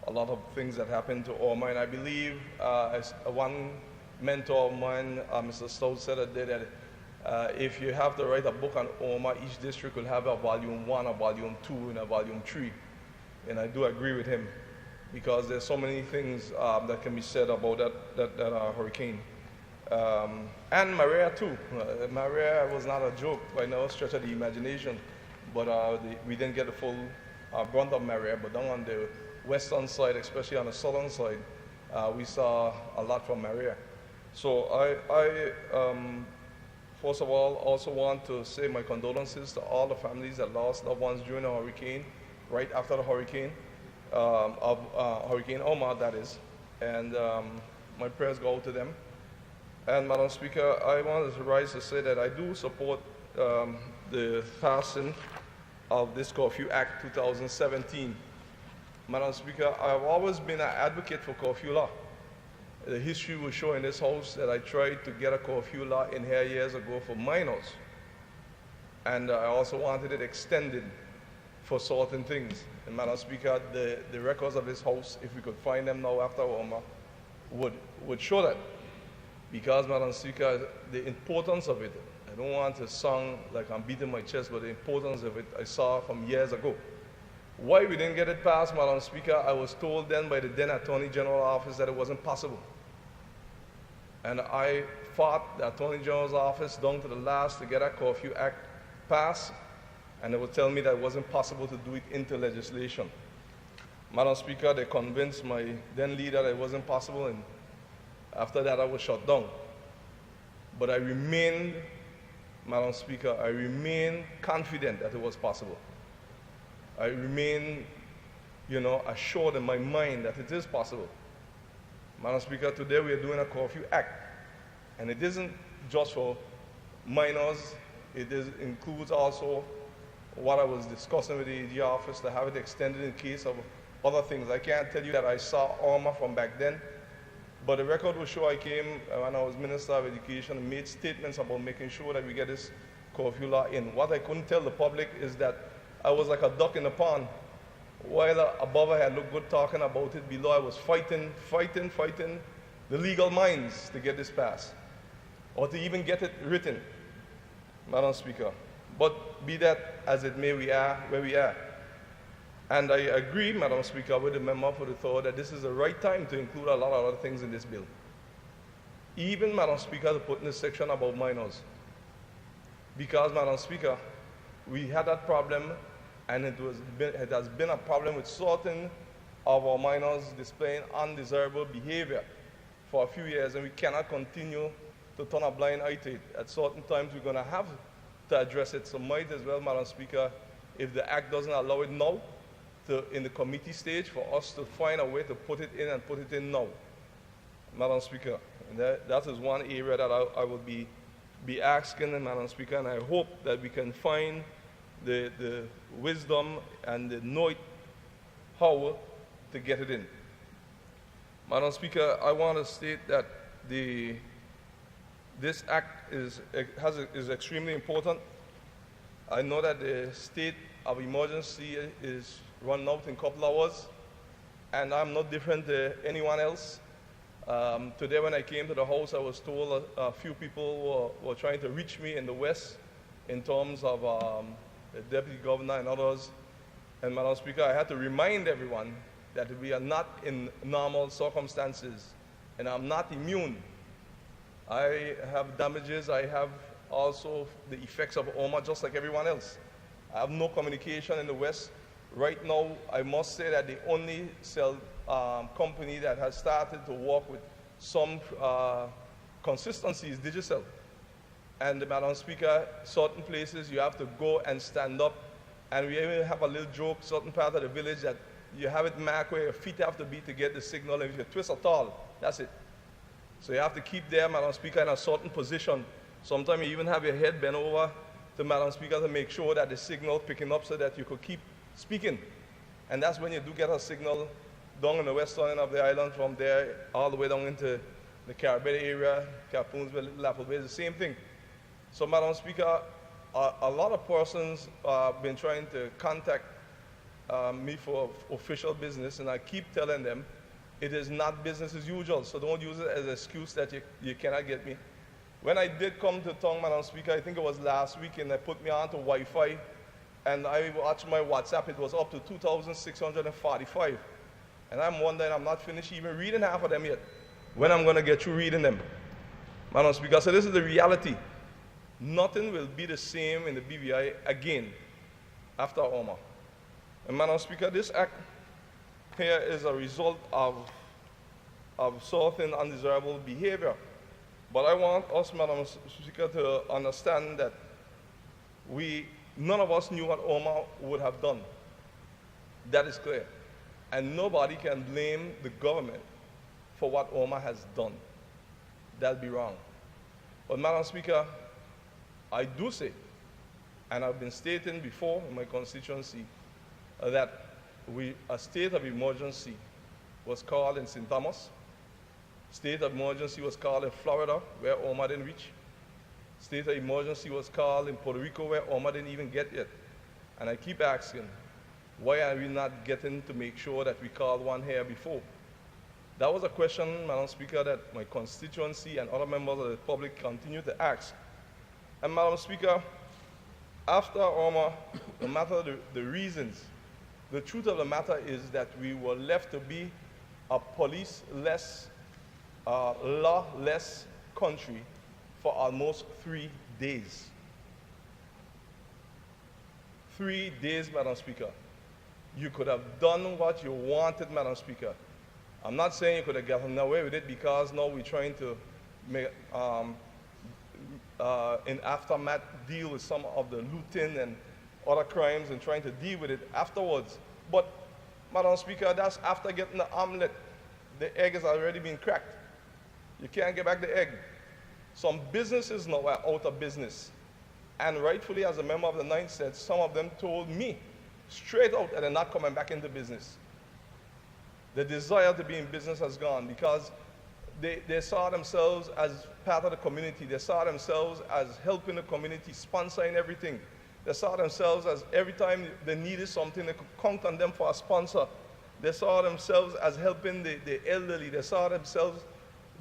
S9: a lot of things that happened to Irma. And I believe as one mentor of mine, Mr. Stout, said that if you have to write a book on Irma, each district will have a volume 1, a volume 2, and a volume 3. And I do agree with him, because there's so many things that can be said about that hurricane. And Maria too. Maria was not a joke by no stretch of the imagination, but we didn't get the full brunt of Maria. But down on the western side, especially on the southern side, we saw a lot from Maria. So I first of all, also want to say my condolences to all the families that lost loved ones during the hurricane, right after the hurricane, of Hurricane Irma, that is. And my prayers go out to them. And Madam Speaker, I wanted to rise to say that I do support the passing of this Curfew Act 2017. Madam Speaker, I've always been an advocate for curfew law. The history will show in this House that I tried to get a curfew law in here years ago for minors. And I also wanted it extended for certain things. And Madam Speaker, the records of this House, if we could find them now after Irma, would show that. Because, Madam Speaker, the importance of it, I don't want to sound like I'm beating my chest, but the importance of it I saw from years ago. Why we didn't get it passed, Madam Speaker, I was told then by the then Attorney General office that it wasn't possible. And I fought the Attorney General's office down to the last to get a Curfew Act passed, and they would tell me that it wasn't possible to do it into legislation. Madam Speaker, they convinced my then leader that it wasn't possible, and after that I was shut down. But I remained, Madam Speaker, I remain confident that it was possible. I remain, assured in my mind that it is possible. Madam Speaker, today we are doing a Curfew Act, and it isn't just for minors, it includes also what I was discussing with the AG office to have it extended in case of other things. I can't tell you that I saw Irma from back then, but the record will show I came when I was Minister of Education and made statements about making sure that we get this curfew law in. What I couldn't tell the public is that I was like a duck in the pond. While above I had looked good talking about it, below I was fighting the legal minds to get this passed, or to even get it written, Madam Speaker. But be that as it may, we are where we are. And I agree, Madam Speaker, with the member for the third that this is the right time to include a lot of other things in this bill. Even, Madam Speaker, to put in this section about minors. Because, Madam Speaker, we had that problem, and it has been a problem with certain of our minors displaying undesirable behavior for a few years, and we cannot continue to turn a blind eye to it. At certain times, we're going to have to address it. So might as well, Madam Speaker, if the Act doesn't allow it now, in the committee stage for us to find a way to put it in and put it in now, Madam Speaker. And that is one area that I will be asking, Madam Speaker, and I hope that we can find the wisdom and the know how to get it in. Madam Speaker, I want to state that this act is extremely important. I know that the state of emergency is running out in a couple hours, and I'm not different to anyone else. Today when I came to the House, I was told a few people were trying to reach me in the West in terms of the Deputy Governor and others. And Madam Speaker, I had to remind everyone that we are not in normal circumstances, and I'm not immune. I have damages, I have also the effects of Irma just like everyone else. I have no communication in the West. Right now, I must say that the only cell company that has started to work with some consistency is Digicel. And Madam Speaker, certain places you have to go and stand up. And we even have a little joke, certain part of the village, that you have it marked where your feet have to be to get the signal. And if you twist at all, that's it. So you have to keep there, Madam Speaker, in a certain position. Sometimes you even have your head bent over to Madam Speaker to make sure that the signal picking up so that you could keep speaking. And that's when you do get a signal down in the western end of the island, from there all the way down into the Caribbean area, Capoonsville, Little Apple Bay, the same thing. So, Madam Speaker, a lot of persons have been trying to contact me for official business, and I keep telling them it is not business as usual, so don't use it as an excuse that you cannot get me. When I did come to town, Madam Speaker, I think it was last week, and they put me on to Wi-Fi, and I watched my WhatsApp, it was up to 2,645. And I'm wondering, I'm not finished even reading half of them yet, when I'm going to get through reading them. Madam Speaker, so this is the reality. Nothing will be the same in the BVI again after Irma. And Madam Speaker, this act here is a result of certain undesirable behavior. But I want us, Madam Speaker, to understand that none of us knew what Irma would have done. That is clear. And nobody can blame the government for what Irma has done. That'll be wrong. But Madam Speaker, I do say, and I've been stating before in my constituency, that a state of emergency was called in St. Thomas. State of emergency was called in Florida, where Irma didn't reach. State of emergency was called in Puerto Rico, where Irma didn't even get yet. And I keep asking, why are we not getting to make sure that we called one here before? That was a question, Madam Speaker, that my constituency and other members of the public continue to ask. And Madam Speaker, after Irma, no matter the reasons, the truth of the matter is that we were left to be a police-less, law-less country for almost 3 days. 3 days, Madam Speaker. You could have done what you wanted, Madam Speaker. I'm not saying you could have gotten away with it, because now we're trying to make, in aftermath, deal with some of the looting and other crimes and trying to deal with it afterwards. But, Madam Speaker, that's after getting the omelet. The egg has already been cracked. You can't get back the egg. Some businesses now are out of business. And rightfully, as a member of the Ninth said, some of them told me straight out that they're not coming back into business. The desire to be in business has gone, because they saw themselves as part of the community. They saw themselves as helping the community, sponsoring everything. They saw themselves as every time they needed something, they could count on them for a sponsor. They saw themselves as helping the elderly. They saw themselves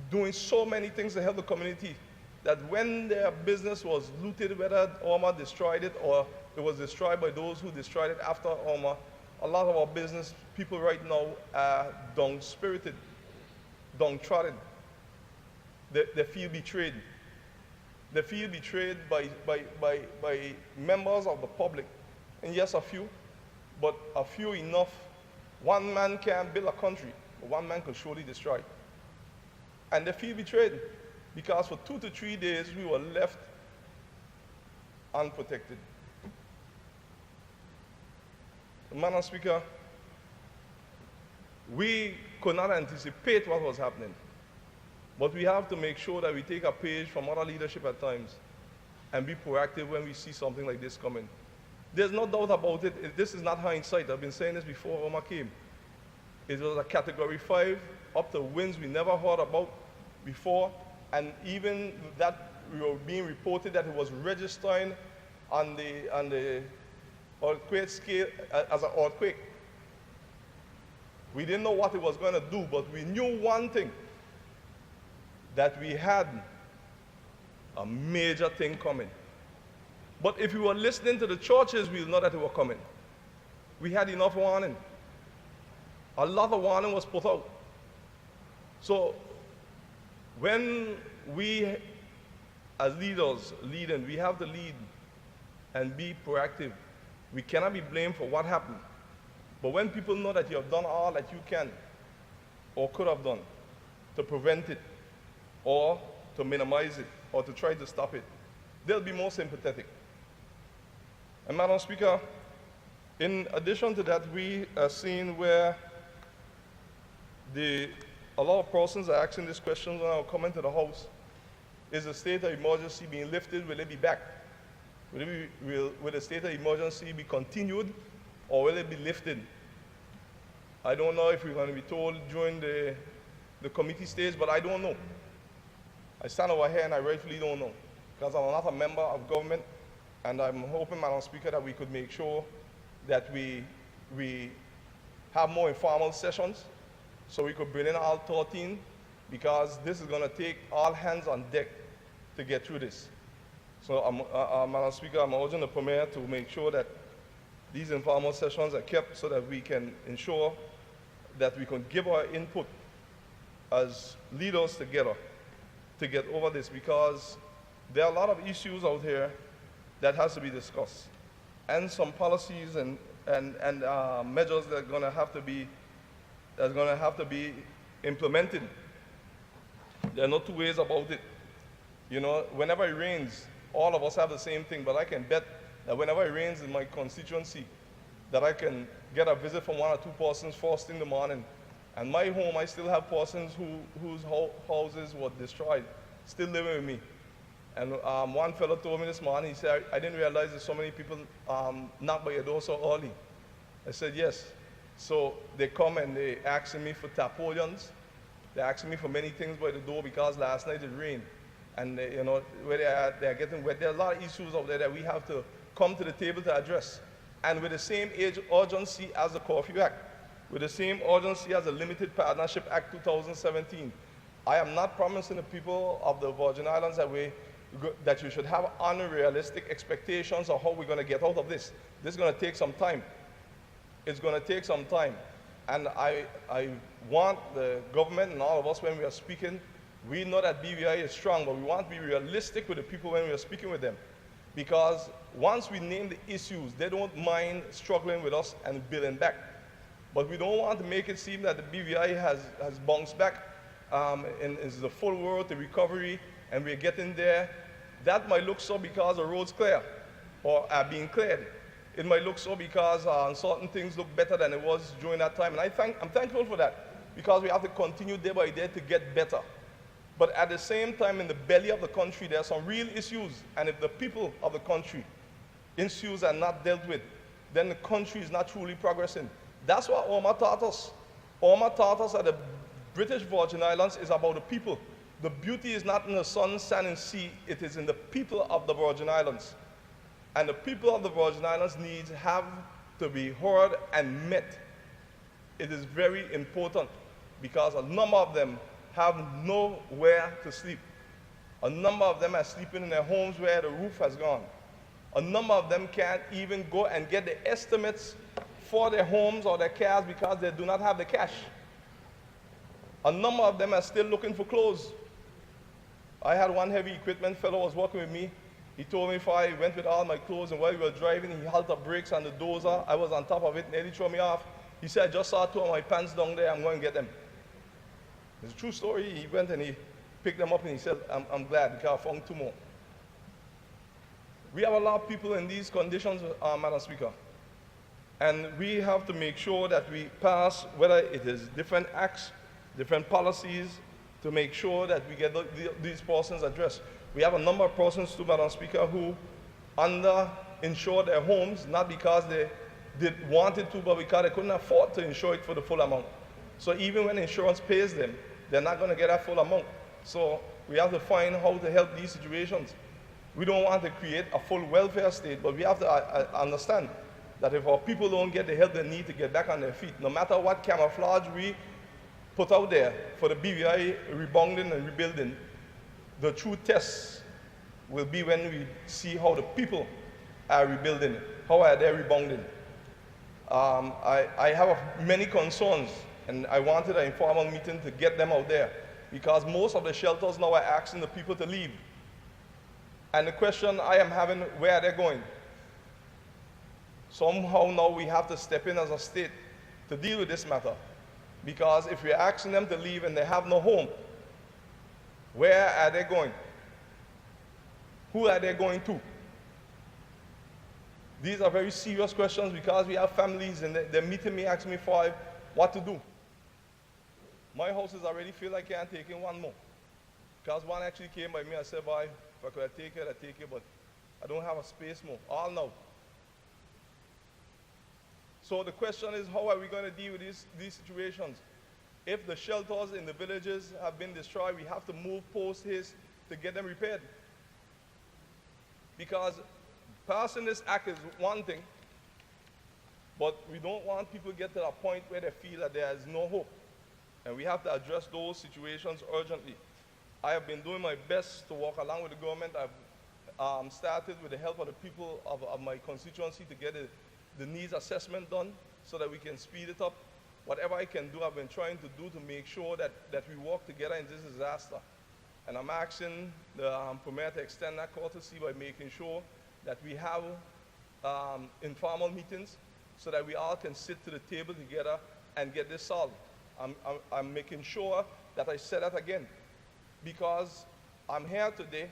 S9: doing so many things to help the community, that when their business was looted, whether Irma destroyed it or it was destroyed by those who destroyed it after Irma, a lot of our business people right now are down-spirited, downtrodden. They feel betrayed. They feel betrayed by members of the public. And yes, a few, but a few enough. One man can't build a country, but one man can surely destroy it. And they feel betrayed, because for 2 to 3 days we were left unprotected. Madam Speaker, we could not anticipate what was happening. But we have to make sure that we take a page from other leadership at times and be proactive when we see something like this coming. There's no doubt about it. This is not hindsight. I've been saying this before Omar came. It was a Category 5, up to winds we never heard about before, and even that we were being reported that it was registering on the earthquake scale as an earthquake. We didn't know what it was going to do, but we knew one thing, that we had a major thing coming. But if we were listening to the churches, we would know that it was coming. We had enough warning. A lot of warning was put out. So when we as leaders leading, we have to lead and be proactive. We cannot be blamed for what happened. But when people know that you have done all that you can or could have done to prevent it or to minimize it or to try to stop it, they'll be more sympathetic. And Madam Speaker, in addition to that, we are seeing where a lot of persons are asking this question when I come into the House. Is the state of emergency being lifted? Will it be back? Will the state of emergency be continued, or will it be lifted? I don't know if we're going to be told during the committee stage, but I don't know. I stand over here and I rightfully don't know, because I'm not a member of government, and I'm hoping, Madam Speaker, that we could make sure that we have more informal sessions, so we could bring in all 13, because this is going to take all hands on deck to get through this. So, Madam Speaker, I'm urging the Premier to make sure that these informal sessions are kept so that we can ensure that we can give our input as leaders together to get over this, because there are a lot of issues out here that has to be discussed, and some policies and measures that are going to have to be implemented. There are no two ways about it. You know, whenever it rains, all of us have the same thing, but I can bet that whenever it rains in my constituency, that I can get a visit from one or two persons first in the morning. And my home, I still have persons whose houses were destroyed, still living with me. And one fellow told me this morning, he said, I didn't realize that so many people knock by your door so early. I said, yes. So they come and they ask me for tarpaulins. They ask me for many things by the door because last night it rained. And you know, where they're getting wet. There are a lot of issues out there that we have to come to the table to address. And with the same urgency as the Curfew Act, with the same urgency as the Limited Partnership Act 2017, I am not promising the people of the Virgin Islands that you should have unrealistic expectations of how we're going to get out of this. This is going to take some time. It's going to take some time. And I want the government and all of us, when we are speaking, we know that BVI is strong, but we want to be realistic with the people when we are speaking with them. Because once we name the issues, they don't mind struggling with us and building back. But we don't want to make it seem that the BVI has bounced back and is the full world, the recovery, and we're getting there. That might look so because the road's clear or are being cleared. It might look so because certain things look better than it was during that time. And I'm thankful for that, because we have to continue day by day to get better. But at the same time, in the belly of the country, there are some real issues. And if the people of the country, issues are not dealt with, then the country is not truly progressing. That's what Omar taught us. Omar taught us that the British Virgin Islands is about the people. The beauty is not in the sun, sand, and sea. It is in the people of the Virgin Islands. And the people of the Virgin Islands needs have to be heard and met. It is very important, because a number of them have nowhere to sleep. A number of them are sleeping in their homes where the roof has gone. A number of them can't even go and get the estimates for their homes or their cars because they do not have the cash. A number of them are still looking for clothes. I had one heavy equipment fellow was working with me. He told me if I went with all my clothes, and while we were driving, he held the brakes on the dozer. I was on top of it, nearly threw me off. He said, I just saw two of my pants down there, I'm going to get them. It's a true story. He went and he picked them up and he said, I'm glad because I found two more. We have a lot of people in these conditions, Madam Speaker. And we have to make sure that we pass, whether it is different acts, different policies, to make sure that we get these persons addressed. We have a number of persons, too, Madam Speaker, who under-insure their homes, not because they wanted to, but because they couldn't afford to insure it for the full amount. So even when insurance pays them, they're not going to get that full amount. So we have to find how to help these situations. We don't want to create a full welfare state, but we have to understand that if our people don't get the help they need to get back on their feet, no matter what camouflage we put out there for the BVI rebounding and rebuilding, the true test will be when we see how the people are rebuilding, how are they rebounding. I have many concerns, and I wanted an informal meeting to get them out there, because most of the shelters now are asking the people to leave. And the question I am having, where are they going? Somehow now we have to step in as a state to deal with this matter. Because if we're asking them to leave and they have no home, where are they going? Who are they going to? These are very serious questions, because we have families and they're meeting me, asking me for what to do. My house is already feel like I can't take in one more. Because one actually came by me and said, boy, if I could take it, I'd take it, but I don't have a space more. All now. So the question is, how are we going to deal with these situations? If the shelters in the villages have been destroyed, we have to move post-haste to get them repaired. Because passing this act is one thing, but we don't want people to get to a point where they feel that there is no hope. And we have to address those situations urgently. I have been doing my best to work along with the government. I've started with the help of the people of my constituency to get the needs assessment done so that we can speed it up. Whatever I can do, I've been trying to do to make sure that we work together in this disaster. And I'm asking the Premier to extend that courtesy by making sure that we have informal meetings so that we all can sit to the table together and get this solved. I'm making sure that I say that again, because I'm here today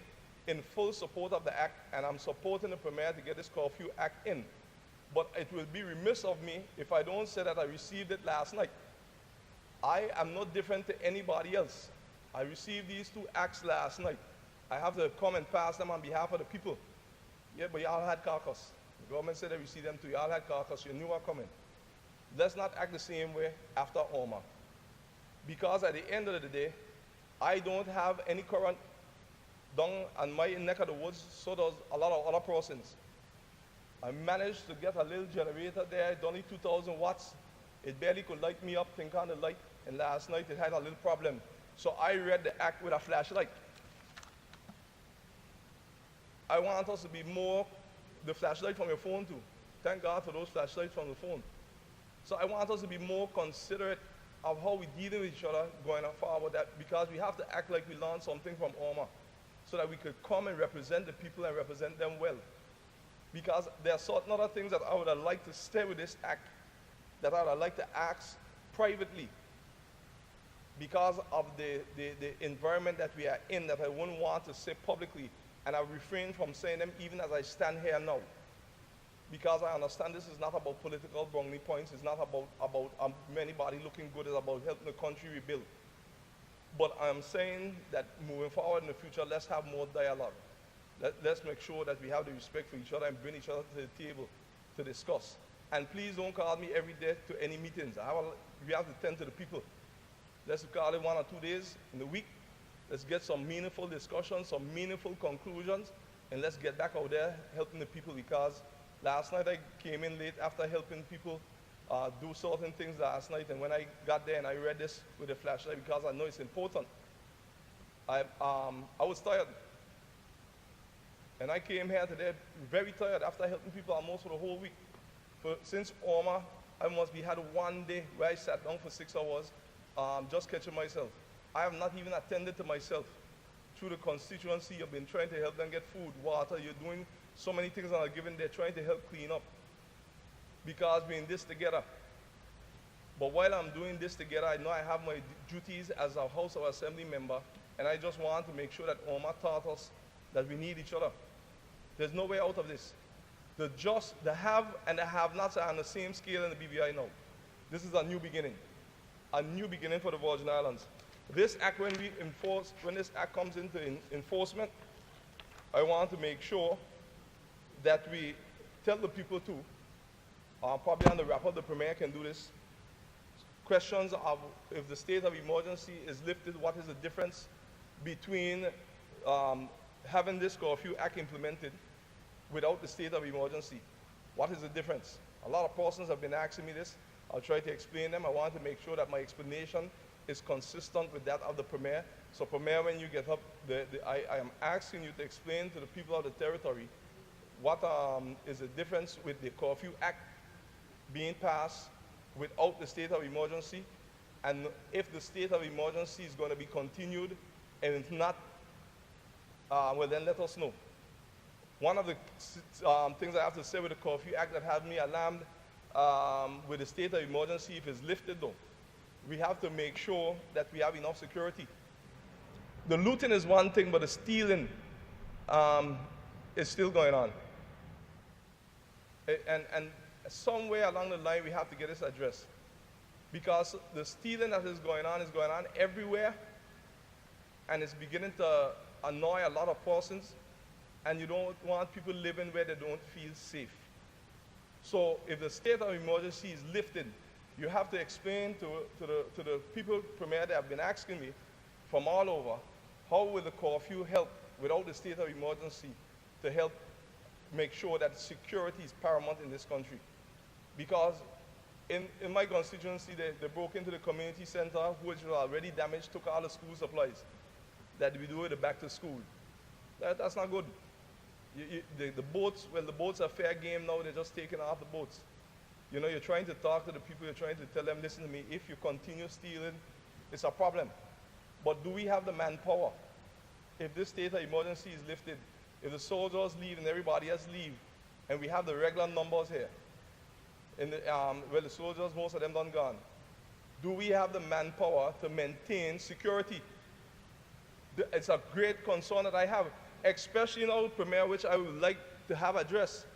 S9: in full support of the act, and I'm supporting the Premier to get this Curfew Act in. But it will be remiss of me if I don't say that I received it last night. I am not different to anybody else. I received these two acts last night. I have to come and pass them on behalf of the people. Yeah, but y'all had caucus. The government said they received them too. Y'all had caucus. You knew what coming. Let's not act the same way after Irma. Because at the end of the day, I don't have any current down on my neck of the woods, so does a lot of other persons. I managed to get a little generator there. It's only 2,000 watts. It barely could light me up, think on the light. And last night it had a little problem. So I read the act with a flashlight. I want us to be more, the flashlight from your phone too. Thank God for those flashlights from the phone. So I want us to be more considerate of how we deal with each other going forward, because we have to act like we learned something from Irma, so that we could come and represent the people and represent them well. Because there are certain other things that I would have liked to stay with this act, that I would have liked to ask privately, because of the environment that we are in, that I wouldn't want to say publicly, and I refrain from saying them even as I stand here now. Because I understand this is not about political brownie points, it's not about anybody looking good, it's about helping the country rebuild. But I'm saying that moving forward in the future, let's have more dialogue. Let's make sure that we have the respect for each other and bring each other to the table to discuss. And please don't call me every day to any meetings. We have to tend to the people. Let's call it 1 or 2 days in the week. Let's get some meaningful discussions, some meaningful conclusions, and let's get back out there helping the people, because last night I came in late after helping people do certain things last night, and when I got there and I read this with a flashlight, because I know it's important, I was tired. And I came here today very tired after helping people almost for the whole week. Since Irma, I must be had 1 day where I sat down for 6 hours just catching myself. I have not even attended to myself. Through the constituency, I've been trying to help them get food, water. You're doing so many things on a given day, trying to help clean up, because we're in this together. But while I'm doing this together, I know I have my duties as a House of Assembly member, and I just want to make sure that Irma taught us that we need each other. There's no way out of this. the have and the have-nots are on the same scale in the BVI now. This is a new beginning for the Virgin Islands. This act, when this act comes into enforcement, I want to make sure that we tell the people too, probably on the wrap-up, the Premier can do this, questions of if the state of emergency is lifted, what is the difference between having this curfew act implemented without the state of emergency? What is the difference? A lot of persons have been asking me this. I'll try to explain them. I want to make sure that my explanation is consistent with that of the Premier. So Premier, when you get up, I am asking you to explain to the people of the territory what is the difference with the Curfew Act being passed without the state of emergency, and if the state of emergency is going to be continued, and if not, well then let us know. One of the things I have to say with the Curfew Act that has me alarmed with the state of emergency, if it's lifted though, we have to make sure that we have enough security. The looting is one thing, but the stealing is still going on. And somewhere along the line, we have to get this addressed. Because the stealing that is going on everywhere, and it's beginning to annoy a lot of persons, and you don't want people living where they don't feel safe. So if the state of emergency is lifted, you have to explain to the people, Premier, that have been asking me from all over, how will the curfew help without the state of emergency to help make sure that security is paramount in this country? Because in my constituency, they broke into the community center, which was already damaged, took all the school supplies that we do with the back to school. That's not good. The boats, well, the boats are fair game now, they're just taking off the boats. You know, you're trying to talk to the people, you're trying to tell them, listen to me, if you continue stealing, it's a problem. But do we have the manpower? If this state of emergency is lifted, if the soldiers leave and everybody else leave, and we have the regular numbers here, and well, the soldiers, most of them done gone, do we have the manpower to maintain security? It's a great concern that I have, especially now, Premier, which I would like to have addressed.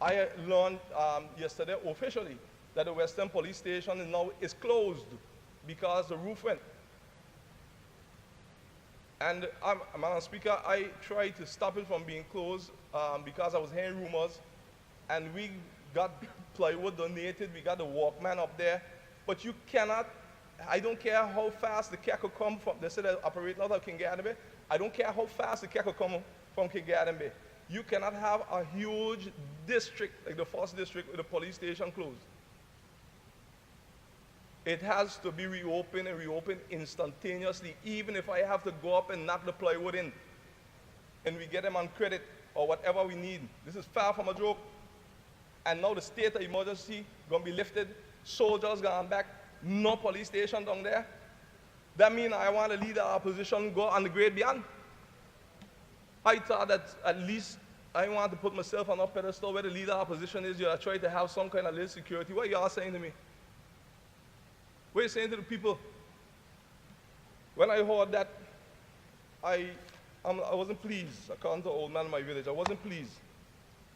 S9: I learned yesterday officially that the Western Police Station now is closed because the roof went. And, Madam Speaker, I tried to stop it from being closed because I was hearing rumors, and we got plywood donated, we got the Walkman up there, but you cannot, I don't care how fast the cat could come from, they said they're operating out of King Garden Bay, I don't care how fast the cat could come from King Garden Bay. You cannot have a huge district, like the 1st District, with the police station closed. It has to be reopened and reopened instantaneously, even if I have to go up and knock the plywood in, and we get them on credit or whatever we need. This is far from a joke. And now the state of emergency going to be lifted, soldiers gone back, no police station down there. That means I want to lead the opposition go on the grade beyond. I thought that at least I want to put myself on a pedestal where the leader of opposition is. You're trying to have some kind of little security. What are y'all saying to me? What are you saying to the people? When I heard that, I wasn't pleased. According to the old man in my village, I wasn't pleased.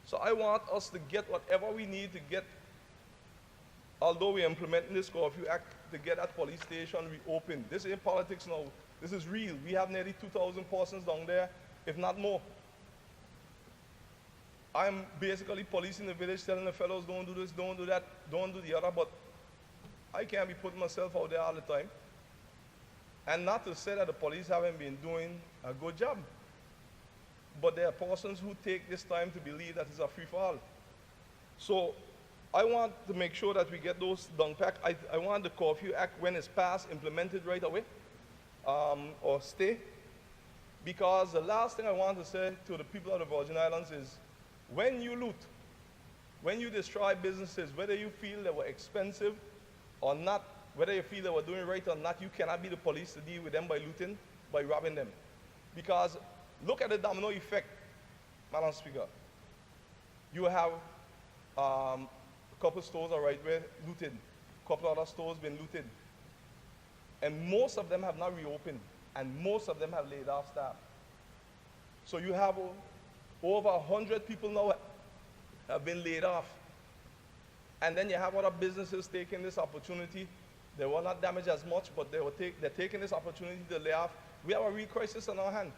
S9: So I want us to get whatever we need to get, although we're implementing this Curfew Act, to get that police station reopened. This ain't politics now. This is real. We have nearly 2,000 persons down there, if not more. I'm basically policing the village, telling the fellows, don't do this, don't do that, don't do the other, but I can't be putting myself out there all the time. And not to say that the police haven't been doing a good job, but there are persons who take this time to believe that it's a free-for-all. So I want to make sure that we get those done packed. I want the Curfew Act, when it's passed, implemented right away, or stay. Because the last thing I want to say to the people of the Virgin Islands is, when you loot, when you destroy businesses, whether you feel they were expensive or not, whether you feel they were doing right or not, you cannot be the police to deal with them by looting, by robbing them. Because look at the domino effect, Madam Speaker. You have a couple stores are right where looted, a couple other stores been looted. And most of them have not reopened, and most of them have laid off staff. So you have over 100 people now have been laid off. And then you have other businesses taking this opportunity. They will not damage as much, but they're taking this opportunity to lay off. We have a real crisis on our hand.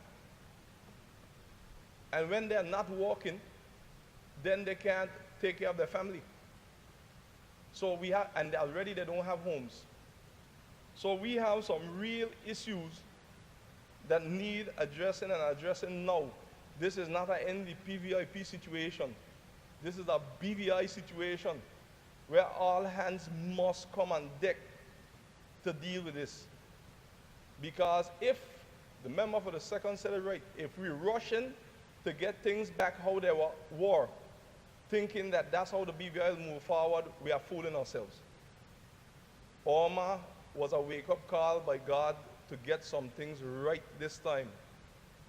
S9: And when they're not working, then they can't take care of their family. So we have, and already they don't have homes. So we have some real issues that need addressing and addressing now. This is not an NDP-VIP situation. This is a BVI situation where all hands must come on deck to deal with this. Because if the member for the second said it right, if we rush in to get things back how they were, thinking that that's how the BVI will move forward, we are fooling ourselves. Irma was a wake-up call by God to get some things right this time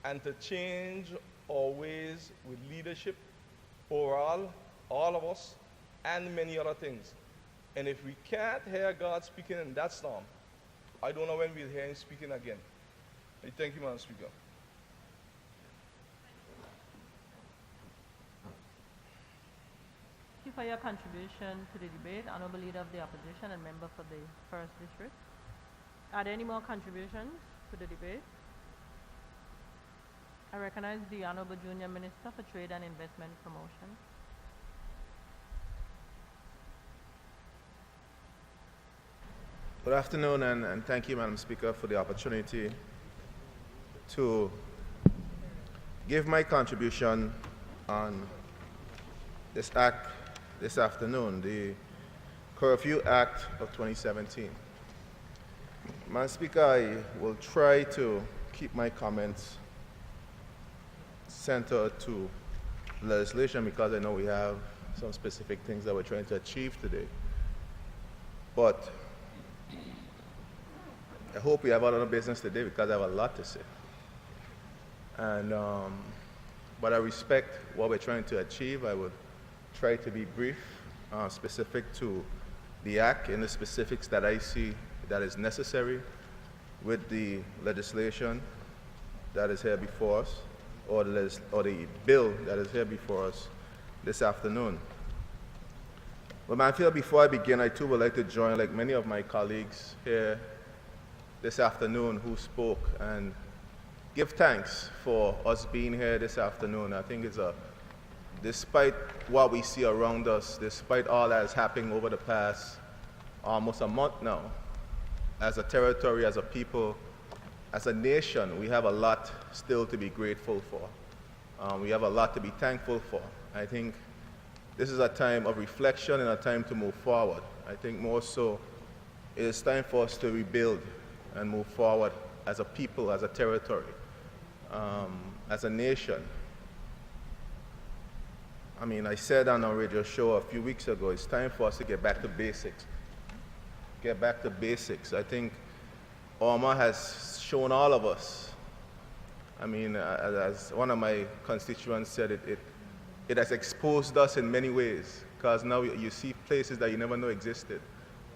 S9: and to change our ways with leadership overall, all of us, and many other things. And if we can't hear God speaking in that storm, I don't know when we'll hear him speaking again. I thank you, Madam Speaker.
S2: Thank you for your contribution to the debate, Honorable Leader of the Opposition and Member for the 1st District. Are there any more contributions to the debate? I recognize the Honorable Junior Minister for Trade and Investment Promotion.
S12: Good afternoon, and thank you, Madam Speaker, for the opportunity to give my contribution on this act this afternoon, the Curfew Act of 2017. Madam Speaker, I will try to keep my comments centered to legislation because I know we have some specific things that we're trying to achieve today. But I hope we have a lot of business today because I have a lot to say. And, but I respect what we're trying to achieve. I would try to be brief, specific to the act and the specifics that I see that is necessary with the legislation that is here before us, or the bill that is here before us this afternoon. But I feel before I begin, I too would like to join, like many of my colleagues here this afternoon who spoke, and give thanks for us being here this afternoon. I think it's despite what we see around us, despite all that is happening over the past almost a month now, as a territory, as a people, as a nation, we have a lot still to be grateful for. We have a lot to be thankful for. I think this is a time of reflection and a time to move forward. I think more so, it is time for us to rebuild and move forward as a people, as a territory, as a nation. I mean, I said on a radio show a few weeks ago, it's time for us to get back to basics. Get back to basics. I think Irma has shown all of us. I mean, as one of my constituents said, it has exposed us in many ways, because now you see places that you never knew existed.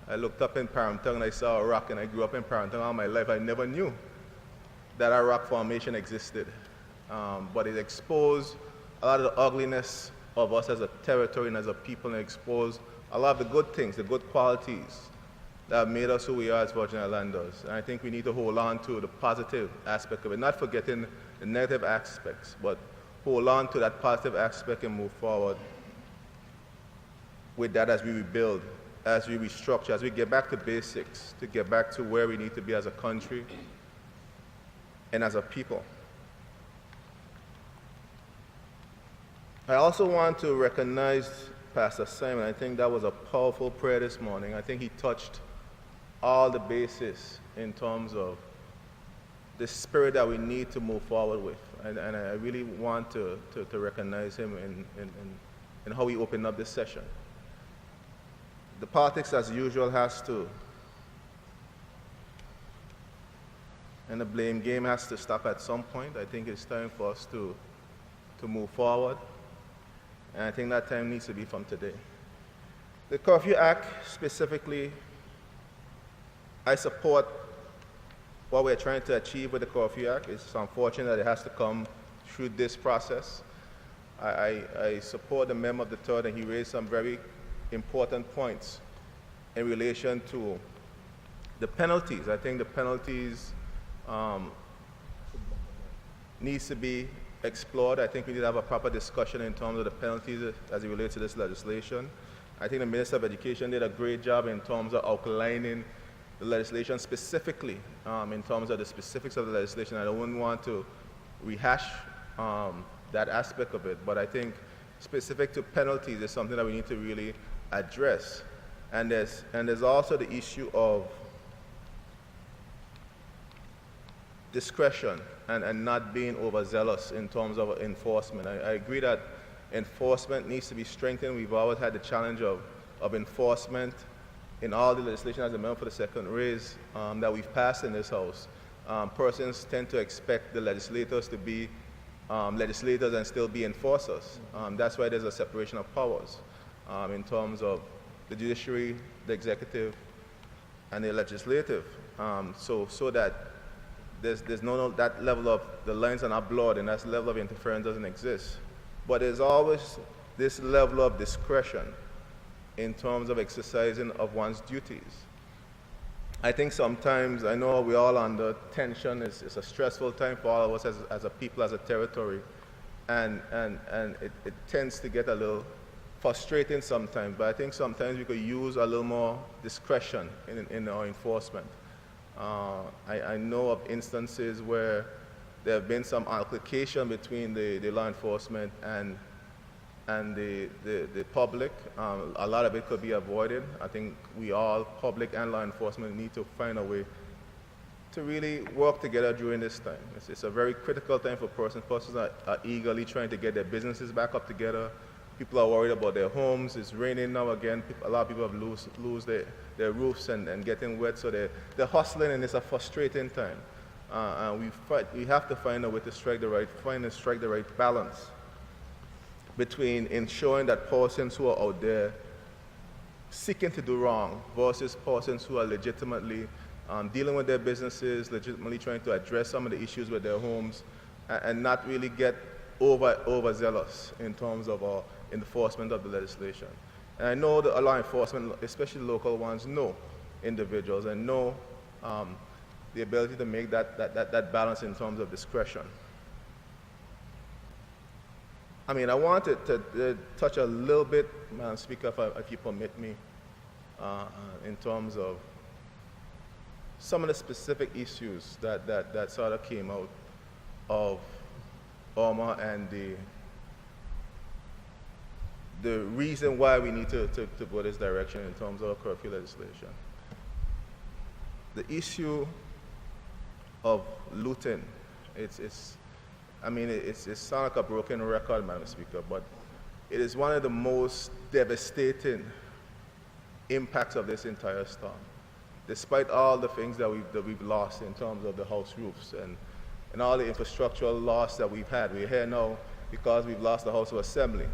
S12: I looked up in Paramtown and I saw a rock, and I grew up in Paramtown all my life. I never knew that a rock formation existed. But it exposed a lot of the ugliness of us as a territory and as a people, and exposed a lot of the good things, the good qualities that have made us who we are as Virgin Islanders. And I think we need to hold on to the positive aspect of it, not forgetting the negative aspects, but hold on to that positive aspect and move forward with that as we rebuild, as we restructure, as we get back to basics, to get back to where we need to be as a country and as a people. I also want to recognize Pastor Simon. I think that was a powerful prayer this morning. I think he touched all the bases in terms of the spirit that we need to move forward with. And I really want to recognize him in how he opened up this session. The politics, as usual, has to, and the blame game has to stop at some point. I think it's time for us to move forward. And I think that time needs to be from today. The Curfew Act specifically, I support what we're trying to achieve with the Curfew Act. It's unfortunate that it has to come through this process. I support the member of the third, and he raised some very important points in relation to the penalties. I think the penalties needs to be explored. I think we need to have a proper discussion in terms of the penalties as it relates to this legislation. I think the Minister of Education did a great job in terms of outlining the legislation specifically, in terms of the specifics of the legislation. I wouldn't want to rehash that aspect of it, but I think specific to penalties is something that we need to really address. And there's also the issue of discretion and not being overzealous in terms of enforcement. I agree that enforcement needs to be strengthened. We've always had the challenge of enforcement in all the legislation, as a member for the second raise, that we've passed in this House. Persons tend to expect the legislators to be legislators and still be enforcers. That's why there's a separation of powers in terms of the judiciary, the executive, and the legislative, so that there's no that level of the lines are not blurred, and that level of interference doesn't exist. But there's always this level of discretion in terms of exercising of one's duties. I think sometimes, I know we're all under tension, it's a stressful time for all of us as a people, as a territory, and it tends to get a little frustrating sometimes, but I think sometimes we could use a little more discretion in our enforcement. I know of instances where there have been some altercation between the law enforcement and the public. A lot of it could be avoided. I think we all, public and law enforcement, need to find a way to really work together during this time. It's a very critical time for persons. Persons are eagerly trying to get their businesses back up together. People are worried about their homes. It's raining now again. A lot of people have lose their roofs and getting wet, so they're hustling, and it's a frustrating time. And we have to find a way to strike the right balance between ensuring that persons who are out there seeking to do wrong versus persons who are legitimately dealing with their businesses, legitimately trying to address some of the issues with their homes, and not really get overzealous in terms of our enforcement of the legislation. And I know the law enforcement, especially local ones, know individuals and know the ability to make that balance in terms of discretion. I mean, I wanted to touch a little bit, Madam Speaker, if you permit me, in terms of some of the specific issues that sort of came out of Irma and the reason why we need to go this direction in terms of curfew legislation. The issue of looting, it sounds like a broken record, Madam Speaker, but it is one of the most devastating impacts of this entire storm. Despite all the things that we've lost in terms of the house roofs and all the infrastructural loss that we've had. We're here now because we've lost the House of Assembly,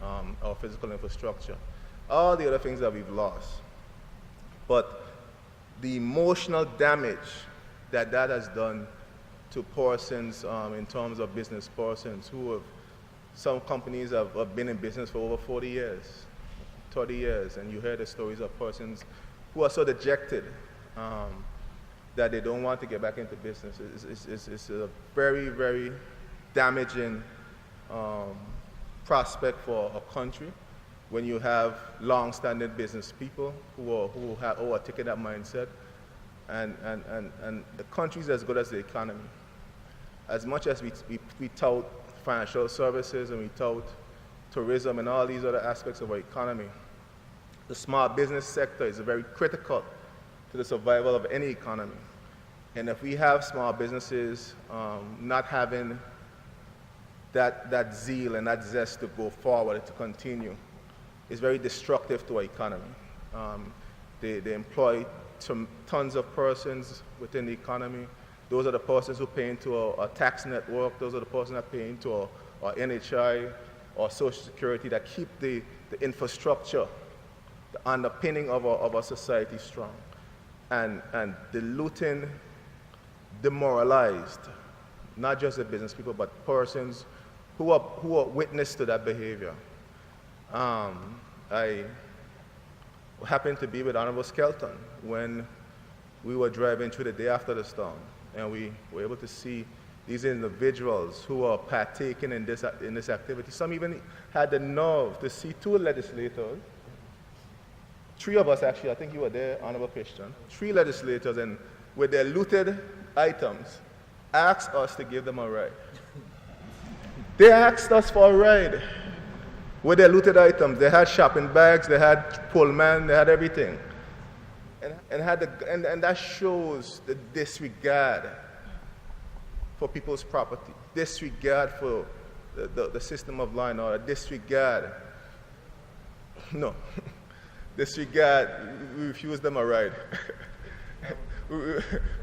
S12: our physical infrastructure, all the other things that we've lost. But the emotional damage that has done to persons in terms of business persons some companies have been in business for over 40 years, 30 years, and you hear the stories of persons who are so dejected that they don't want to get back into business. It's a very, very damaging prospect for a country when you have long-standing business people who are taking that mindset, and the country's as good as the economy. As much as we tout financial services and we tout tourism and all these other aspects of our economy, the small business sector is very critical to the survival of any economy. And if we have small businesses not having that zeal and that zest to go forward, to continue, it's very destructive to our economy. They employ tons of persons within the economy. Those are the persons who pay into our tax network. Those are the persons that pay into our NHI, or Social Security, that keep the infrastructure, the underpinning of our society strong. And the looting demoralized not just the business people, but persons who are witness to that behavior. I happened to be with Honorable Skelton when we were driving through the day after the storm, and we were able to see these individuals who are partaking in this activity. Some even had the nerve to see two legislators, three of us actually, I think you were there, Honorable Christian, three legislators, and with their looted items, asked us to give them a ride. They asked us for a ride with their looted items. They had shopping bags, they had Pullman, they had everything. And that shows the disregard for people's property, disregard for the system of law and order, disregard. No, disregard, we refused them a ride.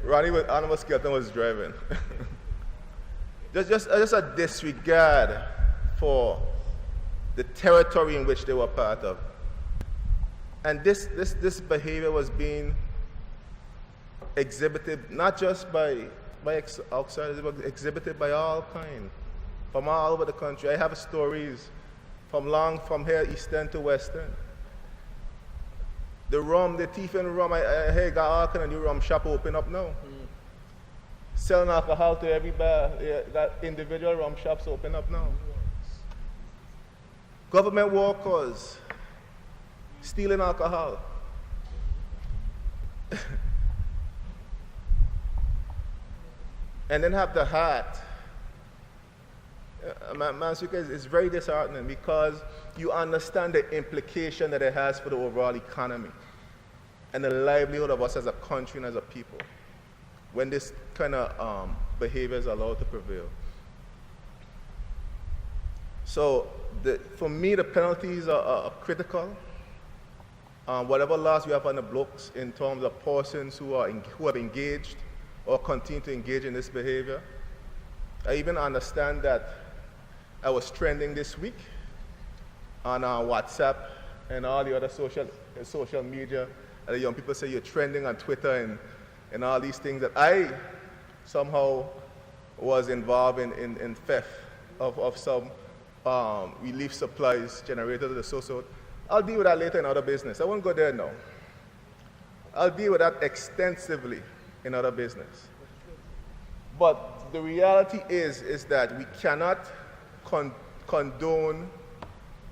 S12: Ronnie with Honorable Skelton was driving. just a disregard for the territory in which they were part of. And this behavior was being exhibited not just by outsiders, but exhibited by all kinds, from all over the country. I have stories from here, eastern to western. The rum, the thief in rum, I got all kind of new rum shop open up now. Selling alcohol to every bar, got individual rum shops open up now. Government workers stealing alcohol. And then have the heart. Madam Speaker, it's very disheartening because you understand the implication that it has for the overall economy and the livelihood of us as a country and as a people when this kind of behavior is allowed to prevail. So for me, the penalties are critical. Whatever laws we have on the books in terms of persons who have engaged or continue to engage in this behavior. I even understand that I was trending this week on WhatsApp and all the other social media. And the young people say you're trending on Twitter and all these things, that I somehow was involved in theft of some relief supplies generated at the social. I'll deal with that later in other business. I won't go there now. I'll deal with that extensively in other business. But the reality is that we cannot condone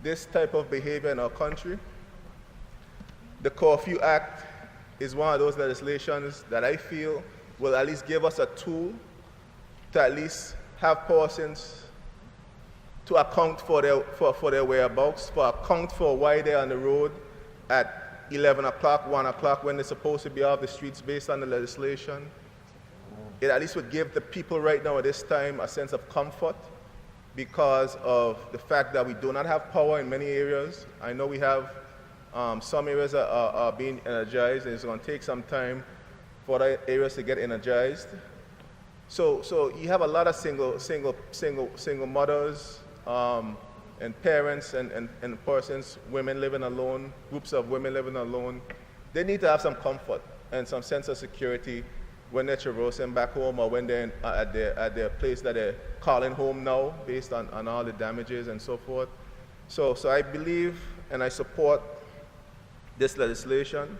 S12: this type of behavior in our country. The Curfew Act is one of those legislations that I feel will at least give us a tool to at least have persons to account for their whereabouts, to account for why they're on the road at 11 o'clock, 1 o'clock, when they're supposed to be off the streets based on the legislation. It at least would give the people right now at this time a sense of comfort because of the fact that we do not have power in many areas. I know we have some areas are being energized, and it's going to take some time for the areas to get energized. So you have a lot of single mothers and parents and persons, women living alone, groups of women living alone. They need to have some comfort and some sense of security when they're traversing back home or when they're at their place that they're calling home now based on all the damages and so forth. So I believe and I support this legislation.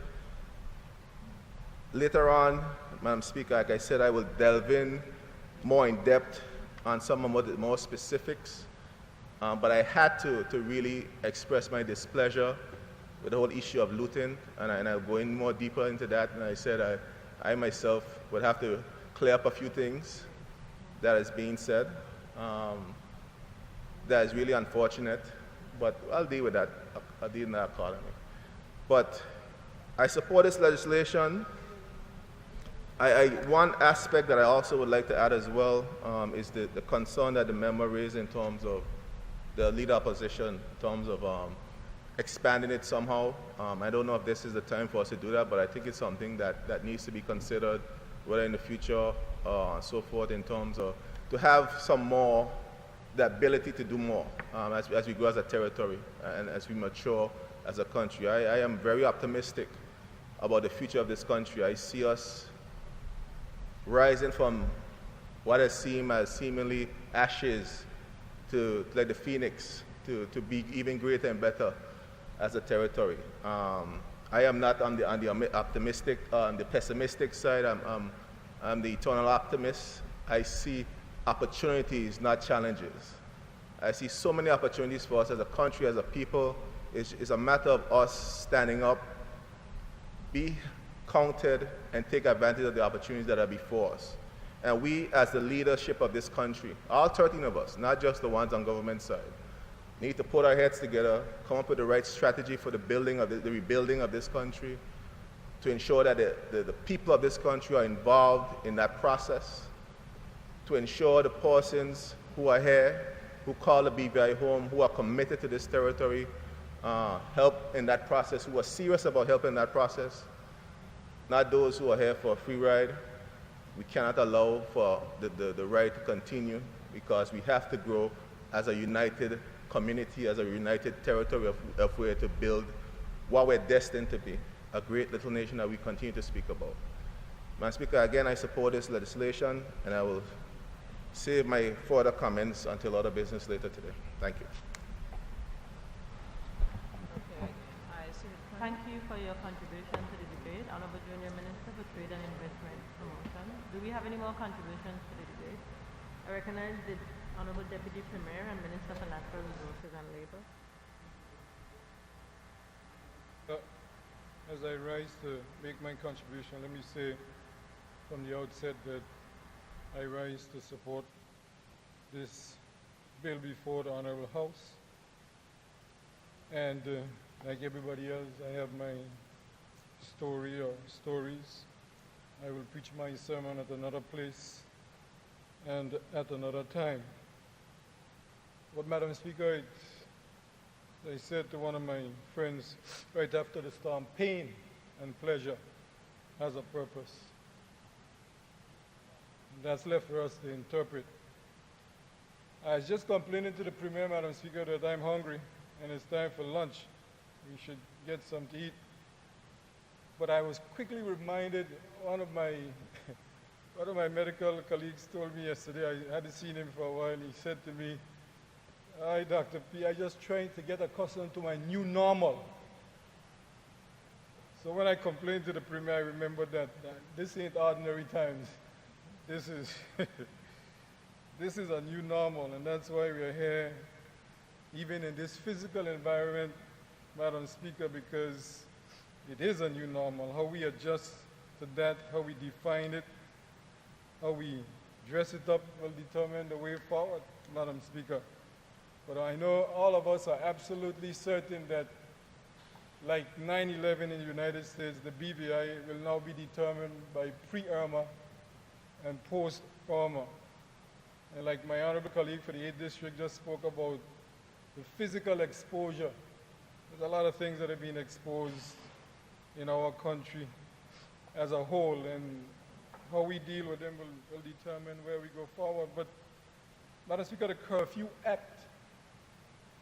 S12: Later on, Madam Speaker, like I said, I will delve in more in depth on some of the more specifics. But I had to really express my displeasure with the whole issue of looting, and I'll go in more deeper into that. And I said I myself would have to clear up a few things that is being said. That is really unfortunate, but I'll deal with that. I'll deal with that accordingly. But I support this legislation. One aspect that I also would like to add as well is the concern that the member raised in terms of the leader opposition, in terms of expanding it somehow. I don't know if this is the time for us to do that, but I think it's something that needs to be considered, whether in the future and so forth, in terms of to have some more, the ability to do more as we grow as a territory and as we mature as a country. I am very optimistic about the future of this country. I see us rising from what has seemed as seemingly ashes like the phoenix, to be even greater and better as a territory. I am not on the optimistic, on the pessimistic side. I'm the eternal optimist. I see opportunities, not challenges. I see so many opportunities for us as a country, as a people. It's a matter of us standing up, be counted, and take advantage of the opportunities that are before us. And we, as the leadership of this country, all 13 of us, not just the ones on government side, need to put our heads together, come up with the right strategy for the building of the rebuilding of this country, to ensure that the people of this country are involved in that process, to ensure the persons who are here, who call the BVI home, who are committed to this territory, help in that process, who are serious about helping in that process, not those who are here for a free ride. We cannot allow for the ride to continue, because we have to grow as a united community, as a united territory if we're to build what we're destined to be, a great little nation that we continue to speak about. Madam Speaker, again, I support this legislation, and I will save my further comments until other business later today. Thank you.
S2: Thank you for your contribution to the debate, Honorable Junior Minister for Trade and Investment Promotion. Do we have any more contributions to the debate? I recognize the Honorable Deputy Premier and Minister for Natural Resources and Labor.
S13: As I rise to make my contribution, let me say from the outset that I rise to support this bill before the Honorable House. And like everybody else, I have my story or stories. I will preach my sermon at another place and at another time. But Madam Speaker, I said to one of my friends right after the storm, pain and pleasure has a purpose. That's left for us to interpret. I was just complaining to the Premier, Madam Speaker, that I'm hungry and it's time for lunch. We should get some to eat. But I was quickly reminded, one of my medical colleagues told me yesterday, I hadn't seen him for a while, he said to me, "Hi, Dr. P, I'm just trying to get accustomed to my new normal." So when I complained to the Premier, I remembered that this ain't ordinary times. This is, this is a new normal, and that's why we are here, even in this physical environment, Madam Speaker, because it is a new normal. How we adjust to that, how we define it, how we dress it up will determine the way forward, Madam Speaker. But I know all of us are absolutely certain that, like 9/11 in the United States, the BVI will now be determined by pre-Irma and post-Irma. And like my honorable colleague for the 8th District just spoke about the physical exposure, there's a lot of things that have been exposed in our country as a whole, and how we deal with them will determine where we go forward. But Madam Speaker, the Curfew Act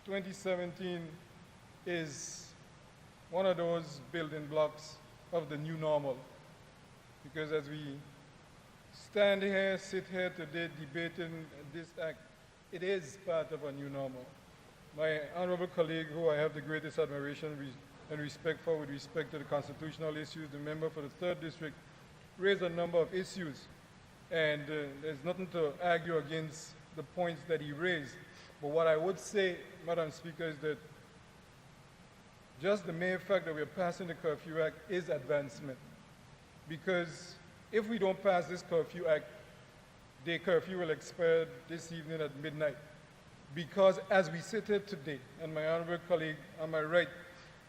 S13: 2017 is one of those building blocks of the new normal. Because as we stand here, sit here today debating this act, it is part of a new normal. My honorable colleague, who I have the greatest admiration and respect for with respect to the constitutional issues, the member for the 3rd District, raised a number of issues. And there's nothing to argue against the points that he raised. But what I would say, Madam Speaker, is that just the mere fact that we're passing the Curfew Act is advancement. Because if we don't pass this Curfew Act, the curfew will expire this evening at midnight. Because as we sit here today, and my honorable colleague on my right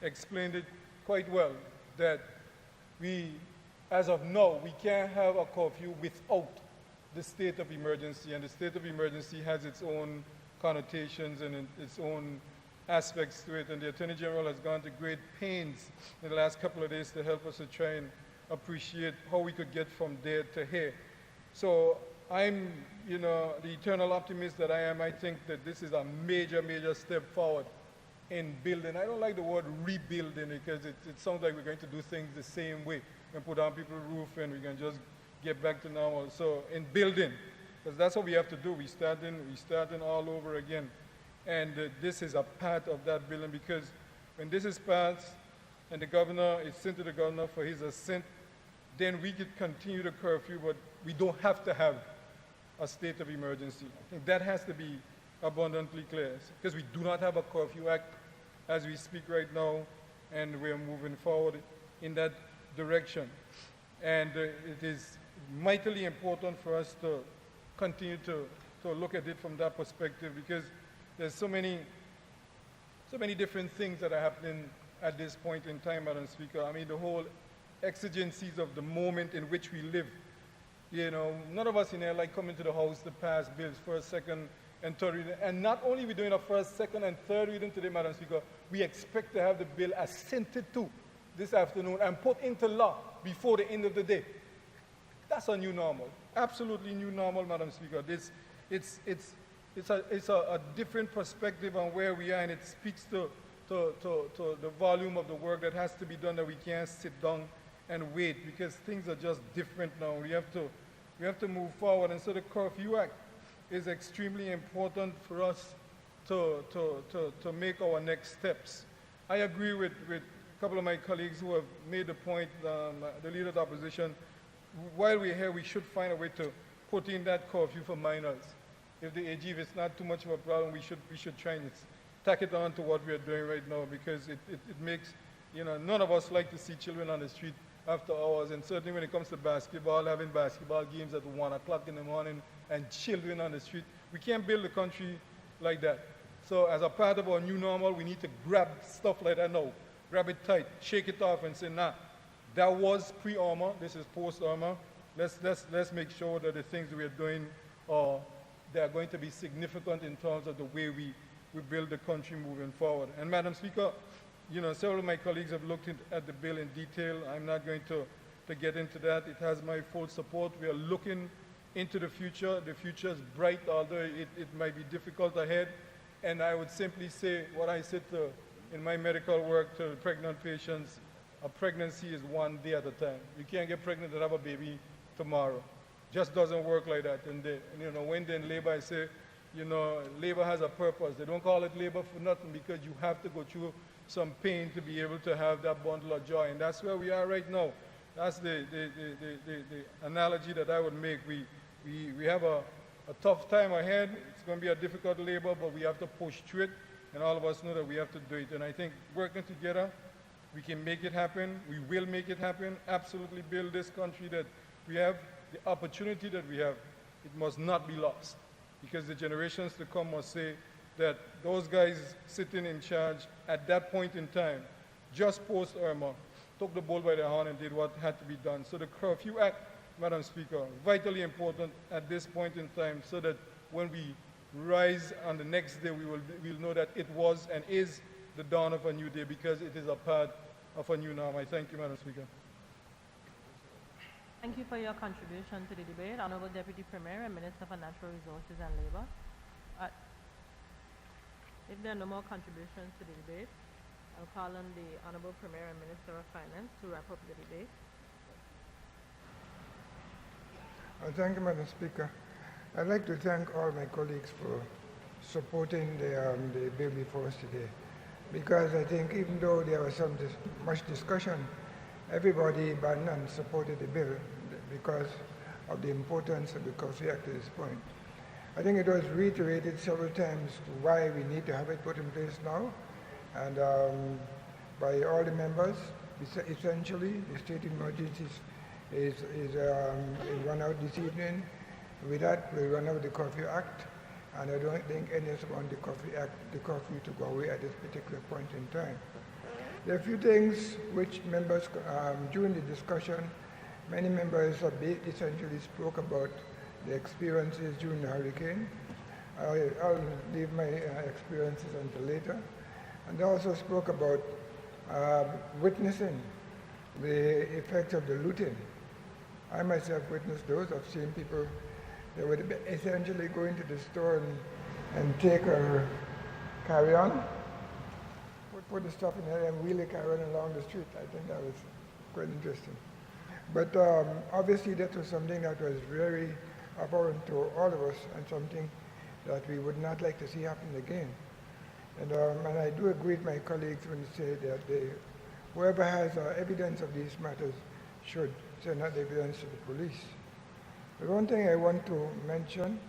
S13: explained it quite well, that we, as of now, we can't have a curfew without the state of emergency, and the state of emergency has its own connotations and its own aspects to it, and the Attorney General has gone to great pains in the last couple of days to help us to try and appreciate how we could get from there to here. So I'm, the eternal optimist that I am, I think that this is a major, major step forward in building. I don't like the word rebuilding because it sounds like we're going to do things the same way and put on people's roof and we can just get back to normal. So in building, because that's what we have to do. We starting all over again. And this is a part of that building, because when this is passed and the governor is sent to the governor for his assent, then we could continue the curfew, but we don't have to have a state of emergency. I think that has to be abundantly clear, because we do not have a curfew act as we speak right now, and we are moving forward in that direction. And it is mightily important for us to continue to look at it from that perspective, because there's so many different things that are happening at this point in time, Madam Speaker. I mean, the whole exigencies of the moment in which we live. You know, none of us in here like coming to the House to pass bills first, second, and third reading. And not only are we doing a first, second, and third reading today, Madam Speaker, we expect to have the bill assented to this afternoon and put into law before the end of the day. That's a new normal, absolutely new normal, Madam Speaker. It's a different perspective on where we are, and it speaks to the volume of the work that has to be done, that we can't sit down and wait, because things are just different now. We have to move forward. And so the Curfew Act is extremely important for us to make our next steps. I agree with a couple of my colleagues who have made the point, the Leader of the Opposition. While we're here, we should find a way to put in that curfew for minors. If the AG, if it's not too much of a problem, we should try and tack it on to what we are doing right now, because it makes, you know, none of us like to see children on the street after hours, and certainly when it comes to basketball, having basketball games at 1 o'clock in the morning and children on the street. We can't build a country like that. So as a part of our new normal, we need to grab stuff like that now, grab it tight, shake it off and say, nah, that was pre-Irma, this is post-Irma. Let's make sure that the things we are doing they are going to be significant in terms of the way we build the country moving forward. And Madam Speaker, you know, several of my colleagues have looked at the bill in detail. I'm not going to get into that. It has my full support. We are looking into the future. The future is bright, although it might be difficult ahead. And I would simply say what I said in my medical work to pregnant patients: a pregnancy is one day at a time. You can't get pregnant and have a baby tomorrow. Just doesn't work like that. And you know, when they're in labor, I say, you know, labor has a purpose. They don't call it labor for nothing, because you have to go through some pain to be able to have that bundle of joy. And that's where we are right now. That's the analogy that I would make. We have a tough time ahead. It's going to be a difficult labor, but we have to push through it. And all of us know that we have to do it. And I think working together, we can make it happen. We will make it happen. Absolutely build this country that we have. The opportunity that we have, it must not be lost, because the generations to come must say that those guys sitting in charge at that point in time, just post-Irma, took the bull by the horn and did what had to be done. So the Curfew Act, Madam Speaker, vitally important at this point in time, so that when we rise on the next day, we'll know that it was and is the dawn of a new day, because it is a part of a new norm. I thank you, Madam Speaker.
S2: Thank you for your contribution to the debate, Honorable Deputy Premier and Minister for Natural Resources and Labor. If there are no more contributions to the debate, I'll call on the Honorable Premier and Minister of Finance to wrap up the debate.
S4: Thank you, Madam Speaker. I'd like to thank all my colleagues for supporting the bill before us today, because I think even though there was much discussion, everybody by none supported the bill because of the importance of the Curfew Act at this point. I think it was reiterated several times to why we need to have it put in place now, and by all the members. Essentially, the state of emergency is run out this evening. With that, we'll run out the Curfew Act, and I don't think any of us want the curfew to go away at this particular point in time. There are a few things which members, during the discussion, many members essentially spoke about the experiences during the hurricane. I'll leave my experiences until later. And they also spoke about witnessing the effects of the looting. I myself witnessed those. I've seen people, they would essentially go into the store and take a carry-on, put the stuff in there and wheel the carry-on along the street. I think that was quite interesting. But obviously that was something that was very abhorrent to all of us and something that we would not like to see happen again. And I do agree with my colleagues when they say that whoever has evidence of these matters should send out the evidence to the police. But one thing I want to mention,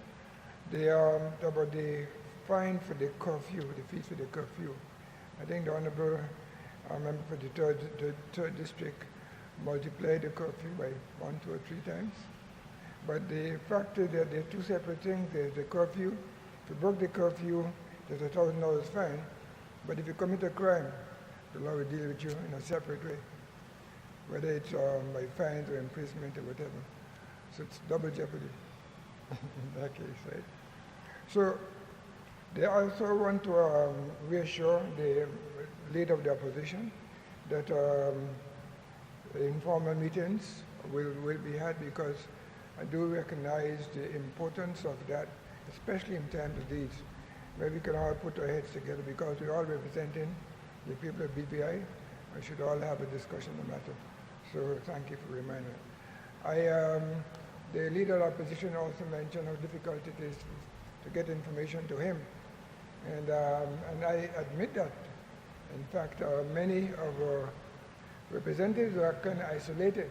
S4: about the fine for the curfew, the fees for the curfew. I think the Honorable member for the third district multiplied the curfew by 1, 2, or 3 times. But the fact is that there are 2 separate things. There's the curfew. If you broke the curfew, there's a $1,000 fine. But if you commit a crime, the law will deal with you in a separate way, whether it's by fines or imprisonment or whatever. So it's double jeopardy in that case, right? So they also want to reassure the leader of the opposition that informal meetings will be had, because I do recognize the importance of that, especially in times of these, where we can all put our heads together, because we're all representing the people of BPI. We should all have a discussion on the matter. So thank you for reminding me. The leader of the opposition also mentioned how difficult it is to get information to him. And I admit that. In fact, many of our representatives are kind of isolated.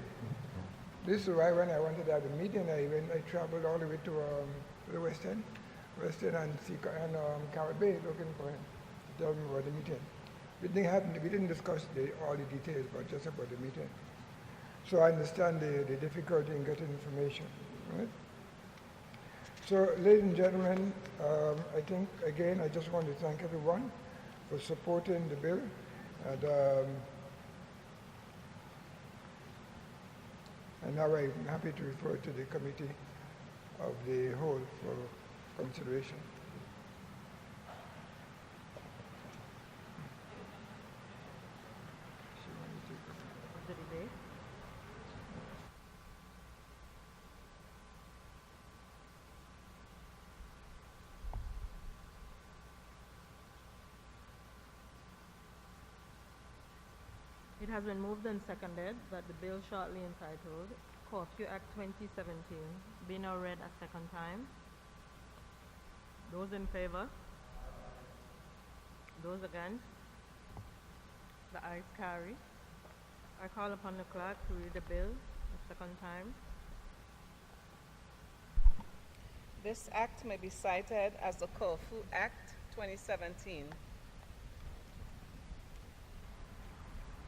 S4: This is why when I wanted to have a meeting, I traveled all the way to the West End and Carrot Bay looking for him to tell me about the meeting. We didn't discuss all the details, but just about the meeting. So I understand the difficulty in getting information, right? So, ladies and gentlemen, I think, again, I just want to thank everyone for supporting the bill. And now I'm happy to refer to the committee of the whole for consideration.
S2: The debate. It has been moved and seconded that the bill shortly entitled Curfew Act 2017 be now read a second time. Those in favor? Those against? The ayes carry. I call upon the clerk to read the bill a second time.
S3: This act may be cited as the Curfew Act 2017.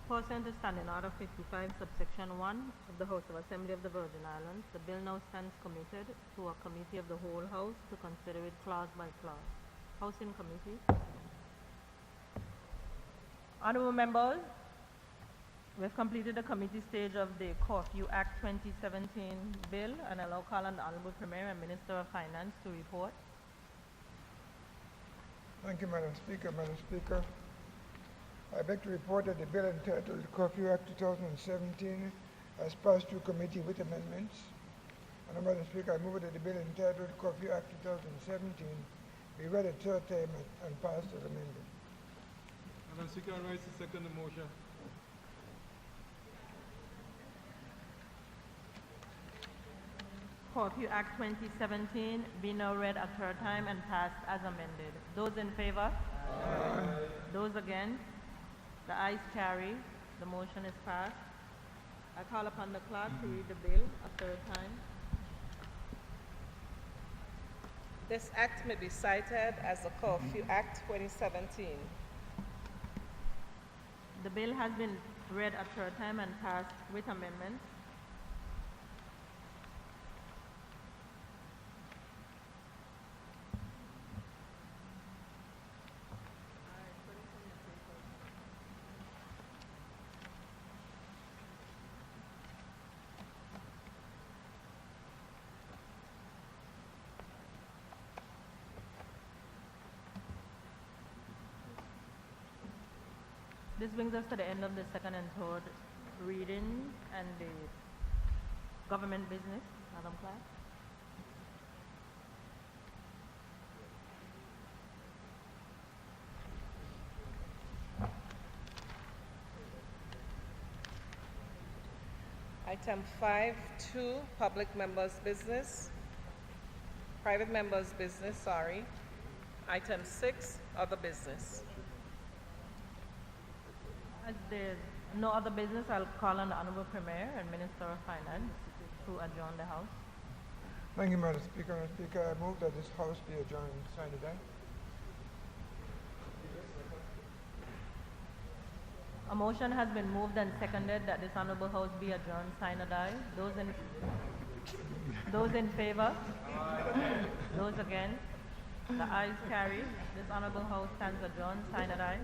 S2: Pursuant to Standing Order 55, subsection 1 of the House of Assembly of the Virgin Islands, the bill now stands committed to a committee of the whole House to consider it clause by clause. Housing Committee. Honorable members, we have completed the committee stage of the Curfew Act 2017 bill, and I now call on the Honorable Premier and Minister of Finance to report.
S4: Thank you, Madam Speaker. Madam Speaker, I beg to report that the bill entitled Curfew Act 2017 has passed through committee with amendments. And Madam Speaker, I move that the bill entitled Curfew Act 2017 be read a third time and passed as amended.
S13: Madam Speaker, I rise to second the motion.
S2: Curfew Act 2017 be now read a third time and passed as amended. Those in favor? Aye. Those against? The ayes carry. The motion is passed. I call upon the clerk to read the bill a third time.
S3: This act may be cited as the Curfew Act 2017.
S2: The bill has been read a third time and passed with amendments. This brings us to the end of the second and third reading and the government business. Madam Clerk.
S3: Item 5.2, public members' business. Private members' business, sorry. Item 6, other business.
S2: As there's no other business, I'll call on the Honorable Premier and Minister of Finance to adjourn the House.
S4: Thank you, Madam Speaker. Madam Speaker, I move that this House be adjourned sine die.
S2: A motion has been moved and seconded that this Honorable House be adjourned sine die. Those in favor? Those against? The ayes carry. This Honorable House stands adjourned sine die.